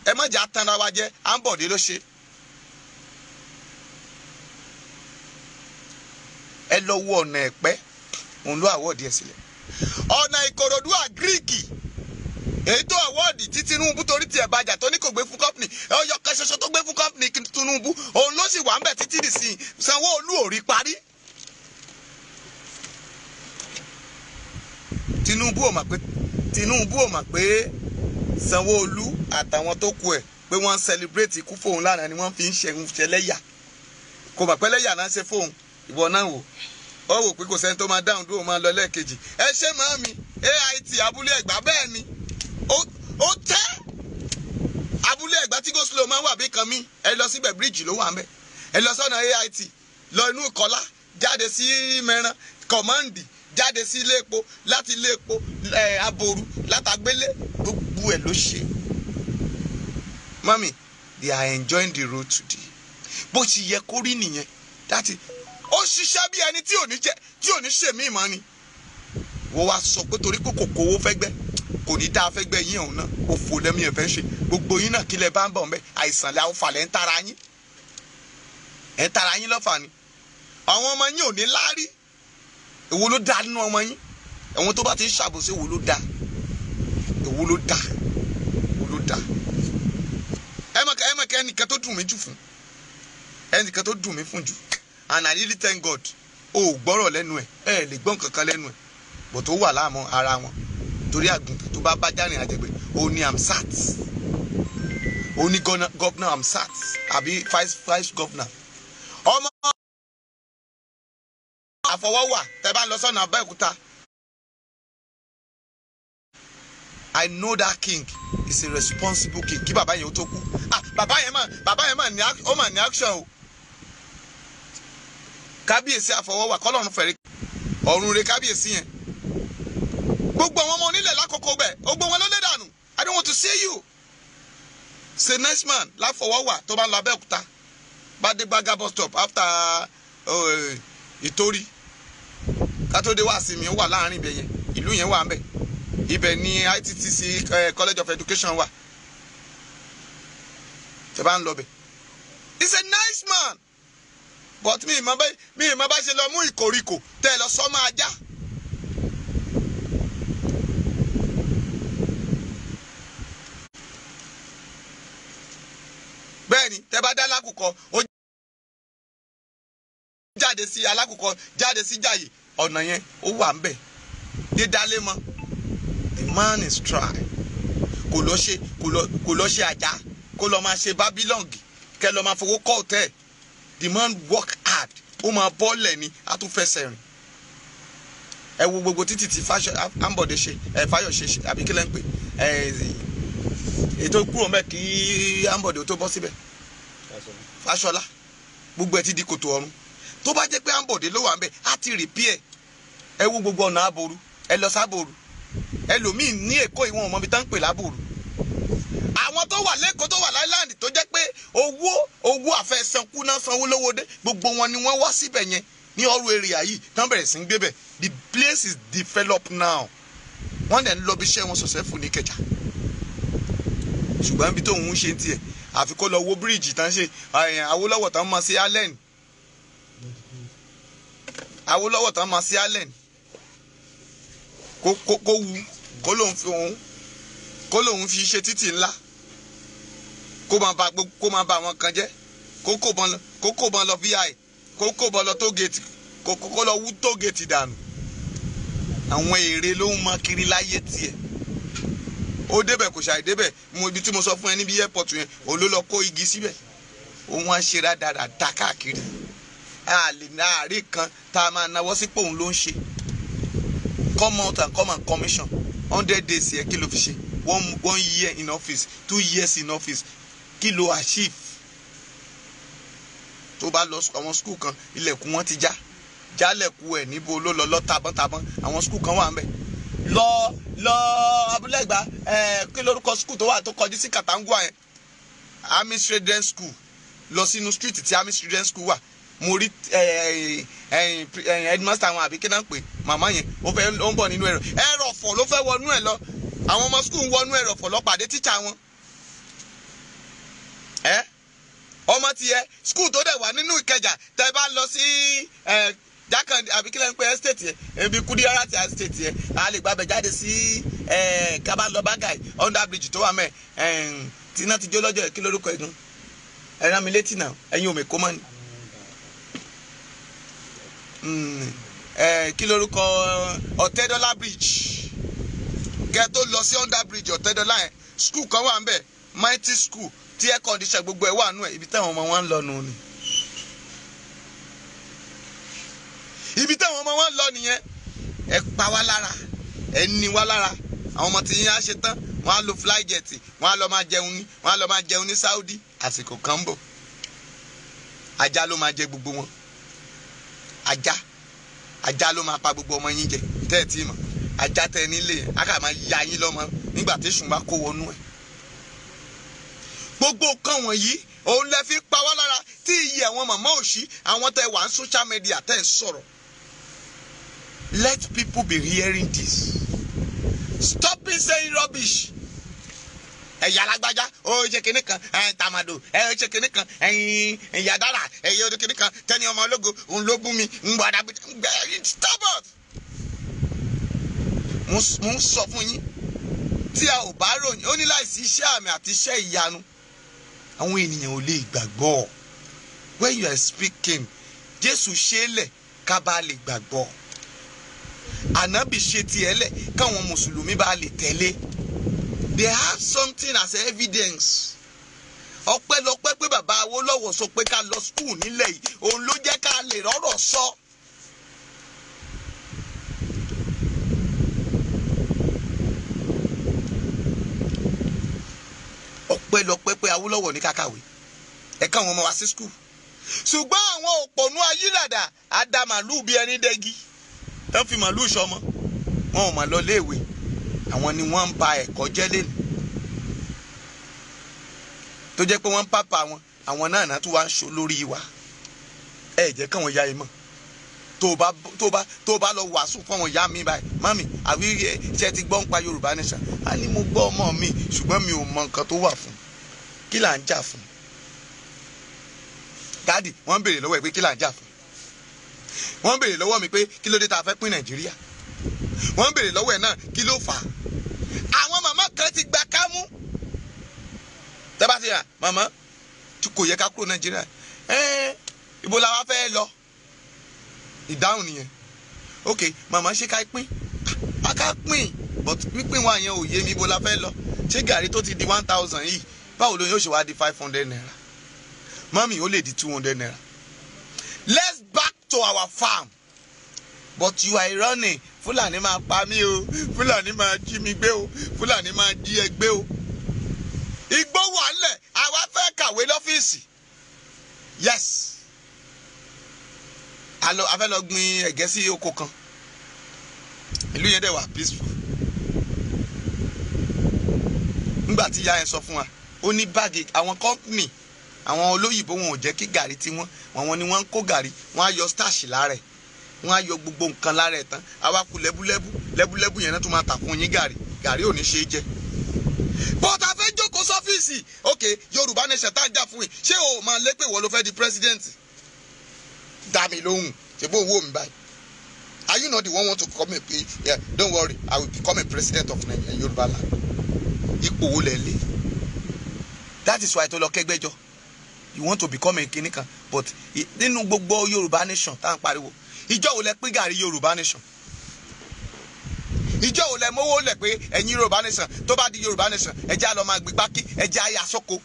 ẹ má jà tanra wa jẹ, Ambode ló ṣe. Ẹ lọ wo ọ̀nà Ẹ̀pẹ́, òun ló àwọ̀dì ẹ̀ sílẹ̀. Ọ̀nà Ìkòròdú àgíríkì, èyí tó àwọ̀dì tí Tinubu torí tiẹ̀ bàjà tó ní kò gbé fún kọ́pìnì, ọyọ kan ṣoṣo tó gbé fún kọ́pìnì Tinubu, òun ló sì wà ń bẹ̀ títí dì sí Sanwó-Olú ò rí parí. Tinubu ò mọ̀ pé Sanwó-Olú àtàwọn tó kù ẹ̀ pé wọ́n ń celebrate ikú fóun lánàá ni wọ́n fi ń ṣẹlẹ́yà. Kò mọ̀ pé lẹ́yà náà ṣe fóun, ìwọ náà wò. Ó wò pé kò sẹ́ni tó máa dáhùn dúró máa lọ lẹ́ẹ̀kejì. Ẹ ṣe màámi AIT Abúlé Ẹ̀gbá bẹ́ẹ̀ ni. Ó tẹ́ Abúlé Ẹ̀gbá tí go-slow máa ń wà bí kan mí. Ẹ lọ síbẹ̀ bíríìjì ló wà ń bẹ̀. Ẹ lọ sọ́nà AIT, lọ inú Ìkọlá, jáde sí Mẹ́ran, Kọ̀mọ́ǹdì, jáde sí ilé epo, láti ilé epo Aboru, látàgbélé, gbogbo ẹ̀ ló ṣe. Mami, they are enjoying the road today. Bó ti yẹ kó rí nìyẹn. Ó ṣiṣẹ́ bí ẹni tí ò ní ṣe mí mọ́ ni. Wọ́n wá sọ pé torí pé kò kówó fẹ́gbẹ́, kò ní dáa fẹ́gbẹ́ yín ọ̀hún náà, ó fò lẹ́mí ẹ̀ fẹ́ ṣe. Gbogbo yín náà kílẹ̀ bá ń bọ̀ mẹ́, àìsàn lẹ́ àwọn fàlẹ́ ń tara yín. Ẹ̀ ń tara yín lọ́fà ni. Àwọn ọmọ yín ò ní láárí. Èwo ló dáa nínú ọmọ yín? Àwọn tó bá ti ń ṣàbòsí èwo ló dáa? Èwo ló dáa? Èwo ló dáa? Ẹ mọ̀ kẹ́ ẹnìkan tó dùn mí jù fún. Ẹnìkan tó dùn mí fún jù. And I really thank God. O gbọ́rọ̀ lẹ́nu ẹ̀, lè gbọ́n kankan lẹ́nu ẹ̀. Bọ̀ tó wà láàmú ara wọn. Torí àgùntàn tó bá járin àjẹgbẹ́, ó ní Amsat. Ó ní gọ́vnà Amsat àbí vice governor. Ọmọ àfọwọ́wà tẹ́ bá lọ sọ́nà Abẹ́òkúta. I know that king is a responsible king. Kí bàbá yẹn ó tó kú. Bàbá yẹn mà ní action o. Kábíyèsí àfọwọ́wà kọ́lọ́run fẹ̀rẹ̀ ọ̀run rẹ̀ kábíyèsí yẹn. Gbogbo àwọn ọmọ onílẹ̀ lákòókò bẹ̀, gbogbo wọn ló lé dànù. I don't want to see you. Say next man láfọwọ́wà tó bá ń lọ Abẹ́òkúta. Bádébágá bus stop after Ìtorí. Kátó dé wá sí mi ó wà láàrin ibẹ̀ yẹn. Ìlú yẹn wà ń bẹ̀. Ibẹ̀ ni ITTC College of Education wà. Tẹ́ bá ń lọ bẹ̀. He's a nice man. But mi ìmọ̀ bá ṣe lọ mú ìkòríkò tẹ́ lọ sọ́mọ́ ajá. Bẹ́ẹ̀ni tẹ́ bá dá alákùkọ ó jáde sí alákùkọ jáde sí jàyè ọ̀nà yẹn ó wà ń bẹ̀. Dídálé mọ́. The man is trying. Kò lọ ṣe ajá kó lọ máa ṣe bábílọ̀ngì kẹ́ lọ máa fowó kọ́ òtẹ́ẹ̀. The man work hard. Ó máa bọ́ọ̀lẹ̀ ni a tún fẹsẹ̀ rìn. Ẹ wo gbogbo títì tí Ambode ṣe Fáyọ̀ṣe ṣe àbí kí lẹ́ ń pè ètò kúrò mẹ́ kí Ambode tó bọ́ síbẹ̀. Fáṣọlá gbogbo ẹ̀ ti di kòtò ọ̀run. Tó bá jẹ́ pé Ambode ló wà ń bẹ̀ á ti repair. Ẹ wo gbogbo ọ̀nà Àbòrú ẹ lọ sábòrú. Ẹlòmíì ní Èkó ìwọ̀n ọmọ ibi tá ń pè lábòrú. Àwọn tó wà lẹ́kọ̀ọ́ tó wà láìláńdì tó jẹ́ pé owó àfẹsẹ̀kú náà sanwó lówó dé gbogbo wọn ni wọ́n wá síbẹ̀ yẹn ní ọrùn èrìà yìí tán bẹ̀rẹ̀ sí ń gbé bẹ̀. The place is developed now. Wọ́n dẹ̀ ń lọ bí iṣẹ́ wọn successful ní Ìkẹjà. Ṣùgbọ́n ibi tó ń ṣe tiẹ̀ àfi kó lọ wo bíríìjì tán ṣe Awólọ́wọ̀ tán máa sí Allen. Awólọ́wọ̀ tán máa sí Allen. Kó wu kó lòun fi ṣe títì ńlá. Kó máa bá àwọn kan jẹ́ kó kó bọ́n lọ VI kó kó bọ́n lọ tógèètì kó lọ wú tógèètì dànù. Àwọn èrè ló ń mọ kiri láyé tiẹ̀. Ó débẹ̀ kò ṣàì débẹ̀ ibi tí mo sọ fún ẹ níbi airport yẹn òun ló lọ kó igi síbẹ̀. Òun á ṣe rádaràda káàkiri. Àárín kan tá a máa náwó sípò òun ló ń ṣe. Come out and come and commission 100 days yẹ kí ló fi ṣe 1 year in office 2 years in office kí ló achieve. Tó bá lọ àwọn school kan ilẹ̀kùn wọn ti jálẹ̀kùn ẹ̀ níbo ló lọ tabọ́n àwọn school kan wà ń bẹ̀. lọ Abúlẹ̀gbá kí lórúkọ school tó wà tó kọjú sí Katangua yẹn Army Student School lọ sínú street tí Army Student School wà mo rí headmaster àwọn àbí kí náà pè màmá yẹn ó ń bọ̀ nínú ẹrọ̀fọ̀ ló fẹ́ wọnú ẹ̀ lọ àwọn ọmọ school ń wọnú ẹrọ̀fọ̀ lọ pàdé tíṣà wọn. Ọmọ tiẹ̀ school tó dẹ̀ wà nínú Ìkẹjà tẹ́ bá lọ sí Jákàndé àbí kí lẹ́ ń pè estate yẹn ebi Kúdírát estate yẹn a lè gbàbẹ̀ jáde sí kábàlọ́ bágàì under bridge tó wà mẹ́ tí iná ti jó lọ́jọ́ kí lórúkọ ẹ̀dùn ẹ̀rán mi létí náà ẹ̀yin òmè kó mọ́ ni. Kí lórúkọ Ọ̀tẹ́dọ́lá bridge kẹ́ tó lọ sí under bridge Ọ̀tẹ́dọ́lá yẹn school kan wà ń bẹ̀ mighty school tí air condition gbogbo ẹ̀ wà nù ẹ̀ ibi táwọn ọmọ wọn ń lọ nù ni. Ibi táwọn ọmọ wọn ń lọ nìyẹn. Ẹ pa wá lára ẹ ní wá lára àwọn ọmọ tí yín á ṣe tán wọn á lo flyjet wọn á lọ máa jẹun ní Saudi àsìkò kan ń bọ̀ ajá ló máa jẹ gbogbo wọn. Ajá ló máa pa gbogbo ọmọ yín jẹ tẹ́ ẹ̀ tí mọ̀ ajá tẹ́ nílé yẹn á kà máa ya yín lọ́mọ nígbà tí èṣù bá kó wọnú ẹ̀. Gbogbo nǹkan wọ̀nyí òun lẹ fi pa wá lára tí iye àwọn màmá òṣì àwọn tẹ́ wà ní social media tẹ́ ń sọ̀rọ̀. Let people be hearing this. Stop saying rubbish. Ẹ̀yà alágbájá ó ṣe kinní kan tàmàdò ó ṣe kinní kan ẹ̀yà dára ẹ̀yà odò kinní kan tẹ́ni ọmọ ológo òun ló bú mi ń gbọ́dọ̀ stop it. Mo ń sọ fún yín tí a ò bá ròyìn ó ní láìsí iṣẹ́ àmì àti iṣẹ́ ìyanu àwọn ènìyàn ò lè gbàgbọ́. When you are speaking Jésù ṣe é lẹ̀ ká bá lè gbàgbọ́. Ànábì ṣe tiẹ̀ lẹ̀ káwọn mùsùlùmí bá lè tẹ̀lé. They have something as evidence. Ọpẹ́lọpẹ́ pé bàbá Awólọ́wọ̀ sọ pé ká lọ school nílẹ̀ yìí òun ló jẹ́ ká lè rọ́rọ̀ sọ. ọpẹ́lọpẹ́ pé Awólọ́wọ̀ ní kákàwé ẹ̀ka àwọn ọmọ wa sí skul. Ṣùgbọ́n àwọn òpònú ayírádà àdá màlúù bí ẹni dẹ́gi tó fi màlúù ṣọmọ wọn ò mà lọ léèwé. Àwọn ni wọ́n ń ba ẹ̀kọ́ jẹ́ lẹ́nu tó jẹ́ pé wọ́n ń pàpà wọn àwọn náà tún wá ń ṣo lórí wa. Ẹ jẹ́ káwọn ya ẹ mọ̀ tó bá lọ wàásù fún àwọn ìyá mi báyìí, mami àwí ṣe ti gbọ́ ń pa Yorùbá nation. A ní mo gbọ́ ọmọ mi ṣùgbọ́n mi ò mọ nǹkan tó wà fún. Kí là ń jà fún? Dádì wọ́n ń béèrè lọ́wọ́ ẹ pé kí là ń jà fún. Wọ́n ń béèrè lọ́wọ́ mi pé kí ló dé tá a fẹ́ pín Nàìjíríà. Wọ́n ń béèrè lọ́wọ́ ẹ náà kí ló fà á. Àwọn màmá kan ti gba kámú. Tẹ́ bá ti rà màmá tí kò yẹ ká kúrò Nàìjíríà. Ibo la wá fẹ́ lọ? Ìdáhùn nìyẹn. Ok màmá ṣé ká pín? A ká pín but pípín wa yẹn ò yé mi. Ibo la fẹ́ lọ? Ṣé gàrí tó ti di 1000 yìí báwo ló yóò ṣe wá di 500 naira? Mami ó lè di 200 naira. Let's back to our farm. But you are running. Fúlàní máa pa mí o. Fúlàní máa jí mi gbé o. Fúlàní máa jí ẹ gbé o. Igbó wà ńlẹ̀. Àwa fẹ́ kàwé lọ́fíìsì. Yes. A fẹ́ lọ gbin ẹ̀gẹ́ sí oko kan. Ìlú yẹn dẹ̀ wà peaceful. Nígbà tí ìyá yẹn sọ fún wa, ó ní báàgì àwọn company àwọn olóyìnbó wọn ò jẹ́ kí gàrí tí wọ́n ni wọ́n ń kó gàrí, wọ́n á yọ starch lára ẹ̀, wọ́n á yọ gbogbo nǹkan lára ẹ̀ tán, àwa kù lẹ́búlẹ́bú yẹn náà tún máa tà fún yín gàrí ò ní ṣe é jẹ. But a fẹ́ jókòó sọ́fíìsì, ok Yorùbá nation tá à ń jà fún yìí, ṣé o máa lé pé wọ́n ló fẹ́ di president? Dá mi lóhùn, ṣe bó owó mi báyìí. Are you not the one want to come and pay? Yeah, don't worry, I will become a president of Yorùbá land. Ipò wo lẹ̀ lé? That is why tó lọ kẹ́gbẹ́jọ́. You want to become a kinikan, but nínú gbogbo Yorùbá nation tá à ń pariwo, ìjọ wo lẹ pín gàrí Yorùbá nation? Ìjọ wo lẹ mówó lẹ pé ẹ̀yin Yorùbá nation tó bá di Yorùbá nation ẹjẹ́ á lọ máa gbé pákí, ẹjẹ́ á yà sóko.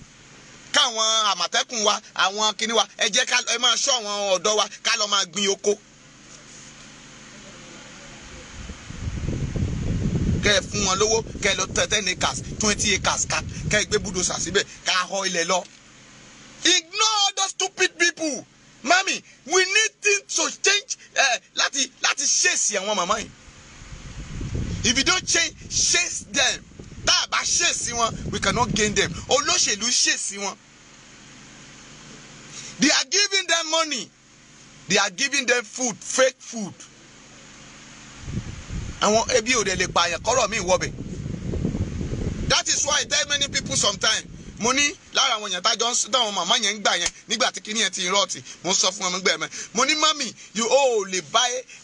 Káwọn àmọ̀tẹ́kùn wa, àwọn kinní wa, ẹjẹ́ ẹ máa ṣọ́ àwọn ọ̀dọ́ wa ká lọ máa gbin oko. Kẹ́ ẹ fún wọn lówó, kẹ́ ẹ lọ 10 acres, 20 acres, kẹ́ ẹ gbé búdòsà síbẹ̀, ká họ ilẹ̀ lọ. Ignore those stupid people. Mami, we need things to change. Láti chase àwọn màmá yìí. If you don't chase them, tá a bá chase wọn, we cannot gain them. Olóṣèlú chase wọn. They are giving them money. They are giving them food, fake food. Àwọn ẹbí ò dẹ̀ lè pààyàn kọ́rọ̀ mi wọ́bẹ̀. That is why I tell many people sometimes. Mo ní lára àwọn èèyàn tájọ ń sún táwọn màmá yẹn ń gbà yẹn nígbà tí kíní yẹn ti rọ̀tì mo sọ fún ọmọ gbẹ mẹ mo ní mami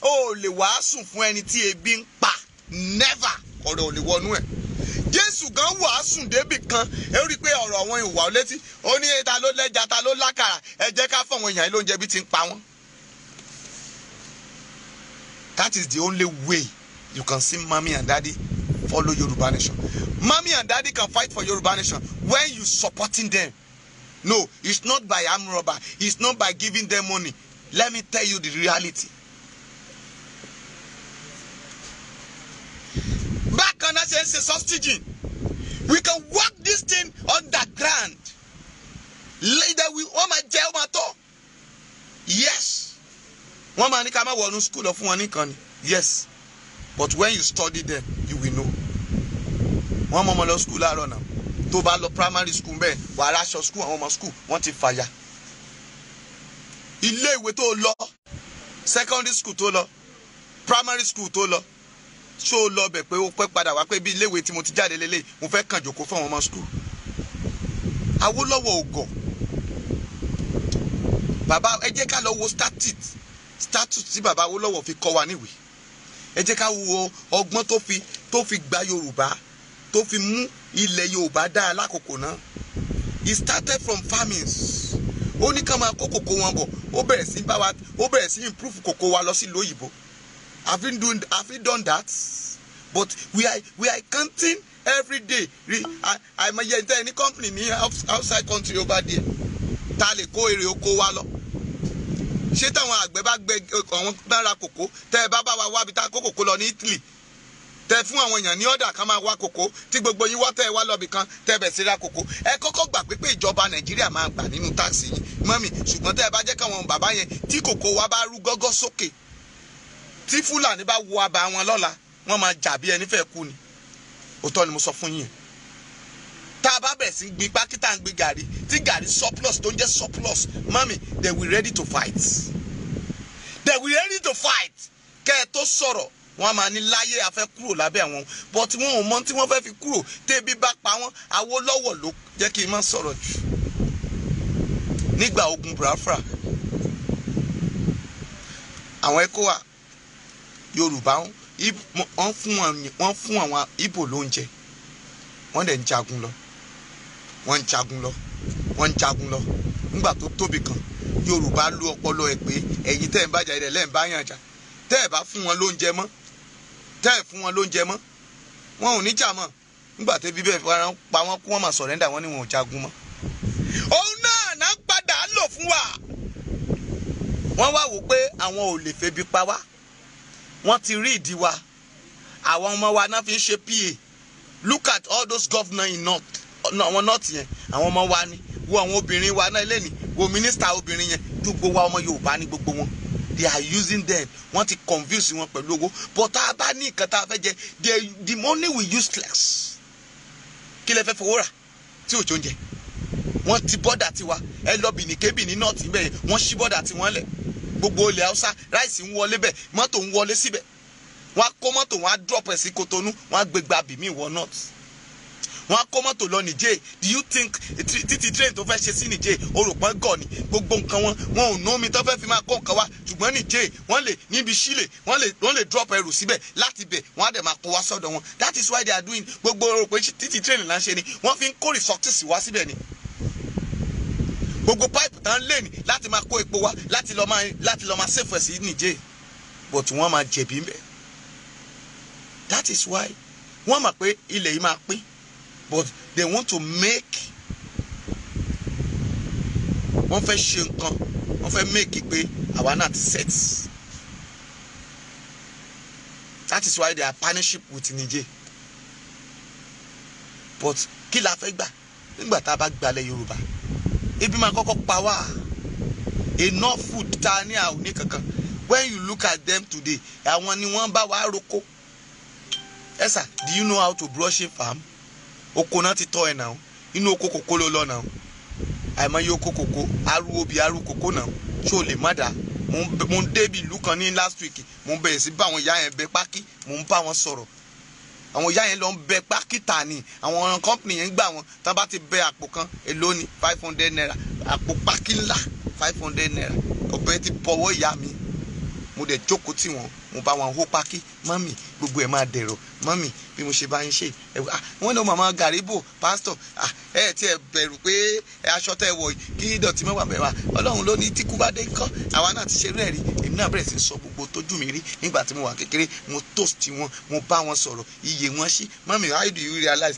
ó lè wàásù fún ẹni tí ebi ń pa never ọ̀rọ̀ ò lè wọnú ẹ̀. Jésù gan wàásù débì kan ẹ rí i pé ọ̀rọ̀ àwọn ìwà létí ó ní ta ló lẹ́ja ta ló lákàrà ẹ jẹ́ ká fọ̀wọ́n èèyàn lóúnjẹ bí ti ń pa wọ́n. That is the only way you can see mommy and daddy follow Yoruba nation. Mommy and daddy can fight for Yoruba nation when you supporting them. No, it's not by arm robber. It's not by giving them money. Let me tell you the reality. Back on us and say substitute. We can work this thing underground. Later we jail matter. Yes. One man come out of school of one. Yes. But when you study them, you will know. One mama lọ school láàárọ̀ náà. Tó bá lọ primary school bẹ́ẹ̀, wà á ráṣọ school àwọn ọmọ school wọ́n ti fàyà. Ilé ìwé tó lọ, secondary school tó lọ, primary school tó lọ. Ṣó lọ bẹ̀ pé ó pẹ́ padà wá pé bí ilé ìwé tí mo ti jáde lélẹ̀, mo fẹ́ kàn jòkó fún àwọn ọmọ school. Awólọ́wọ̀ ògọ̀. Bàbá ẹ jẹ́ ká lọ wo status tí bàbá Awólọ́wọ̀ fi kọ́ wa níwèé. Ẹ jẹ́ ká wo ọgbọ́n tó fi gba Yorùbá tó fi mú ilẹ̀ Yorùbá dá alákòókò náà. He started from farmings. Ó ní ká máa kó kòkó wọn bọ̀. Ó bẹ̀rẹ̀ sí improve kòkó wa lọ sí ìlú òyìnbó. Have we done that? But we are counting every day. I'm a any company ní outside country over there. Ta lè kó èrè oko wa lọ. Ṣé táwọn àgbẹ̀ bá gbẹ àwọn dára kòkó tẹ́ ẹ bá wa wábi tá kó kòkó lọ ní Italy tẹ fún àwọn èèyàn ní ọ̀dà kan máa wá kòkó tí gbogbo yín wá tẹ́ wá lọ́bì kan tẹ́ bẹ̀ sí ra kòkó. Ẹ kọ́kọ́ gbà pé ìjọba Nàìjíríà máa gbà nínú táàsì yín mọ́mì, ṣùgbọ́n tẹ́ ẹ bá jẹ́ káwọn bàbá yẹn tí kòkó wa bá rú gọ́gọ́ sókè, tí Fúlàní bá wo abà wọn lọ́la, wọ́n máa jà bí ẹni fẹ́ kú ni. Òótọ́ ni mo sọ fún yín. Tá a bá bẹ̀rẹ̀ sí gbin pákí tá à ń gbin gàrí, tí gàrí surplus tó ń jẹ́ surplus, mọ́mì, they will ready to fight. They will ready to fight. Kẹ́ ẹ tó sọ̀rọ̀, wọ́n máa ní láyé afẹ́ kúrò lábẹ́ àwọn, but wọn ò mọ tí wọ́n fẹ́ fi kúrò. Tẹ́bí bá pa wọ́n, Awólọ́wọ̀ ló jẹ́ kí n má sọ̀rọ̀ jù. Nígbà ogun Biafra, àwọn ECOWAS Yorùbá wọ́n fún àwọn Ìgbò lóúnjẹ, wọ́n dẹ̀ ń jagun lọ, wọ́n ń jagun lọ, wọ́n ń jagun lọ. Nígbà tó tóbi kan, Yorùbá lu ọpọlọ ẹ̀ pé ẹ̀yin tẹ́ ẹ̀ ń bájà ilẹ̀ lẹ́ẹ̀ ń bá yàn jà, tẹ́ ẹ̀ bá fún wọn lóúnjẹ mọ́, tẹ́ ẹ̀ fún wọn lóúnjẹ mọ́, wọn ò ní jà mọ́. Nígbà tẹ́ bí bẹ́ẹ̀ pa wọ́n kú, wọ́n máa sọ̀rẹ́ndà, wọ́n ní wọn ò jagun mọ́. Òun náà padà lò fún wa. Wọ́n wá wò pé àwọn ò lè febi pa wá, wọ́n ti rí ìdí wa, àwọn ọmọ wa náà fi ń ṣe PA. Look at all those governors in north, àwọn north yẹn, àwọn ọmọ wa ni, wo àwọn obìnrin wa náà lẹ́ni, wo minister obìnrin yẹn, gbogbo wa ọmọ Yorùbá ni gbogbo wọn. They are using them, wọ́n ti confuse wọn pẹ̀lú owó, but tá a bá ní nǹkan tá a fẹ́ jẹ, the money we useless. Kí lẹ fẹ́ fowó rà tí òjò ń jẹ? Wọ́n ti bọ́dà tiwa, ẹ lọ Benin Kebbi ní north bẹ́ẹ̀, wọ́n ṣí bọ́dà tiwọn lẹ̀. Gbogbo ilẹ̀ Haúsá, ráìsì ń wọlé bẹ́ẹ̀, mọ́tò ń wọlé síbẹ̀. Wọ́n á kó mọ́tò, wọ́n á drop ẹ̀ sí Kotonu, wọ́n á gbé gba bìmí wọ north. Wọ́n á kó mọ́tò lọ Niger. Do you think títí train tó fẹ́ ṣe sí Niger o rò pọ́n gọ̀ ni? Gbogbo nǹkan wọn ò ná omi tó fẹ́ fi máa kó nǹkan wá, ṣùgbọ́n Niger wọ́n lè níbi Chile wọ́n lè drop ẹrù síbẹ̀, láti bẹ̀ wọ́n á dẹ̀ máa kó wá sọ́dọ̀ wọn. That is why they are doing gbogbo rò pé títí train là ń ṣe ni, wọ́n fi ń kó resources wá síbẹ̀ ni. Gbogbo pipe tán lé ní láti máa kó epo wá láti lọ máa sèfẹ̀ sí Niger, but wọ́n máa jẹ̀bi ń bẹ̀. That is why wọ́n mọ̀ pé ilẹ̀ yìí máa pín, but they want to make, wọ́n fẹ́ ṣe nǹkan, wọ́n fẹ́ make pé àwa náà ti set. That is why they are partnership with Niger. But kí la fẹ́ gbà nígbà tá a bá gbalẹ̀ Yorùbá? Ebi máa kọ́kọ́ pa wá. Enough food ta ní àwọn ní kankan. When you look at them today, àwọn ni wọ́n bá wa roko. Yes sir, do you know how to brush a farm? Oko náà ti tọ́ ẹ náà, inú oko kòkó ló lọ náà. Àìmọye oko kòkó, arú obì arú kòkó náà, ṣé o lè má dà? Mo ń débi ìlú kan ní last week, mo ń bẹ̀rẹ̀ sí bá àwọn ìyá yẹn bẹ pákí, mo ń bá wọn sọ̀rọ̀. Àwọn ìyá yẹn lọ ń bẹ pákí tà ní, àwọn company yẹn ń gbà wọn, tán bá ti bẹ àpò kan, èló ni 500 naira, àpò pákí ńlá 500 naira. Ọbẹ̀ ti bọ̀wọ́ ìyá mi, mo dẹ̀ jókòó tì wọ́n, mo bá wọn hó pákí, mọ́mì gbogbo ẹ̀ máa dẹ̀rọ̀, mọ́mì bí mo ṣe bá ń ṣe wọ́n ní màmá Gàríbò pásítọ̀ ẹ ti ẹ bẹ̀rù pé aṣọ tẹ́ wọ̀ kí ìdọ̀tí mẹ́wàá bẹ̀rẹ̀ wá, Ọlọ́run ló ní tíkú bá dé kọ́, àwa náà ti ṣe rẹ̀ rí. Èmi náà bẹ̀rẹ̀ sí í sọ gbogbo tójú mi rí nígbà tí mo wà kékeré, mo toast wọn, mo bá wọn sọ̀rọ̀, iye wọn sí, mọ́mì how do you realize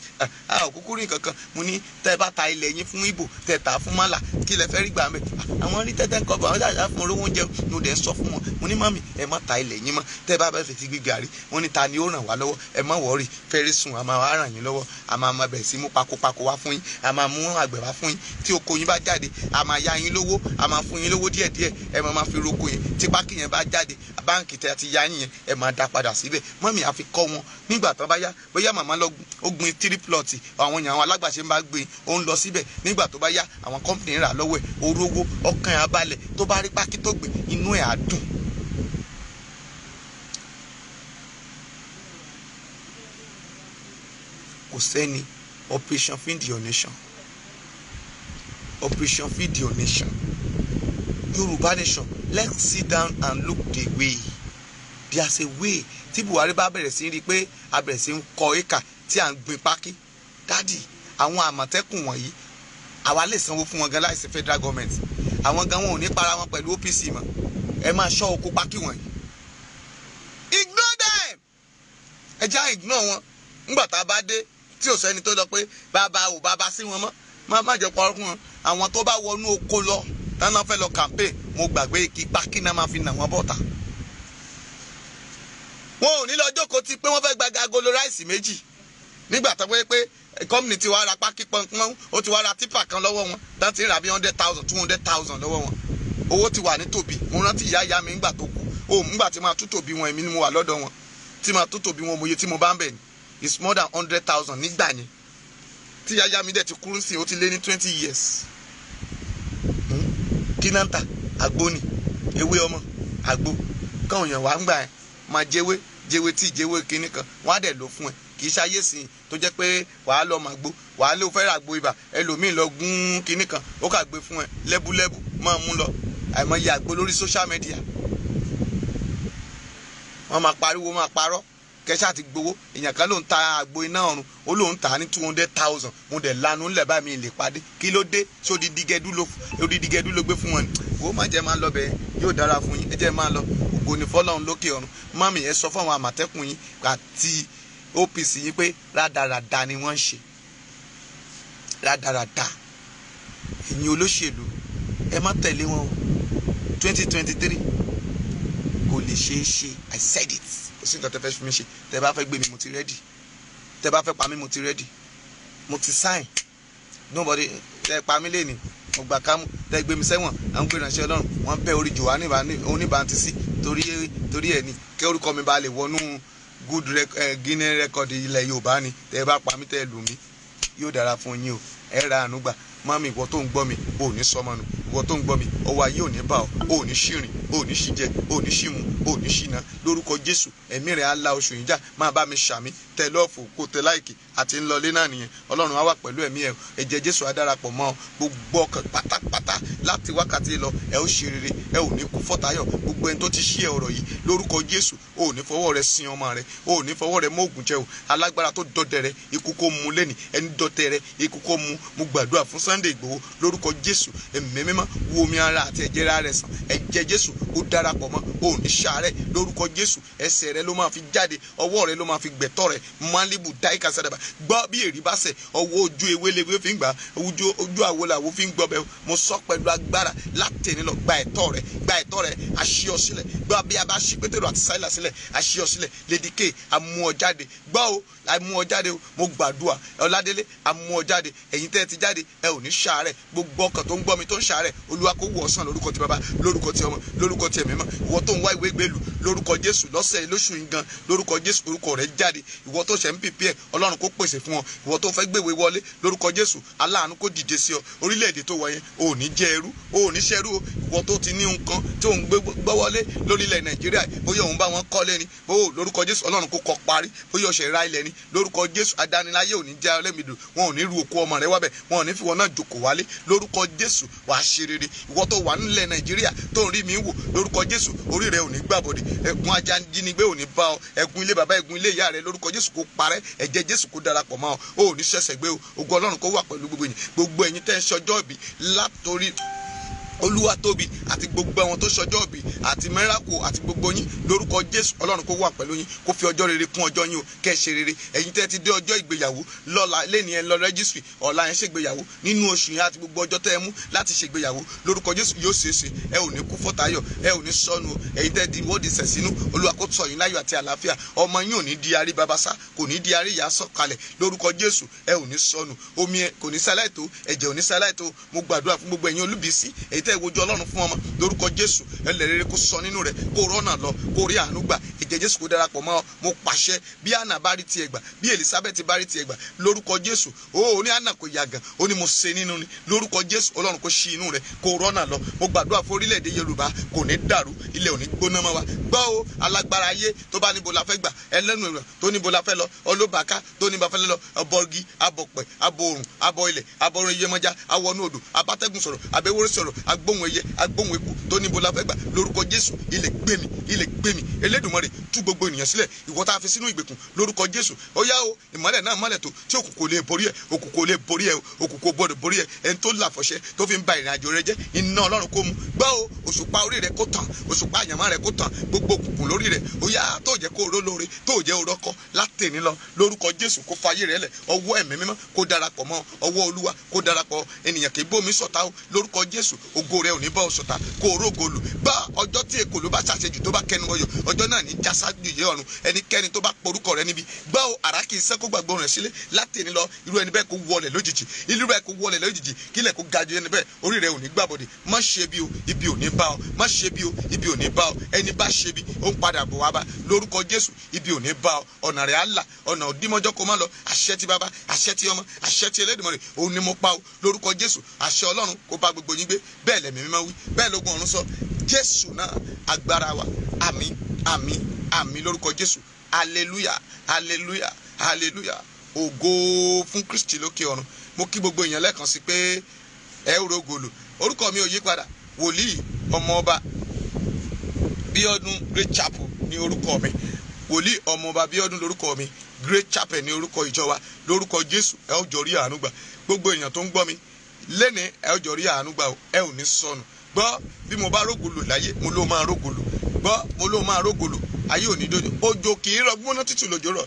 òkúkú rí nǹkan kan, mo ní tẹ́ bá ta ilẹ̀ yín fún Ìgbò tẹ́ tà fún Málà kí lẹ fẹ́ rí gbà mẹ́, àwọn rí tẹ́tẹ́ kọ́ bọ̀ àwọn ṣàṣà fún olówó oúnjẹ, mo dẹ̀ ń sọ fún wọn, mo ní mọ́mì ẹ má ta ilẹ̀ yín mọ́, tẹ́ bá bẹ́ẹ̀ fi ti gbé gàrí, wọ́n ní ta ni ó ràn wá lọ́wọ́, ẹ má wọ́ọ̀rì fẹ́rí sùn, a máa wá ràn yín lọ́wọ́, a máa bẹ̀rẹ̀ sí mú pakopako wá fún yín, a máa mú àgbẹ̀ wá fún yín, tí oko yín bá jáde a máa yá yín lówó, a máa fún yín lówó díẹ̀díẹ̀, ẹ máa fi roko yín, tí pákí yẹn bá jáde báǹkì tẹ́ ti yá yín yẹn ẹ máa dá padà síbẹ̀. Mọ́mì àfi kọ́ wọn nígbà tó bá yá, bóyá màmá lọ ó gbin 3 plot, àwọn èèyàn àwọn alágbàṣe ń bá gbin, ó ń lọ síbẹ̀, nígbà tó bá yá àwọn company rà lọ́wọ́ ẹ̀, orówó ọkàn ẹ̀ á balẹ̀, tó bá rí pákí tó gbìn inú ẹ̀ á dùn. Kò sẹ́ni Operation Feed Your Nation, Operation Feed Your Nation, Yorùbá Nation. Let's sit down and look the way. There's a way. Tí Buhari bá bẹ̀rẹ̀ sí rí pé a bẹ̀rẹ̀ sí ń kọ éka tí à ń gbin pákí, dádì àwọn Àmọ̀tẹ́kùn wọ̀nyí àwa lè sanwó fún wọn gan láìsí federal government, àwọn gan wọn ò ní para wọn pẹ̀lú OPC mọ́, ẹ máa ṣọ́ oko pákí wọ̀nyí. Ignore them. Ẹ já ignore wọn. Nígbà tá a bá dé tí ò sẹ́ni tó lọ pé bàbá sí wọn mọ́, má jẹ́ pọ̀ fún wọn. Àwọn tó bá wọnú oko lọ tánà fẹ́ lọ campaign, mo gbàgbé igi pákí náà máa fi nà wọ́n bọ̀tà. wọn ò ní lọ jókòó ti pé wọ́n fẹ́ gba agolo ráìsì méjì nígbà tó pé company ti wá ra pákí pọ́npọ́n ó ti wá ra tipa kan lọ́wọ́ wọn tán ti rà bí 100,000 200,000 lọ́wọ́ wọn. Owó ti wà ní tòbí. Mo rántí ìyá mi ńgbà tó kú. Ńgbà tí máa tú tòbí wọn èmi ni mo wà lọ́dọ̀ wọn. Tí máa tú tòbí wọn mòye tí mo bá ń bẹ̀ ni. It's more than 100,000 nígbà yẹn. Tí ìyá mi dẹ̀ ti kúrú sí ó ti lé ní 20 years. Kí náà ń tà? Àgbo ni. Ewé ọmọ. Àgbo. Káwọn èèyàn wá ń gbà ẹ̀ máa jẹ́wé tí jẹ́wé kinní kan. Wọ́n á dẹ̀ lò fún ẹ. Kì í ṣayé sí i tó jẹ́ pé wàá lọ máa gbó wàá lé o fẹ́ ràgbo ibà ẹlòmíì lọ gún kinní kan ó kà gbé fún ẹ lẹ́búlẹ́bú máa mú lọ àìmọye àgbo lórí social media. Wọ́n máa pariwo máa parọ́ kẹ́sà ti gbowó èèyàn kan ló ń ta àgbo iná ọ̀run ó lóun tà ní 200,000 mo dẹ̀ lanu ńlẹ̀ bá mi lè pàdé kí ló dé ṣé odidi gẹdú ló gbé fún wọn ni wò ó má jẹ́ máa lọ bẹ́ẹ̀ yóò dára fún yín ẹ jẹ́ máa lọ ògo ni fọ́lọ́run lókè ọ̀run mọ́mì ẹ sọ fún àwọn àmọ̀tẹ́kùn yín àti OPC yìí pé rádaràda ni wọ́n ń ṣe rádaràda ẹ̀yin olóṣèlú ẹ má tẹ̀lé wọn o 2023 kò lè ṣeé ṣe I said it kò sí nǹkan tẹ́ fẹ́ fi mi ṣe tẹ́ bá fẹ́ gbé mi mo ti ready tẹ́ bá fẹ́ pa mí mo ti ready mo ti sign nobody tẹ́ pa mí lẹ́ni mo gbà kámú tẹ́ gbé mi sẹ́wọ̀n àwọn gbé ìránṣẹ́ Ọlọ́run wọ́n bẹ́ orí Jòhánì oníbàntísì torí ẹ̀ ní kí orúkọ mi bá lè wọnú good Guinness record ilẹ̀ Yorùbá ni tẹ́ bá pa mí tẹ́ lù mí yóò dára fún yín o ẹ ra àánú gbà mami ìwọ tó ń gbọ́ mi ò ní sọmọnù ìwọ tó ń gbọ́ mi ọwọ́ ayé ò ní bá ọ ò ní ṣìrìn ò ní ṣìjẹ ò ní ṣìmù ò ní ṣìnà lórúkọ Jésù ẹ̀mí rẹ̀ á la oṣù yìí jà máa bá mi ṣàmì tẹ lọ́ọ̀fù kó tẹ láìkì àti ńlọlé náà nìyẹn Ọlọ́run á wà pẹ̀lú ẹ̀mí ẹ̀ ẹ̀jẹ̀ Jésù á darapọ̀ mọ́ gbogbo ọkàn pátápátá láti wákàtí lọ ẹ ó ṣe rere ẹ ò ní kú fọ́tayọ̀ gbogbo ẹni tó ti ṣí ẹ ọ̀rọ̀ yìí lórúkọ Jésù ò ní fọwọ́ rẹ sin ọmọ rẹ ò ní fọwọ́ rẹ mọ́ ògùn jẹ o alágbára tó dọdẹ rẹ ikú kó mu lẹ́nì ẹni dọdẹ rẹ ikú kó mu mo gbàdúrà fún Sunday Igboho lórúkọ Jésù ẹ̀mí mímọ́ wo omi ara àti ẹ̀jẹ̀ rẹ̀ sàn ẹ̀jẹ̀ Jésù ó darapọ̀ mọ́ ò ní ṣàárẹ̀ lórúkọ Jésù ẹsẹ̀ rẹ ló máa fi jáde ọwọ́ rẹ ló máa fi gbẹ̀tọ́ rẹ malibu dáìka sàdàbà gbọ́ bí èrí bá sẹ̀ ọwọ́ ojú ewé lewé fi ń gbà ojú àwo làwo fi ń gbọ́ bẹ́ẹ̀ mo sọ pẹ̀lú agbára látẹ̀ni lọ gba ẹ̀tọ́ rẹ aṣí ọ sílẹ̀ gbọ́ bí a bá ṣí Pétérù àti Sáílà sílẹ̀ aṣí ọ sílẹ̀ lédìké amú ọ jáde gbọ́ o amú ọ jáde o mo gbàdúrà Ọládélé amú ọ jáde ẹ̀yin tẹ́ ti jáde ẹ ò ní ṣàárẹ̀ gbogbo ọkàn tó ń gbọ́ mi tó ń ṣàárẹ̀ Olúwa kó wò ọ́ sàn lórúkọ ti bàbá lórúkọ ti ọmọ lórúkọ ti ẹ̀mí mọ́ ìwọ tó ń wá ìwé gbèlú lórúkọ Jésù lọ́sẹ̀ lóṣù yìí gan lórúkọ Jésù orúkọ rẹ̀ jáde ìwọ tó ṣẹ̀ ń pèpè ẹ̀ Ọlọ́run kó pèsè fún ọ ìwọ tó fẹ́ gbèwé wọlé lórúkọ Jésù aláàánú kó dìde sí ọ orílẹ̀-èdè tó wọ yẹn ò ní jẹ́ ẹrú ò ní ṣẹ́rú o ìwọ tó ti ní nǹkan tí òun gbọ́wọ́lé lórílẹ̀ Nàìjíríà bóyá òun bá wọn kọ́lé ni lórúkọ Jésù Ọlọ́run kó kọ́ parí bóyá ọ̀sẹ̀ ra ilẹ̀ ni lórúkọ Jésù adániláyé ò ní jẹ́ ọlẹ́mìdò wọn ò ní ru òkú ọmọ rẹ wábẹ̀ wọn ò ní fi wọn náà jókòó wálé lórúkọ Jésù wàá ṣe rere ìwọ tó wà nílẹ̀ Nàìjíríà tó ń rí mi wò lórúkọ Jésù orí rẹ ò ní gbàbọ̀dé ẹ̀gún ajánigbé ò ní bá ọ ẹ̀gún ilé bàbá ẹ̀gún ilé ìyá rẹ lórúkọ Jésù kó parẹ́ ẹ̀jẹ̀ Jésù kó darapọ̀ mọ́ ọ ò ní ṣẹ̀ṣẹ̀ gbé o ògo Ọlọ́run kó wà pẹ̀lú gbogbo ẹ̀yin tẹ́ ń ṣọjọ́ ìbí látòrí Olúwa tóbi àti gbogbo àwọn tó ṣọjọ́ ìbí àti mẹ́rákò àti gbogbo yín lórúkọ Jésù Ọlọ́run kó wà pẹ̀lú yín kó fi ọjọ́ rere kún ọjọ́ yín o kẹ́ ẹ ṣe rere ẹ̀yin tẹ́ ti dé ọjọ́ ìgbéyàwó lọ́la lẹ́ni ẹ lọ rẹ́gísírì ọ̀la ẹ ṣègbéyàwó nínú oṣù yẹn àti gbogbo ọjọ́ tẹ́ ẹ mú láti ṣègbéyàwó lórúkọ Jésù yóò ṣeéṣe ẹ ò ní kú fọ́tayọ̀ ẹ ò ní sọnù ẹ̀yin tẹ́ di wọ́ọ̀dì sẹ̀ sínú Olúwa kó sọ yín láyọ̀ àti àlàáfíà ọmọ yín ò ní di arí babasa kò ní di arí ìyá sọ̀kalẹ̀ lórúkọ Jésù ẹ ò ní sọnù omi ẹ kò ní sáláìtó ẹ̀jẹ̀ ò ní sáláìtó mo gbàdúrà fún gbogbo ẹ̀yin olúbísí èyí tẹ́ wojú Ọlọ́run fún ọmọ lórúkọ Jésù ẹlẹ́rẹ́rẹ́ kó sọ nínú rẹ̀ kó rọ́nà lọ kó rí àánú gbà ẹ̀jẹ̀ Jésù kó darapọ̀ mọ́ ọ mo pàṣẹ bí Anna bá rí tiẹ̀ gbà bí Elizabeth bá rí tiẹ̀ gbà lórúkọ Jésù ó ní Anna kò yàgàn ó ní mo ṣe nínú ni lórúkọ Jésù Ọlọ́run kó ṣí inú rẹ̀ kó rọ́nà lọ mo gbàdúrà fún orílẹ̀-èdè Yorùbá kò ní dàrú ilẹ̀ ò ní gbóná mọ́ wa gbọ́ o alágbára ayé tó bá níbo la fẹ́ gbà ẹlẹ́nu ìrọ̀ tó níbo la fẹ́ lọ olóbàká tó níbo la fẹ́ lọ abọ́gi abọ̀pẹ̀ abọ̀rùn abọ̀ ilẹ̀ abọ̀rùn iyemọja awọnú odò abátẹ́gùn sọ̀rọ̀ abẹ́wọ́rẹ́ sọ̀rọ̀ agbóhùn ẹyẹ agbóhùn eku tó níbo la fẹ́ gbà lórúkọ Jésù ilẹ̀ gbẹ̀mí Elédùmarè tú gbogbo ènìyàn sílẹ̀ ìwọ tá a fi sínú ìgbèkùn lórúkọ Jésù ó yá o ìmọ́lẹ̀ náà mọ́lẹ̀ tó tí òkùnkùn lè borí ẹ̀ òkùnkùn lè borí ẹ̀ òkùnkùn gbọdọ̀ borí ẹ̀ ẹni tó làfọ̀ṣẹ́ tó fi ń ba ìrìn àjò rẹ jẹ́ iná Ọlọ́run kó mu gbọ́ o òṣùpá orí rẹ kó tàn òṣùpá àyànmọ́ rẹ kó tàn gbogbo òkùnkùn lórí rẹ ó yá tó jẹ́ kó ró lóore tó jẹ́ orọ́kọ látẹ̀ní lọ lórúkọ Jésù kó fayé rẹ lẹ̀ ọwọ́ ẹ̀mí mímọ́ kó darapọ̀ mọ́ ọwọ́ Olúwa kó darapọ̀ ènìyàn kì í bómi sọ̀tá o lórúkọ Jésù ògo ògo rẹ ò ní bá ọ̀ṣọ̀tà kó o rógolù bá ọjọ́ tí èkó ló bá ṣàṣejù tó bá kẹnu ọyọ̀ ọjọ́ náà ní jásájú yé ọ̀run ẹnikẹ́ni tó bá porúkọ rẹ níbi gbá o àrá kì í sẹ́ kó gbàgbọ́ rẹ̀ sílé láti ní lọ irú ẹni bẹ́ẹ̀ kó wọlẹ̀ lójijì irú bẹ́ẹ̀ kó wọlẹ̀ lójijì kílẹ̀ kó ga ju ẹni bẹ́ẹ̀ orí rẹ ò ní gbàbọ̀dẹ̀ má ṣe bí o ibi ò ní bá ọ má ṣe bí o ibi ò ní bá ọ ẹni bá ṣe bí ó ń padà bọ̀ wá bá lórúkọ Jésù ibi ò ní bá ọ ọ̀nà rẹ̀ á là ọ̀nà òdìmọ́jọ́ kó má lọ àṣẹ ti bàbá àṣẹ ti ọmọ àṣẹ ti Elédùmarè òun ni mo pa o lórúkọ Jésù àṣẹ Ọlọ́run kó bá gbogbo yín gbé bẹ́ẹ̀ lẹ̀mí mímọ́ wí bẹ́ẹ̀ lógun ọ̀run sọ Jésù náà agbára wa àmín àmín àmín lórúkọ Jésù hallelujah hallelujah hallelujah ògo fún Kristi lókè ọ̀run mo kí gbogbo èèyàn lẹ́ẹ̀kan sí pé ẹ ó rògòlò orúkọ mi ò yí padà wòlíì ọmọ ọba Bíọ́dún Great Chapel ní orúkọ mi wòlíì ọmọ ọba Bíọ́dún lórúkọ mi Great Chapel ní orúkọ ìjọ wa lórúkọ Jésù ẹ ó jọ rí àánú gbà gbogbo èèyàn tó ń gbọ́ mi lẹ́ni ẹ ó jọ rí àánú gbà ẹ ò ní sọnù gbọ́ bí mo bá rógòlò láyé mo ló máa rógòlò gbọ́ mo ló máa rógòlò ayé ò ní dojo òjò kì í rọ gbóná tútù lòjò rọ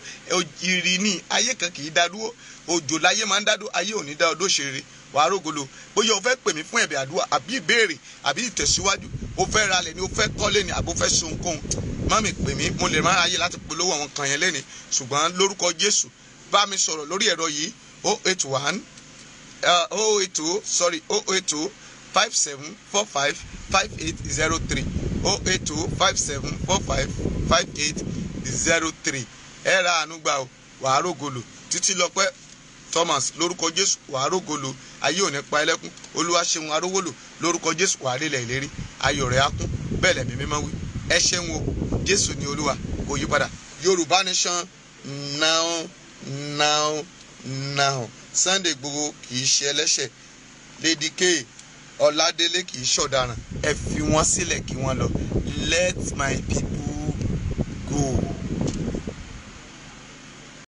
ìrì ní ayé kan kì í dá dúró òjò láyé máa ń dá dúró ayé ò ní dá ọdún ṣeré wàá rógòlò bóyá o fẹ́ pè mí fún ẹ̀bẹ̀ àdúrà àbí ìbéèrè àbí ìtẹ̀síwájú o fẹ́ ralẹ̀ ni o fẹ́ kọ́lé ni àbí o fẹ́ sunkún má mi pè mí mo lè má ráyè láti polówó àwọn kan yẹn lẹ́ni ṣùgbọ́n lórúkọ Jésù bá mi sọ̀rọ̀ lórí ẹ̀rọ yìí 082 57455803 08257455803 ẹ ra àánú gbà o wàá rógòlò títí lọ́pẹ́ Thomas lórúkọ Jésù wàá rógòlò ayé ò ní pa ẹlẹ́kún Olúwa ṣeun arógòlò lórúkọ Jésù wàá lélẹ̀ ìlérí ayọ̀ rẹ̀ á kún bẹ́ẹ̀ lẹ̀mí mímọ́ wí ẹ ṣeun o Jésù ni Olúwa kò yí padà Yorùbá Nation now Sunday Igboho kì í ṣe ẹlẹ́ṣẹ̀ Lady K Ọládélé kì í ṣọ̀daràn ẹ fi wọ́n sílẹ̀ kí wọ́n lọ let my people go.